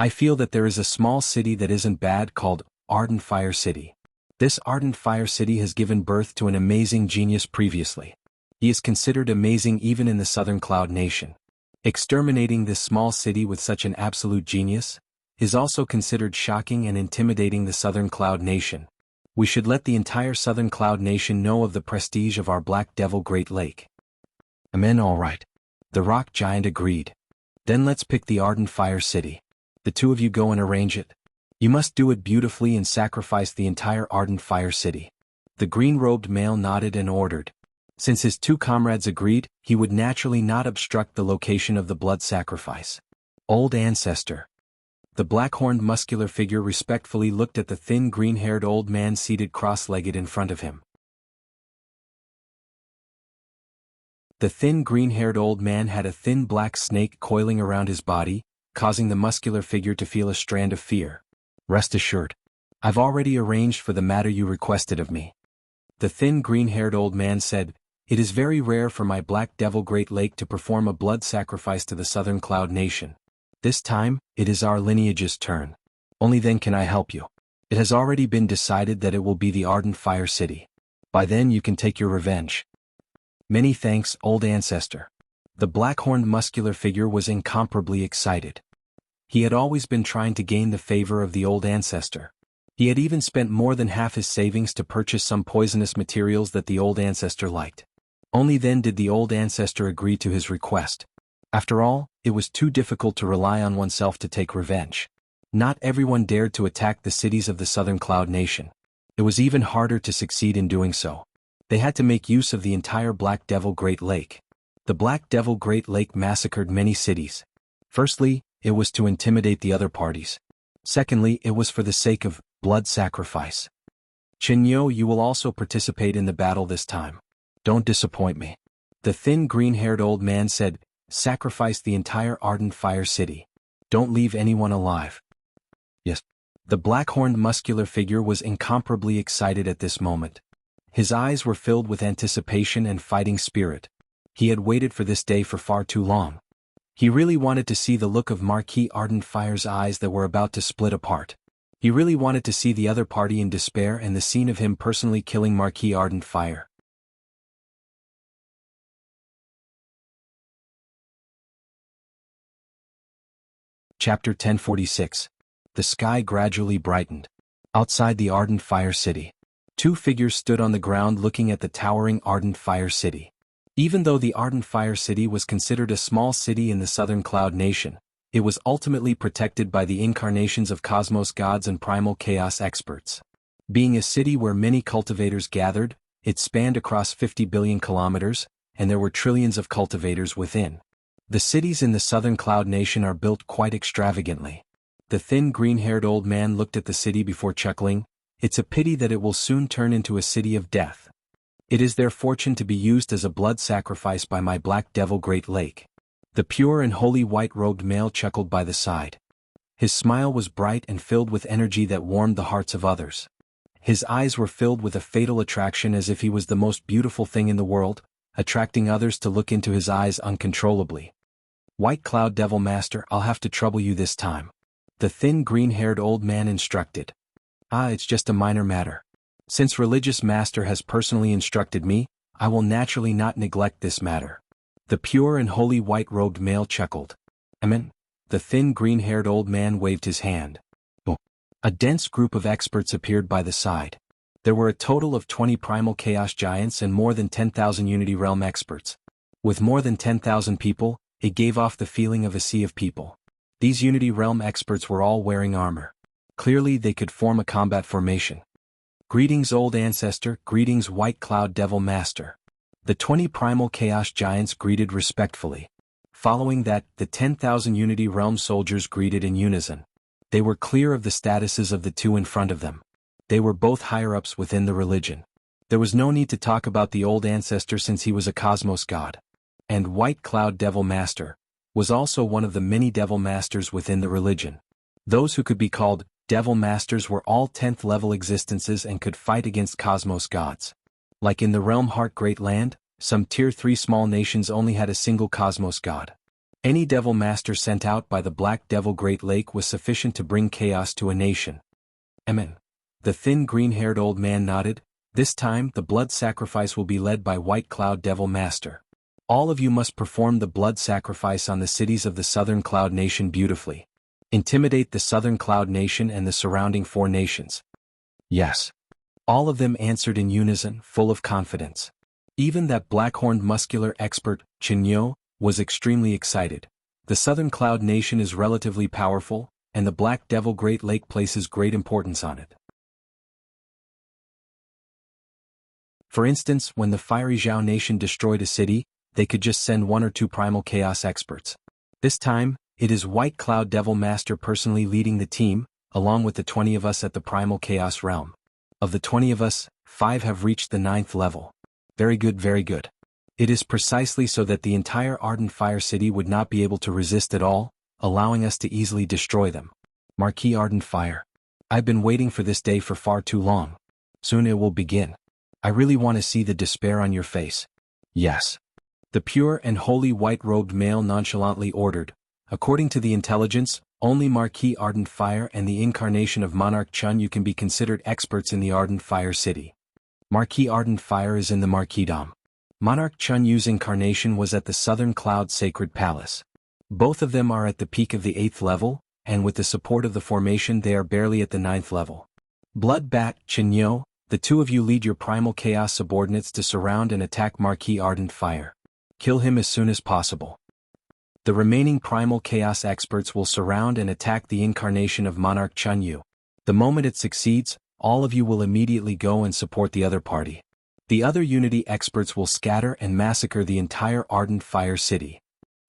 I feel that there is a small city that isn't bad called Ardent Fire City. This Ardent Fire City has given birth to an amazing genius previously. He is considered amazing even in the Southern Cloud Nation. Exterminating this small city with such an absolute genius is also considered shocking and intimidating the Southern Cloud Nation. We should let the entire Southern Cloud Nation know of the prestige of our Black Devil Great Lake." All right. The rock giant agreed. "Then let's pick the Ardent Fire City. The 2 of you go and arrange it. You must do it beautifully and sacrifice the entire Ardent Fire City." The green-robed male nodded and ordered. Since his 2 comrades agreed, he would naturally not obstruct the location of the blood sacrifice. "Old ancestor." The black-horned muscular figure respectfully looked at the thin green-haired old man seated cross-legged in front of him. The thin green-haired old man had a thin black snake coiling around his body, causing the muscular figure to feel a strand of fear. "Rest assured. I've already arranged for the matter you requested of me." The thin green-haired old man said, "It is very rare for my Black Devil Great Lake to perform a blood sacrifice to the Southern Cloud Nation. This time, it is our lineage's turn. Only then can I help you. It has already been decided that it will be the Ardent Fire City. By then you can take your revenge." "Many thanks, old ancestor." The black-horned muscular figure was incomparably excited. He had always been trying to gain the favor of the old ancestor. He had even spent more than half his savings to purchase some poisonous materials that the old ancestor liked. Only then did the old ancestor agree to his request. After all, it was too difficult to rely on oneself to take revenge. Not everyone dared to attack the cities of the Southern Cloud Nation. It was even harder to succeed in doing so. They had to make use of the entire Black Devil Great Lake. The Black Devil Great Lake massacred many cities. Firstly, it was to intimidate the other parties. Secondly, it was for the sake of blood sacrifice. Qinyo, you will also participate in the battle this time. Don't disappoint me. The thin green-haired old man said, sacrifice the entire ardent fire city. Don't leave anyone alive. Yes. The black-horned muscular figure was incomparably excited at this moment. His eyes were filled with anticipation and fighting spirit. He had waited for this day for far too long. He really wanted to see the look of Marquis Ardent Fire's eyes that were about to split apart. He really wanted to see the other party in despair and the scene of him personally killing Marquis Ardent Fire. Chapter 1046. The sky gradually brightened. Outside the Ardent Fire City, two figures stood on the ground looking at the towering Ardent Fire City. Even though the Ardent Fire City was considered a small city in the Southern Cloud Nation, it was ultimately protected by the incarnations of cosmos gods and primal chaos experts. Being a city where many cultivators gathered, it spanned across 50 billion kilometers, and there were trillions of cultivators within. The cities in the Southern Cloud Nation are built quite extravagantly. The thin green-haired old man looked at the city before chuckling. It's a pity that it will soon turn into a city of death. It is their fortune to be used as a blood sacrifice by my Black Devil Great Lake. The pure and holy white-robed male chuckled by the side. His smile was bright and filled with energy that warmed the hearts of others. His eyes were filled with a fatal attraction as if he was the most beautiful thing in the world, attracting others to look into his eyes uncontrollably. White Cloud Devil Master, I'll have to trouble you this time. The thin green-haired old man instructed. It's just a minor matter. Since Religious Master has personally instructed me, I will naturally not neglect this matter. The pure and holy white-robed male chuckled. Amen. The thin green-haired old man waved his hand. A dense group of experts appeared by the side. There were a total of 20 primal chaos giants and more than 10,000 Unity Realm experts. With more than 10,000 people, it gave off the feeling of a sea of people. These Unity Realm experts were all wearing armor. Clearly they could form a combat formation. Greetings, old ancestor, greetings, White Cloud Devil Master. The 20 primal chaos giants greeted respectfully. Following that, the 10,000 Unity Realm soldiers greeted in unison. They were clear of the statuses of the two in front of them. They were both higher-ups within the religion. There was no need to talk about the old ancestor since he was a cosmos god. And White Cloud Devil Master was also one of the many devil masters within the religion. Those who could be called devil masters were all 10th level existences and could fight against cosmos gods. Like in the Realm Heart Great Land, some tier 3 small nations only had a single cosmos god. Any devil master sent out by the Black Devil Great Lake was sufficient to bring chaos to a nation. Amen. The thin green-haired old man nodded. This time the blood sacrifice will be led by White Cloud Devil Master. All of you must perform the blood sacrifice on the cities of the Southern Cloud Nation beautifully. Intimidate the Southern Cloud Nation and the surrounding 4 nations. Yes. All of them answered in unison, full of confidence. Even that black-horned muscular expert, Qinyo, was extremely excited. The Southern Cloud Nation is relatively powerful, and the Black Devil Great Lake places great importance on it. For instance, when the Fiery Zhao Nation destroyed a city, they could just send 1 or 2 primal chaos experts. This time, it is White Cloud Devil Master personally leading the team, along with the 20 of us at the primal chaos realm. Of the 20 of us, 5 have reached the 9th level. Very good, very good. It is precisely so that the entire Ardent Fire City would not be able to resist at all, allowing us to easily destroy them. Marquis Ardent Fire. I've been waiting for this day for far too long. Soon it will begin. I really want to see the despair on your face. Yes. The pure and holy white-robed male nonchalantly ordered. According to the intelligence, only Marquis Ardent Fire and the incarnation of Monarch Chun you can be considered experts in the Ardent Fire City. Marquis Ardent Fire is in the Marquisdom. Monarch Chun Yu's incarnation was at the Southern Cloud Sacred Palace. Both of them are at the peak of the 8th level, and with the support of the formation they are barely at the 9th level. Blood Bat, Qinyo, the 2 of you lead your primal chaos subordinates to surround and attack Marquis Ardent Fire. Kill him as soon as possible. The remaining primal chaos experts will surround and attack the incarnation of Monarch Chunyu. The moment it succeeds, all of you will immediately go and support the other party. The other Unity experts will scatter and massacre the entire Ardent Fire City.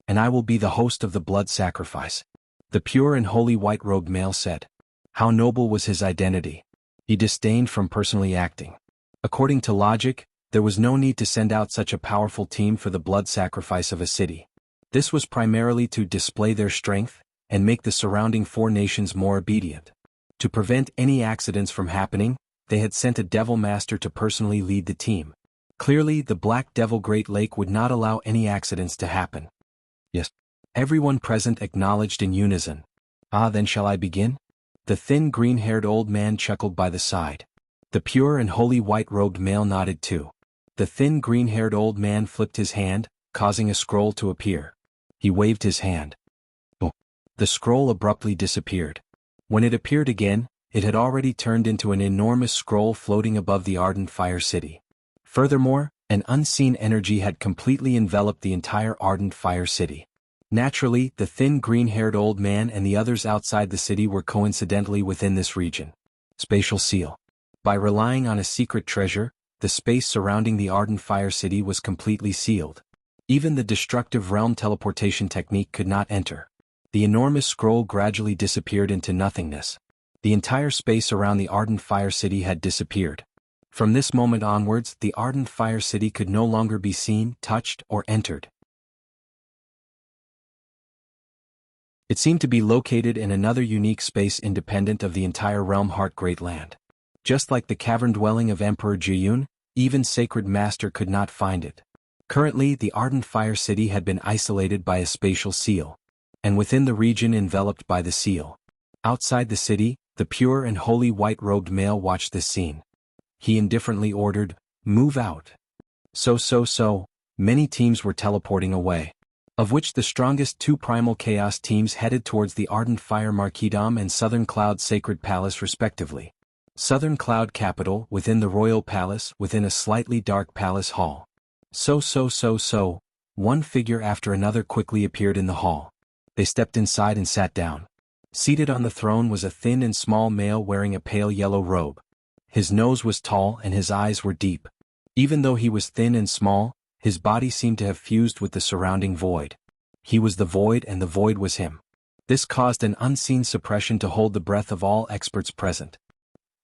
And I will be the host of the blood sacrifice. The pure and holy white-robed male said. How noble was his identity. He disdained from personally acting. According to logic, there was no need to send out such a powerful team for the blood sacrifice of a city. This was primarily to display their strength and make the surrounding 4 nations more obedient. To prevent any accidents from happening, they had sent a Devil Master to personally lead the team. Clearly, the Black Devil Great Lake would not allow any accidents to happen. Yes. Everyone present acknowledged in unison. Ah, then shall I begin? The thin green-haired old man chuckled by the side. The pure and holy white-robed male nodded too. The thin green-haired old man flipped his hand, causing a scroll to appear. He waved his hand. Oh. The scroll abruptly disappeared. When it appeared again, it had already turned into an enormous scroll floating above the Ardent Fire City. Furthermore, an unseen energy had completely enveloped the entire Ardent Fire City. Naturally, the thin green-haired old man and the others outside the city were coincidentally within this region. Spatial seal. By relying on a secret treasure, the space surrounding the Ardent Fire City was completely sealed. Even the destructive realm teleportation technique could not enter. The enormous scroll gradually disappeared into nothingness. The entire space around the Ardent Fire City had disappeared. From this moment onwards, the Ardent Fire City could no longer be seen, touched, or entered. It seemed to be located in another unique space independent of the entire realm Heart Great Land. Just like the cavern dwelling of Emperor Jiyun, even Sacred Master could not find it. Currently, the Ardent Fire City had been isolated by a spatial seal, and within the region enveloped by the seal. Outside the city, the pure and holy white-robed male watched this scene. He indifferently ordered, "Move out." So, many teams were teleporting away, of which the strongest 2 primal chaos teams headed towards the Ardent Fire Marquisdom and Southern Cloud Sacred Palace respectively. Southern Cloud Capital within the Royal Palace within a slightly dark palace hall. One figure after another quickly appeared in the hall. They stepped inside and sat down. Seated on the throne was a thin and small male wearing a pale yellow robe. His nose was tall and his eyes were deep. Even though he was thin and small, his body seemed to have fused with the surrounding void. He was the void and the void was him. This caused an unseen suppression to hold the breath of all experts present.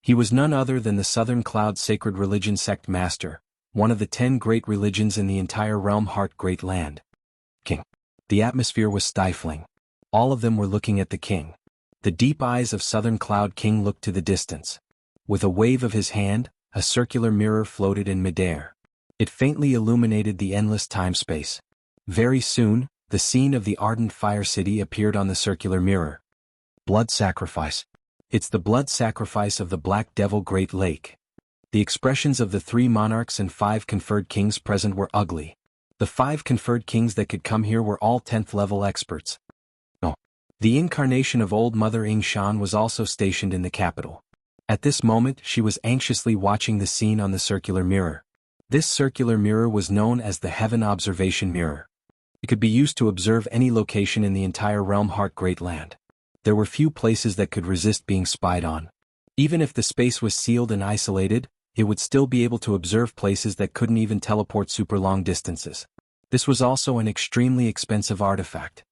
He was none other than the Southern Cloud Sacred Religion Sect Master, one of the 10 great religions in the entire realm Heart Great Land. King. The atmosphere was stifling. All of them were looking at the king. The deep eyes of Southern Cloud King looked to the distance. With a wave of his hand, a circular mirror floated in midair. It faintly illuminated the endless time-space. Very soon, the scene of the Ardent Fire City appeared on the circular mirror. Blood sacrifice. It's the blood sacrifice of the Black Devil Great Lake. The expressions of the 3 monarchs and 5 conferred kings present were ugly. The 5 conferred kings that could come here were all 10th level experts. Oh. The incarnation of Old Mother Ying Shan was also stationed in the capital. At this moment she was anxiously watching the scene on the circular mirror. This circular mirror was known as the Heaven Observation Mirror. It could be used to observe any location in the entire realm Heart Great Land. There were few places that could resist being spied on. Even if the space was sealed and isolated, it would still be able to observe places that couldn't even teleport super long distances. This was also an extremely expensive artifact.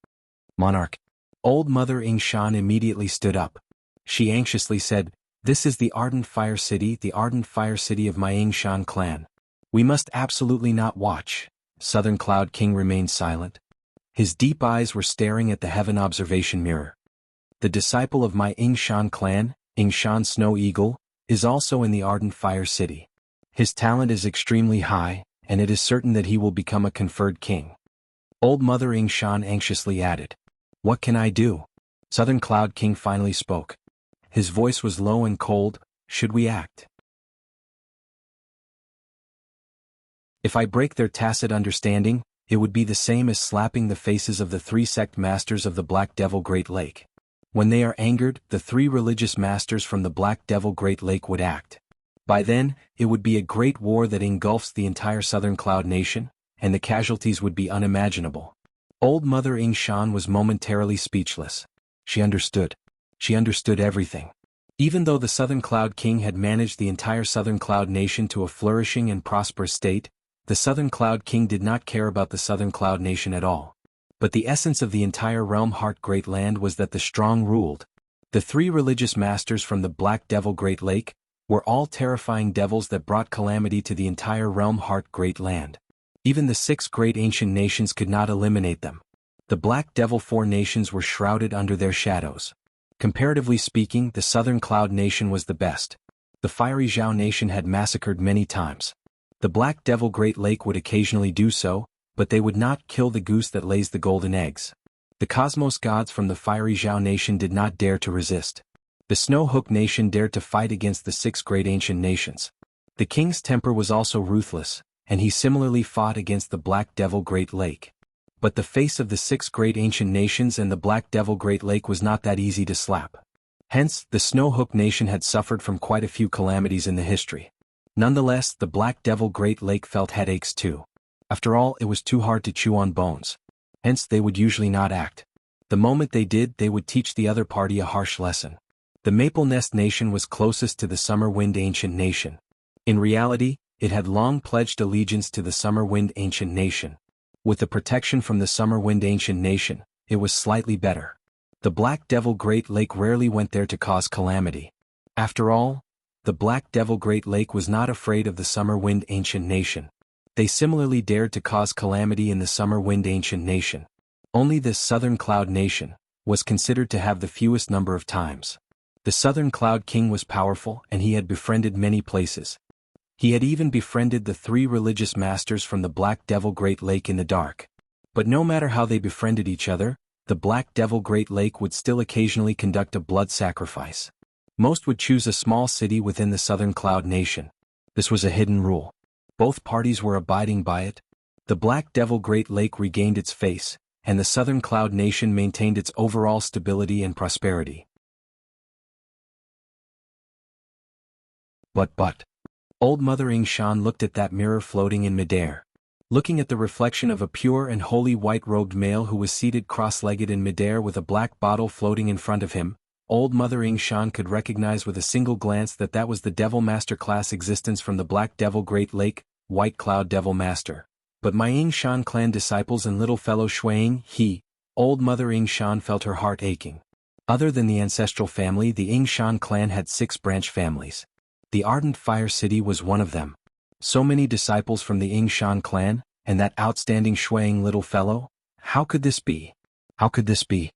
Monarch. Old Mother Ying Shan immediately stood up. She anxiously said, "This is the Ardent Fire City, the Ardent Fire City of my Ying Shan clan. We must absolutely not watch." Southern Cloud King remained silent. His deep eyes were staring at the Heaven Observation Mirror. The disciple of my Ying Shan clan, Ying Shan Snow Eagle, is also in the Ardent Fire City. His talent is extremely high, and it is certain that he will become a conferred king. Old Mother Ying Shan anxiously added, "What can I do?" Southern Cloud King finally spoke. His voice was low and cold. "Should we act? If I break their tacit understanding, it would be the same as slapping the faces of the 3 sect masters of the Black Devil Great Lake. When they are angered, the 3 religious masters from the Black Devil Great Lake would act. By then, it would be a great war that engulfs the entire Southern Cloud Nation, and the casualties would be unimaginable. Old Mother Ying Shan was momentarily speechless. She understood. She understood everything. Even though the Southern Cloud King had managed the entire Southern Cloud Nation to a flourishing and prosperous state, the Southern Cloud King did not care about the Southern Cloud Nation at all. But the essence of the entire Realm Heart Great Land was that the strong ruled. The three religious masters from the Black Devil Great Lake were all terrifying devils that brought calamity to the entire Realm Heart Great Land. Even the 6 great ancient nations could not eliminate them. The Black Devil 4 nations were shrouded under their shadows. Comparatively speaking, the Southern Cloud Nation was the best. The Fiery Zhao Nation had massacred many times. The Black Devil Great Lake would occasionally do so, but they would not kill the goose that lays the golden eggs. The Cosmos gods from the Fiery Zhao Nation did not dare to resist. The Snow Hook Nation dared to fight against the 6 great ancient nations. The king's temper was also ruthless, and he similarly fought against the Black Devil Great Lake. But the face of the 6 great ancient nations and the Black Devil Great Lake was not that easy to slap. Hence, the Snow Hook Nation had suffered from quite a few calamities in the history. Nonetheless, the Black Devil Great Lake felt headaches too. After all, it was too hard to chew on bones. Hence, they would usually not act. The moment they did, they would teach the other party a harsh lesson. The Maple Nest Nation was closest to the Summer Wind Ancient Nation. In reality, it had long pledged allegiance to the Summer Wind Ancient Nation. With the protection from the Summer Wind Ancient Nation, it was slightly better. The Black Devil Great Lake rarely went there to cause calamity. After all, the Black Devil Great Lake was not afraid of the Summer Wind Ancient Nation. They similarly dared to cause calamity in the Summer Wind Ancient Nation. Only this Southern Cloud Nation was considered to have the fewest number of times. The Southern Cloud King was powerful, and he had befriended many places. He had even befriended the 3 religious masters from the Black Devil Great Lake in the dark. But no matter how they befriended each other, the Black Devil Great Lake would still occasionally conduct a blood sacrifice. Most would choose a small city within the Southern Cloud Nation. This was a hidden rule. Both parties were abiding by it. The Black Devil Great Lake regained its face, and the Southern Cloud Nation maintained its overall stability and prosperity. But, Old Mother Ying Shan looked at that mirror floating in midair. Looking at the reflection of a pure and holy white-robed male who was seated cross-legged in midair with a black bottle floating in front of him, Old Mother Ying Shan could recognize with a single glance that that was the Devil Master class existence from the Black Devil Great Lake, White Cloud Devil Master. But my Ying Shan clan disciples and little fellow Shuang, Old Mother Ying Shan felt her heart aching. Other than the ancestral family, the Ying Shan clan had 6 branch families. The Ardent Fire City was one of them. So many disciples from the Ying Shan clan, and that outstanding Shuang little fellow? How could this be? How could this be?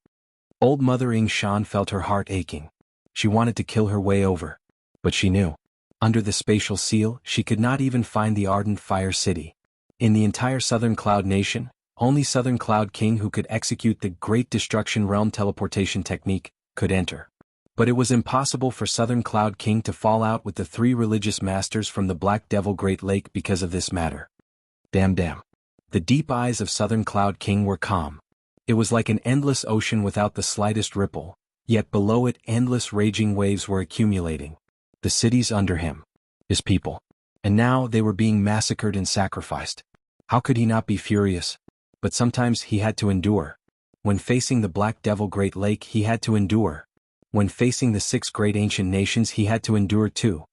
Old Mother Ying Shan felt her heart aching. She wanted to kill her way over. But she knew. Under the spatial seal, she could not even find the Ardent Fire City. In the entire Southern Cloud Nation, only Southern Cloud King who could execute the Great Destruction Realm teleportation technique could enter. But it was impossible for Southern Cloud King to fall out with the 3 religious masters from the Black Devil Great Lake because of this matter. Damn. The deep eyes of Southern Cloud King were calm. It was like an endless ocean without the slightest ripple, yet below it endless raging waves were accumulating. The cities under him. His people. And now they were being massacred and sacrificed. How could he not be furious? But sometimes he had to endure. When facing the Black Devil Great Lake, he had to endure. When facing the 6 great ancient nations, he had to endure too.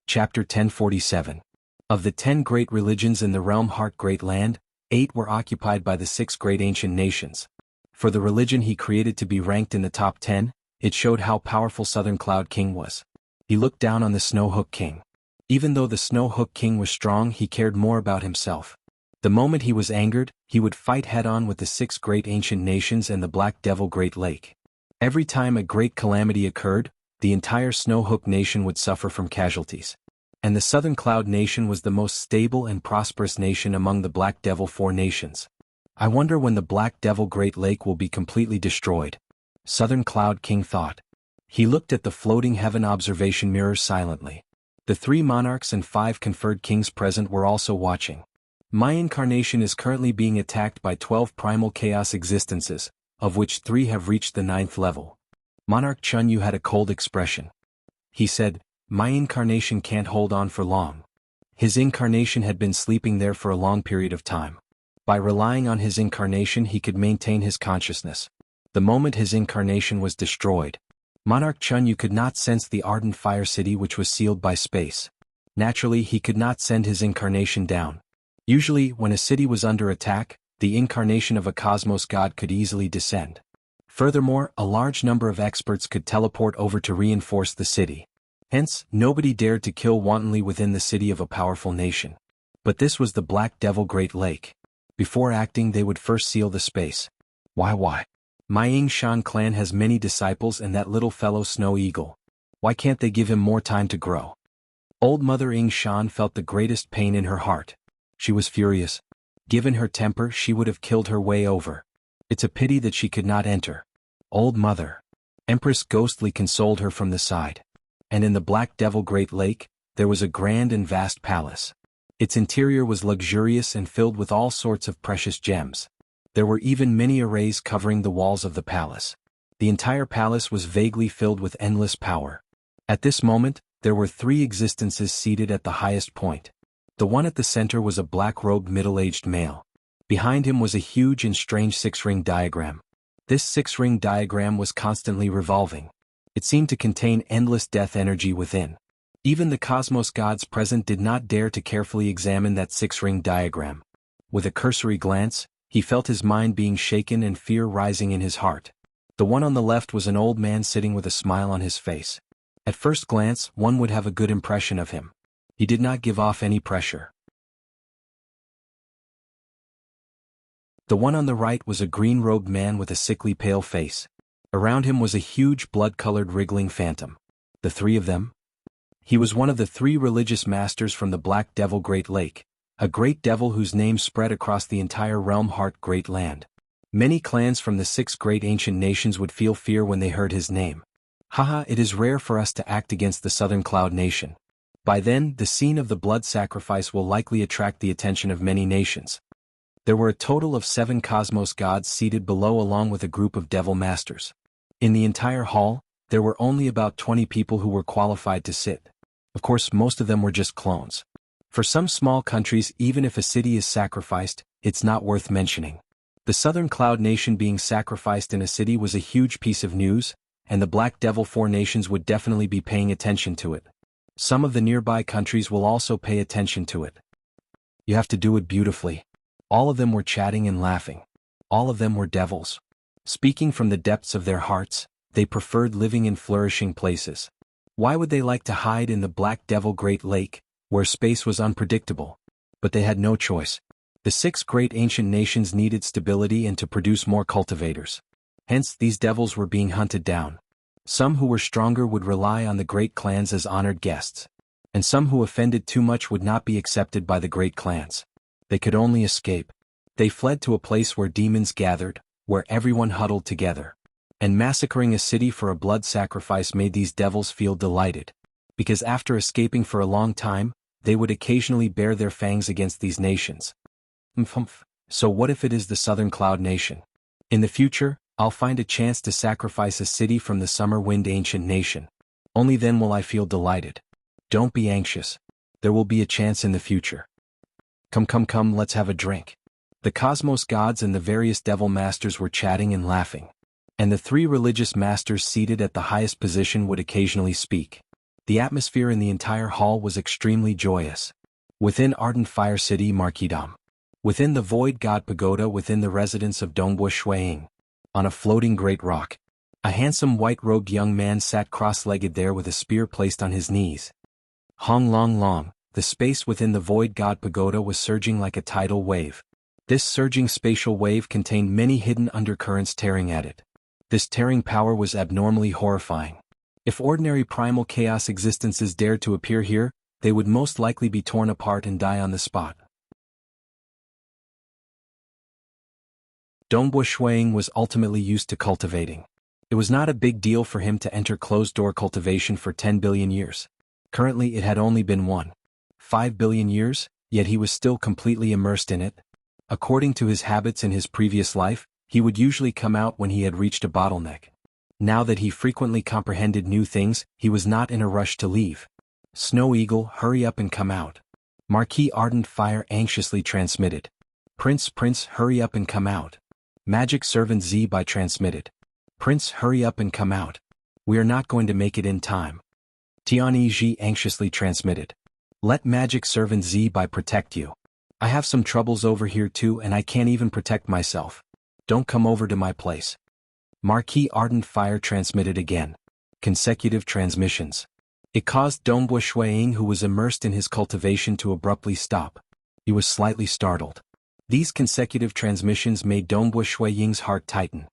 Chapter 1047. Of the 10 great religions in the Realm Heart Great Land, 8 were occupied by the 6 great ancient nations. For the religion he created to be ranked in the top 10, it showed how powerful Southern Cloud King was. He looked down on the Snow Hook King. Even though the Snow Hook King was strong, he cared more about himself. The moment he was angered, he would fight head-on with the 6 great ancient nations and the Black Devil Great Lake. Every time a great calamity occurred, the entire Snow Hook Nation would suffer from casualties. And the Southern Cloud Nation was the most stable and prosperous nation among the Black Devil 4 nations. I wonder when the Black Devil Great Lake will be completely destroyed. Southern Cloud King thought. He looked at the floating heaven observation mirror silently. The 3 monarchs and 5 conferred kings present were also watching. My incarnation is currently being attacked by 12 primal chaos existences, of which 3 have reached the 9th level. Monarch Chun Yu had a cold expression. He said, my incarnation can't hold on for long. His incarnation had been sleeping there for a long period of time. By relying on his incarnation he could maintain his consciousness. The moment his incarnation was destroyed, Monarch Chunyu could not sense the ardent fire city which was sealed by space. Naturally, he could not send his incarnation down. Usually, when a city was under attack, the incarnation of a cosmos god could easily descend. Furthermore, a large number of experts could teleport over to reinforce the city. Hence, nobody dared to kill wantonly within the city of a powerful nation. But this was the Black Devil Great Lake. Before acting, they would first seal the space. Why? My Ying Shan clan has many disciples and that little fellow Snow Eagle. Why can't they give him more time to grow? Old Mother Ying Shan felt the greatest pain in her heart. She was furious. Given her temper, she would have killed her way over. It's a pity that she could not enter. Old Mother. Empress Ghostly consoled her from the side. And in the Black Devil Great Lake, there was a grand and vast palace. Its interior was luxurious and filled with all sorts of precious gems. There were even many arrays covering the walls of the palace. The entire palace was vaguely filled with endless power. At this moment, there were 3 existences seated at the highest point. The one at the center was a black-robed middle-aged male. Behind him was a huge and strange 6-ring diagram. This 6-ring diagram was constantly revolving. It seemed to contain endless death energy within. Even the cosmos gods present did not dare to carefully examine that 6-ring diagram. With a cursory glance, he felt his mind being shaken and fear rising in his heart. The one on the left was an old man sitting with a smile on his face. At first glance, one would have a good impression of him. He did not give off any pressure. The one on the right was a green-robed man with a sickly pale face. Around him was a huge blood-colored wriggling phantom. The 3 of them? He was one of the 3 religious masters from the Black Devil Great Lake, a great devil whose name spread across the entire realm Heart Great Land. Many clans from the 6 great ancient nations would feel fear when they heard his name. Haha, it is rare for us to act against the Southern Cloud Nation. By then, the scene of the blood sacrifice will likely attract the attention of many nations. There were a total of 7 cosmos gods seated below along with a group of devil masters. In the entire hall, there were only about 20 people who were qualified to sit. Of course, most of them were just clones. For some small countries, even if a city is sacrificed, it's not worth mentioning. The Southern Cloud Nation being sacrificed in a city was a huge piece of news, and the Black Devil 4 nations would definitely be paying attention to it. Some of the nearby countries will also pay attention to it. You have to do it beautifully. All of them were chatting and laughing. All of them were devils. Speaking from the depths of their hearts, they preferred living in flourishing places. Why would they like to hide in the Black Devil Great Lake, where space was unpredictable? But they had no choice. The 6 great ancient nations needed stability and to produce more cultivators. Hence, these devils were being hunted down. Some who were stronger would rely on the great clans as honored guests. And some who offended too much would not be accepted by the great clans. They could only escape. They fled to a place where demons gathered, where everyone huddled together. And massacring a city for a blood sacrifice made these devils feel delighted. Because after escaping for a long time, they would occasionally bare their fangs against these nations. So what if it is the Southern Cloud Nation? In the future, I'll find a chance to sacrifice a city from the Summer Wind Ancient Nation. Only then will I feel delighted. Don't be anxious. There will be a chance in the future. Come, let's have a drink. The cosmos gods and the various devil masters were chatting and laughing. And the 3 religious masters seated at the highest position would occasionally speak. The atmosphere in the entire hall was extremely joyous. Within Ardent Fire City Marquidom. Within the Void God Pagoda, within the residence of Dongbo Shuiying. On a floating great rock. A handsome white-robed young man sat cross-legged there with a spear placed on his knees. Hong Long, the space within the Void God Pagoda was surging like a tidal wave. This surging spatial wave contained many hidden undercurrents tearing at it. This tearing power was abnormally horrifying. If ordinary primal chaos existences dared to appear here, they would most likely be torn apart and die on the spot. Dongbo Shuiying was ultimately used to cultivating. It was not a big deal for him to enter closed-door cultivation for 10 billion years. Currently it had only been 5 billion years, yet he was still completely immersed in it. According to his habits in his previous life, he would usually come out when he had reached a bottleneck. Now that he frequently comprehended new things, he was not in a rush to leave. Snow Eagle, hurry up and come out. Marquis Ardent Fire anxiously transmitted. Prince, hurry up and come out. Magic Servant Z by transmitted. Prince, hurry up and come out. We are not going to make it in time. Tian Ji anxiously transmitted. Let Magic Servant Z by protect you. I have some troubles over here too and I can't even protect myself. Don't come over to my place. Marquis Ardent Fire transmitted again. Consecutive transmissions. It caused Dongbua Shuiying, who was immersed in his cultivation, to abruptly stop. He was slightly startled. These consecutive transmissions made Dongbua Shuiying's heart tighten.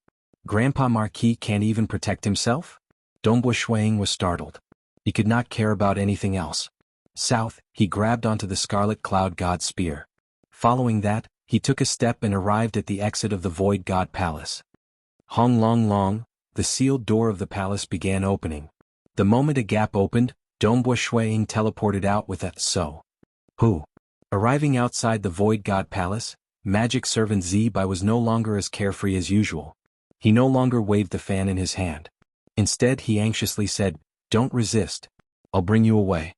Grandpa Marquis can't even protect himself? Dongbua Shuiying was startled. He could not care about anything else. South, he grabbed onto the Scarlet Cloud God's spear. Following that, he took a step and arrived at the exit of the Void God Palace. Hong Long Long, the sealed door of the palace began opening. The moment a gap opened, Dongbua Shuiying teleported out with a "so." Who? Arriving outside the Void God Palace, Magic Servant Z Bai was no longer as carefree as usual. He no longer waved the fan in his hand. Instead he anxiously said, "Don't resist. I'll bring you away."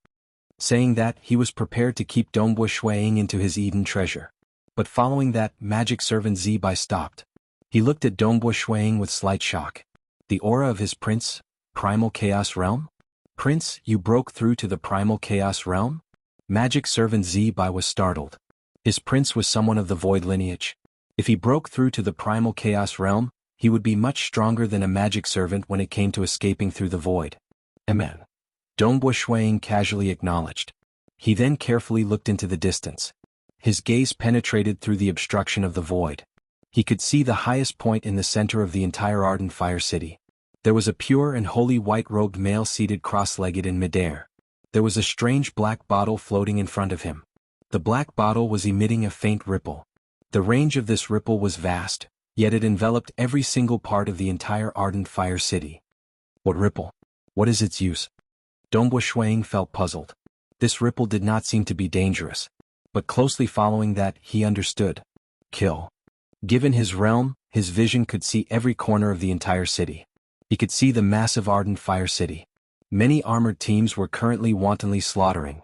Saying that, he was prepared to keep Dongbua Shuiying into his Eden treasure. But following that, Magic Servant Z Bai stopped. He looked at Dongbua Shuiying with slight shock. The aura of his prince? Primal Chaos Realm? Prince, you broke through to the Primal Chaos Realm? Magic Servant Z Bai was startled. His prince was someone of the Void lineage. If he broke through to the Primal Chaos Realm, he would be much stronger than a magic servant when it came to escaping through the Void. Amen. Dongbua Shuiying casually acknowledged. He then carefully looked into the distance. His gaze penetrated through the obstruction of the Void. He could see the highest point in the center of the entire Ardent Fire City. There was a pure and holy white-robed male seated cross-legged in midair. There was a strange black bottle floating in front of him. The black bottle was emitting a faint ripple. The range of this ripple was vast, yet it enveloped every single part of the entire Ardent Fire City. What ripple? What is its use? Dongbua Shuiying felt puzzled. This ripple did not seem to be dangerous. But closely following that, he understood. Kill. Given his realm, his vision could see every corner of the entire city. He could see the massive Ardent Fire City. Many armored teams were currently wantonly slaughtering.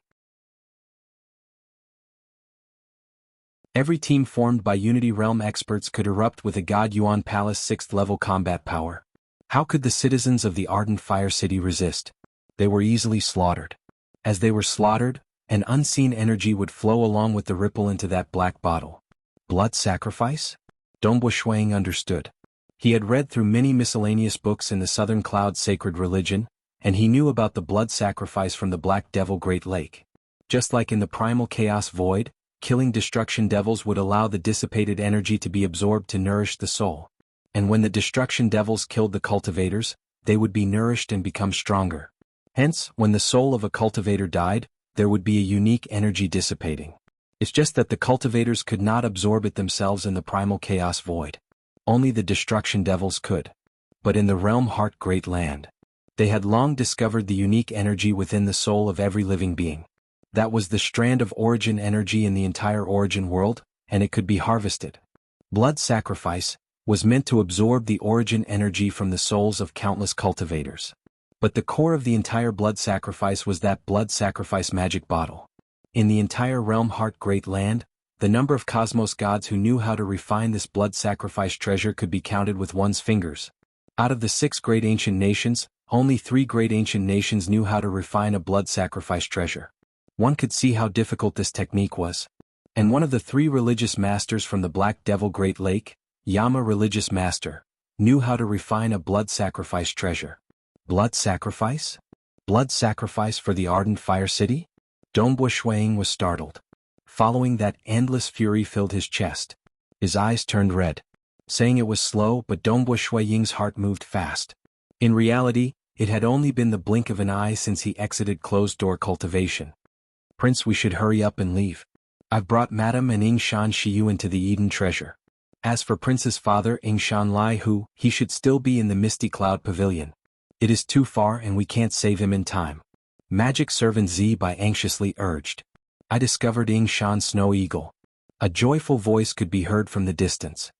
Every team formed by Unity Realm experts could erupt with a God Yuan Palace 6th level combat power. How could the citizens of the Ardent Fire City resist? They were easily slaughtered. As they were slaughtered, an unseen energy would flow along with the ripple into that black bottle. Blood sacrifice? Dongbua Shuiying understood. He had read through many miscellaneous books in the Southern Cloud sacred religion, and he knew about the blood sacrifice from the Black Devil Great Lake. Just like in the Primal Chaos Void, killing destruction devils would allow the dissipated energy to be absorbed to nourish the soul. And when the destruction devils killed the cultivators, they would be nourished and become stronger. Hence, when the soul of a cultivator died, there would be a unique energy dissipating. It's just that the cultivators could not absorb it themselves in the Primal Chaos Void. Only the destruction devils could. But in the Realm Heart Great Land, they had long discovered the unique energy within the soul of every living being. That was the strand of origin energy in the entire origin world, and it could be harvested. Blood sacrifice was meant to absorb the origin energy from the souls of countless cultivators. But the core of the entire blood sacrifice was that blood sacrifice magic bottle. In the entire Realm Heart Great Land, the number of cosmos gods who knew how to refine this blood sacrifice treasure could be counted with one's fingers. Out of the 6 great ancient nations, only 3 great ancient nations knew how to refine a blood sacrifice treasure. One could see how difficult this technique was. And one of the 3 religious masters from the Black Devil Great Lake, Yama Religious Master, knew how to refine a blood sacrifice treasure. Blood sacrifice? Blood sacrifice for the Ardent Fire City? Dongbua Shuiying was startled. Following that, endless fury filled his chest. His eyes turned red. Saying it was slow, but Dongbua Shuiying's heart moved fast. In reality, it had only been the blink of an eye since he exited closed-door cultivation. Prince, we should hurry up and leave. I've brought Madame and Yingshan Shiyu into the Eden treasure. As for Prince's father Yingshan Lai Hu, he should still be in the Misty Cloud Pavilion. It is too far and we can't save him in time. Magic Servant Z Bai anxiously urged. I discovered Yingshan Snow Eagle. A joyful voice could be heard from the distance.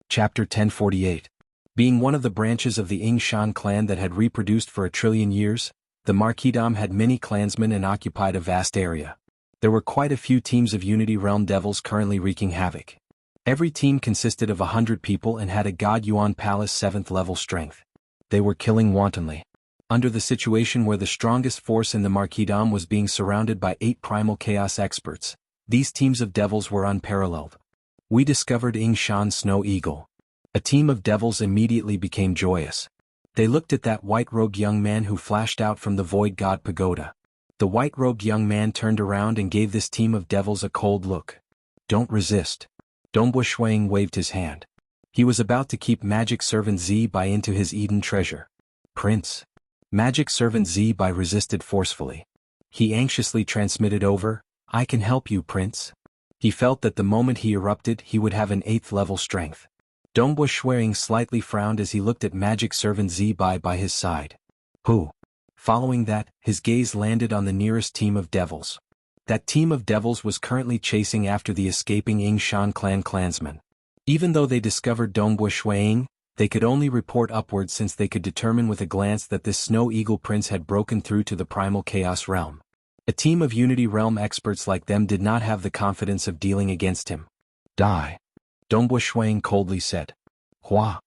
Chapter 1048. Being one of the branches of the Ying Shan clan that had reproduced for 1,000,000,000 years, the marquisdom had many clansmen and occupied a vast area. There were quite a few teams of Unity Realm devils currently wreaking havoc. Every team consisted of 100 people and had a God Yuan Palace 7th level strength. They were killing wantonly. Under the situation where the strongest force in the marquisdom was being surrounded by 8 primal chaos experts, these teams of devils were unparalleled. We discovered Ying Shan Snow Eagle. A team of devils immediately became joyous. They looked at that white-robed young man who flashed out from the Void God Pagoda. The white-robed young man turned around and gave this team of devils a cold look. Don't resist. Dongbo Shuang waved his hand. He was about to keep Magic Servant Zibai into his Eden treasure. Prince. Magic Servant Zibai resisted forcefully. He anxiously transmitted over, I can help you, Prince. He felt that the moment he erupted he would have an 8th level strength. Dongbo Shuang slightly frowned as he looked at Magic Servant Zibai by his side. Who? Following that, his gaze landed on the nearest team of devils. That team of devils was currently chasing after the escaping Ying Shan clan clansmen. Even though they discovered Dongbo Shuang, they could only report upwards since they could determine with a glance that this Snow Eagle Prince had broken through to the Primal Chaos Realm. A team of Unity Realm experts like them did not have the confidence of dealing against him. Die. Dongbo Shuang coldly said. Hua.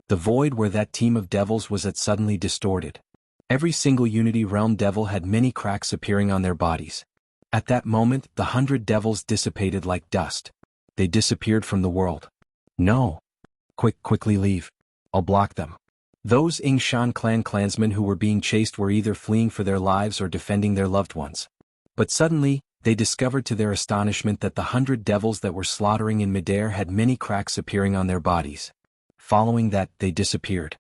The void where that team of devils was at suddenly distorted. Every single Unity Realm devil had many cracks appearing on their bodies. At that moment, the 100 devils dissipated like dust. They disappeared from the world. No. Quickly leave. I'll block them. Those Ying Shan clan clansmen who were being chased were either fleeing for their lives or defending their loved ones. But suddenly, they discovered to their astonishment that the 100 devils that were slaughtering in midair had many cracks appearing on their bodies. Following that, they disappeared.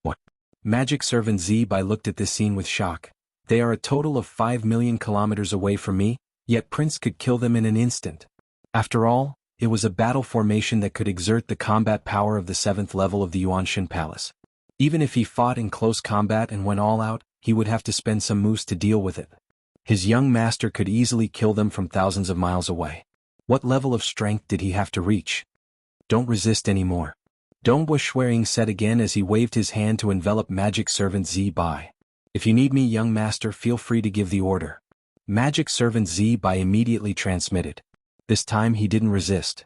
What? Magic Servant Zibai looked at this scene with shock. They are a total of 5 million kilometers away from me, yet Prince could kill them in an instant. After all, it was a battle formation that could exert the combat power of the 7th level of the Yuanshan Palace. Even if he fought in close combat and went all out, he would have to spend some moves to deal with it. His young master could easily kill them from thousands of miles away. What level of strength did he have to reach? Don't resist anymore. Dongbo Shuang said again as he waved his hand to envelop Magic Servant Zibai. If you need me, young master, feel free to give the order. Magic Servant Zibai immediately transmitted. This time he didn't resist.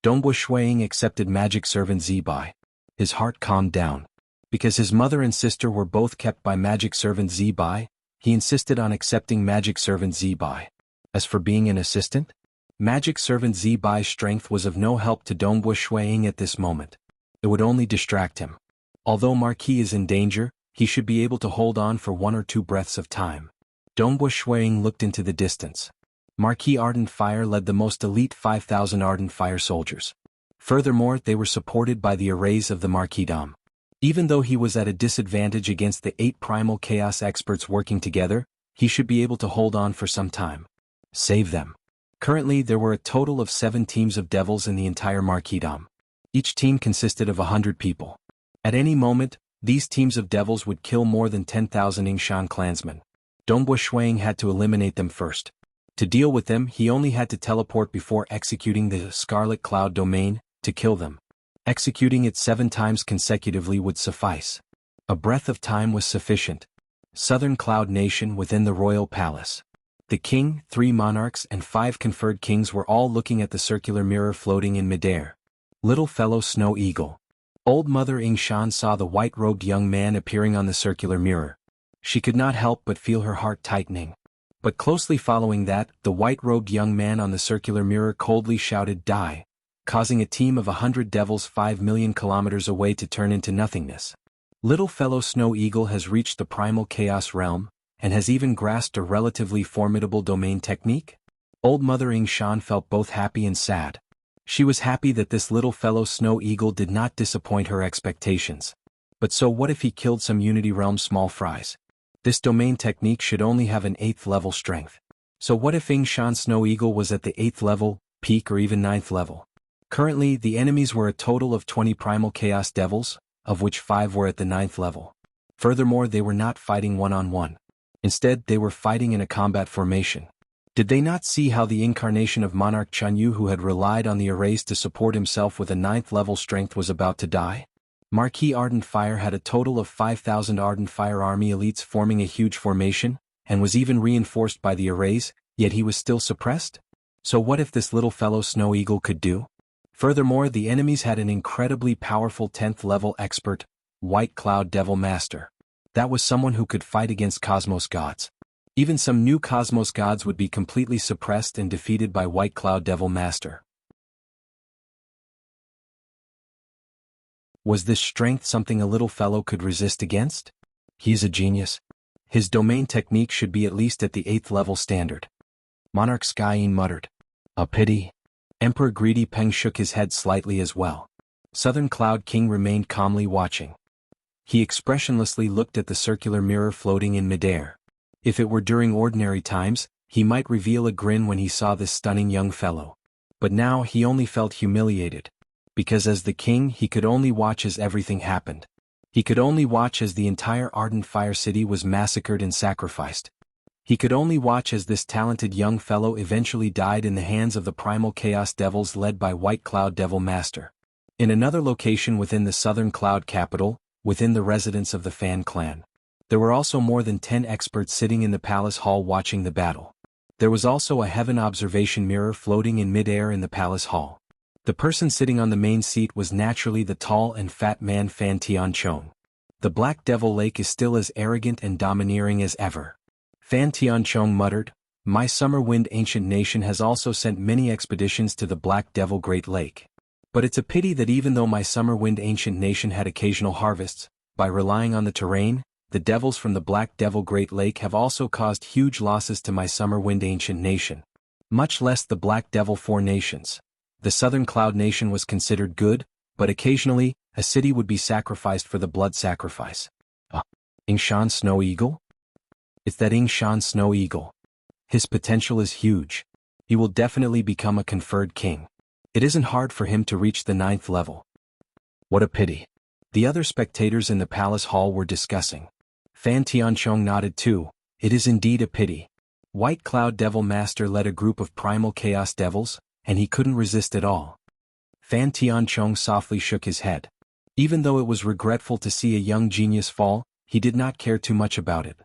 Dongbo Shuang accepted Magic Servant Zibai. His heart calmed down. Because his mother and sister were both kept by Magic Servant Zibai, he insisted on accepting Magic Servant Zibai. As for being an assistant, Magic Servant Zibai's strength was of no help to Dongbo Shuang at this moment. It would only distract him. Although Marquis is in danger, he should be able to hold on for 1 or 2 breaths of time. Dongbo Shuang looked into the distance. Marquis Ardent Fire led the most elite 5,000 Ardent Fire soldiers. Furthermore, they were supported by the arrays of the marquisdom. Even though he was at a disadvantage against the 8 primal chaos experts working together, he should be able to hold on for some time. Save them. Currently, there were a total of 7 teams of devils in the entire marquisdom. Each team consisted of 100 people. At any moment, these teams of devils would kill more than 10,000 Ying Shan clansmen. Dongbo Shuang had to eliminate them first. To deal with them, he only had to teleport before executing the Scarlet Cloud domain to kill them. Executing it 7 times consecutively would suffice. A breath of time was sufficient. Southern Cloud Nation within the royal palace. The king, 3 monarchs and 5 conferred kings were all looking at the circular mirror floating in midair. Little fellow Snow Eagle. Old Mother Ying Shan saw the white-robed young man appearing on the circular mirror. She could not help but feel her heart tightening. But closely following that, the white-robed young man on the circular mirror coldly shouted "Die," causing a team of 100 devils 5 million kilometers away to turn into nothingness. Little fellow Snow Eagle has reached the primal chaos realm, and has even grasped a relatively formidable domain technique? Old Mother Ying Shan felt both happy and sad. She was happy that this little fellow Snow Eagle did not disappoint her expectations. But so what if he killed some Unity Realm small fries? This domain technique should only have an 8th level strength. So what if Ying Shan Snow Eagle was at the 8th level, peak or even 9th level? Currently, the enemies were a total of 20 primal chaos devils, of which 5 were at the 9th level. Furthermore, they were not fighting one-on-one. Instead, they were fighting in a combat formation. Did they not see how the incarnation of Monarch Chunyu, who had relied on the arrays to support himself with a 9th level strength, was about to die? Marquis Ardent Fire had a total of 5,000 Ardent Fire army elites forming a huge formation, and was even reinforced by the arrays, yet he was still suppressed? So what if this little fellow Snow Eagle could do? Furthermore, the enemies had an incredibly powerful 10th level expert, White Cloud Devil Master. That was someone who could fight against Cosmos Gods. Even some new Cosmos Gods would be completely suppressed and defeated by White Cloud Devil Master. Was this strength something a little fellow could resist against? He's a genius. His domain technique should be at least at the 8th level standard. Monarch Skyene muttered. A pity. Emperor Greedy Peng shook his head slightly as well. Southern Cloud King remained calmly watching. He expressionlessly looked at the circular mirror floating in midair. If it were during ordinary times, he might reveal a grin when he saw this stunning young fellow. But now he only felt humiliated. Because as the king, he could only watch as everything happened. He could only watch as the entire Ardent Fire City was massacred and sacrificed. He could only watch as this talented young fellow eventually died in the hands of the primal chaos devils led by White Cloud Devil Master. In another location within the Southern Cloud capital, within the residence of the Fan clan, there were also more than 10 experts sitting in the palace hall watching the battle. There was also a heaven observation mirror floating in midair in the palace hall. The person sitting on the main seat was naturally the tall and fat man Fan Tianchong. The Black Devil Lake is still as arrogant and domineering as ever. Fan Tianchong muttered, My Summer Wind ancient nation has also sent many expeditions to the Black Devil Great Lake. But it's a pity that even though My Summer Wind ancient nation had occasional harvests, by relying on the terrain, the devils from the Black Devil Great Lake have also caused huge losses to My Summer Wind ancient nation. Much less the Black Devil Four Nations. The Southern Cloud Nation was considered good, but occasionally, a city would be sacrificed for the blood sacrifice. Yingshan Snow Eagle? It's that Yingshan Snow Eagle. His potential is huge. He will definitely become a conferred king. It isn't hard for him to reach the 9th level. What a pity. The other spectators in the palace hall were discussing. Fan Tianchong nodded too. It is indeed a pity. White Cloud Devil Master led a group of primal chaos devils, and he couldn't resist at all. Fan Tianchong softly shook his head. Even though it was regretful to see a young genius fall, he did not care too much about it.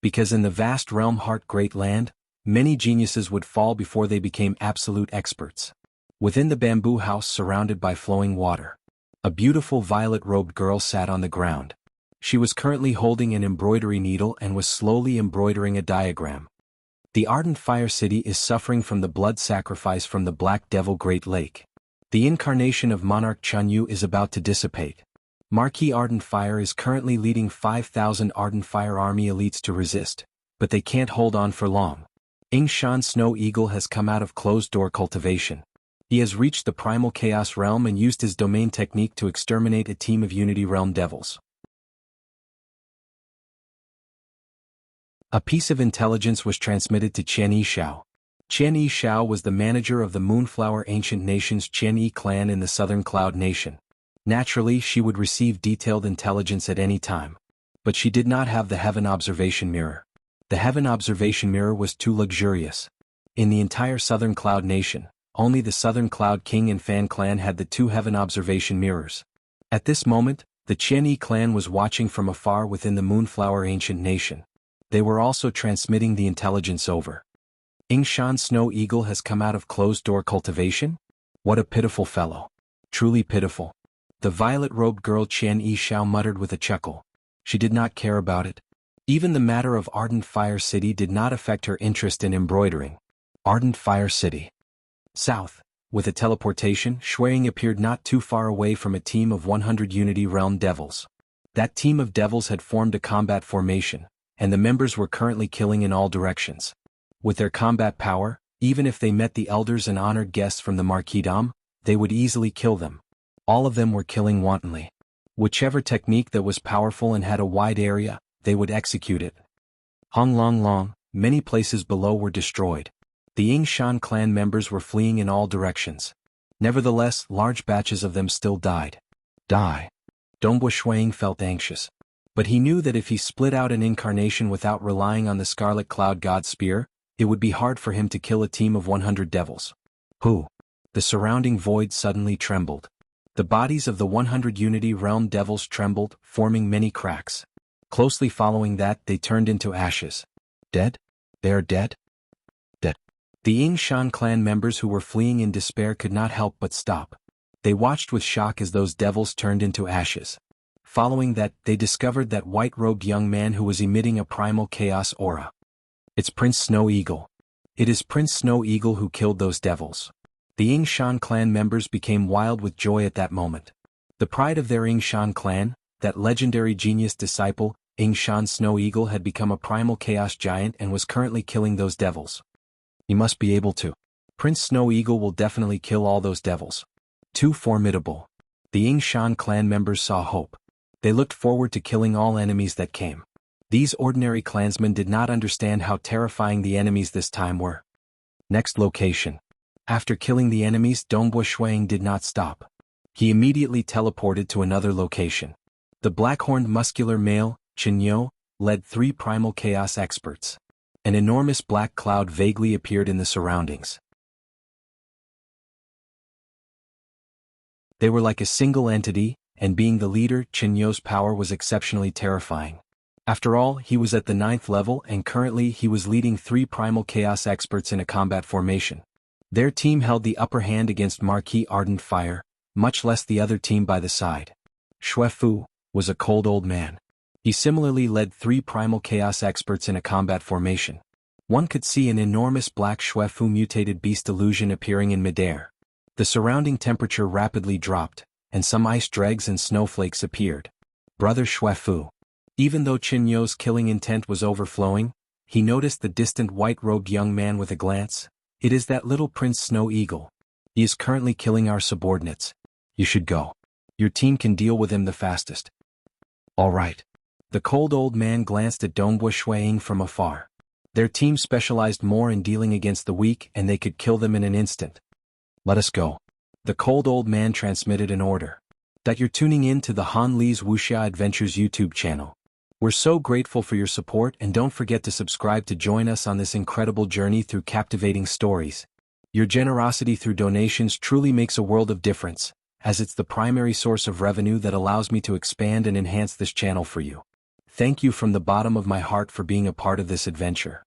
Because in the vast realm Heart Great Land, many geniuses would fall before they became absolute experts. Within the bamboo house surrounded by flowing water, a beautiful violet-robed girl sat on the ground. She was currently holding an embroidery needle and was slowly embroidering a diagram. The Ardent Fire City is suffering from the blood sacrifice from the Black Devil Great Lake. The incarnation of Monarch Chunyu is about to dissipate. Marquis Ardent Fire is currently leading 5,000 Ardent Fire army elites to resist, but they can't hold on for long. Yingshan Snow Eagle has come out of closed-door cultivation. He has reached the Primal Chaos Realm and used his domain technique to exterminate a team of Unity Realm devils. A piece of intelligence was transmitted to Qian Yishao. Qian Yishao was the manager of the Moonflower Ancient Nation's Qian Yi clan in the Southern Cloud Nation. Naturally, she would receive detailed intelligence at any time. But she did not have the Heaven Observation Mirror. The Heaven Observation Mirror was too luxurious. In the entire Southern Cloud Nation, only the Southern Cloud King and Fan clan had the 2 Heaven Observation Mirrors. At this moment, the Qian Yi clan was watching from afar within the Moonflower Ancient Nation. They were also transmitting the intelligence over. Yingshan Snow Eagle has come out of closed-door cultivation? What a pitiful fellow. Truly pitiful. The violet-robed girl Qian Yishao muttered with a chuckle. She did not care about it. Even the matter of Ardent Fire City did not affect her interest in embroidering. Ardent Fire City. South, with a teleportation, Shuiying appeared not too far away from a team of 100 Unity Realm devils. That team of devils had formed a combat formation, and the members were currently killing in all directions. With their combat power, even if they met the elders and honored guests from the Marquisdom, they would easily kill them. All of them were killing wantonly. Whichever technique that was powerful and had a wide area, they would execute it. Hong Long Long, many places below were destroyed. The Yingshan clan members were fleeing in all directions. Nevertheless, large batches of them still died. Die. Dongbua Shuiying felt anxious. But he knew that if he split out an incarnation without relying on the Scarlet Cloud God Spear, it would be hard for him to kill a team of 100 devils. Who? The surrounding void suddenly trembled. The bodies of the 100 Unity Realm devils trembled, forming many cracks. Closely following that, they turned into ashes. Dead? They are dead? Dead. The Ying Shan clan members who were fleeing in despair could not help but stop. They watched with shock as those devils turned into ashes. Following that, they discovered that white-robed young man who was emitting a primal chaos aura. It's Prince Snow Eagle. It is Prince Snow Eagle who killed those devils. The Ying Shan clan members became wild with joy at that moment. The pride of their Ying Shan clan, that legendary genius disciple, Ying Shan Snow Eagle, had become a primal chaos giant and was currently killing those devils. He must be able to. Prince Snow Eagle will definitely kill all those devils. Too formidable. The Ying Shan clan members saw hope. They looked forward to killing all enemies that came. These ordinary clansmen did not understand how terrifying the enemies this time were. Next location. After killing the enemies, Dongbua Shuang did not stop. He immediately teleported to another location. The black-horned muscular male, Chinyo, led 3 primal chaos experts. An enormous black cloud vaguely appeared in the surroundings. They were like a single entity, and being the leader, Chinyo's power was exceptionally terrifying. After all, he was at the 9th level and currently he was leading 3 primal chaos experts in a combat formation. Their team held the upper hand against Marquis Ardent Fire, much less the other team by the side. Xue Fu was a cold old man. He similarly led 3 primal chaos experts in a combat formation. One could see an enormous black Xue Fu mutated beast illusion appearing in midair. The surrounding temperature rapidly dropped, and some ice dregs and snowflakes appeared. Brother Xue Fu. Even though Chinyo's killing intent was overflowing, he noticed the distant white-robed young man with a glance. It is that little Prince Snow Eagle. He is currently killing our subordinates. You should go. Your team can deal with him the fastest. All right. The cold old man glanced at Dongbua Shuang from afar. Their team specialized more in dealing against the weak and they could kill them in an instant. Let us go. The cold old man transmitted an order. That you're tuning in to the Han Li's Wuxia Adventures YouTube channel. We're so grateful for your support and don't forget to subscribe to join us on this incredible journey through captivating stories. Your generosity through donations truly makes a world of difference, as it's the primary source of revenue that allows me to expand and enhance this channel for you. Thank you from the bottom of my heart for being a part of this adventure.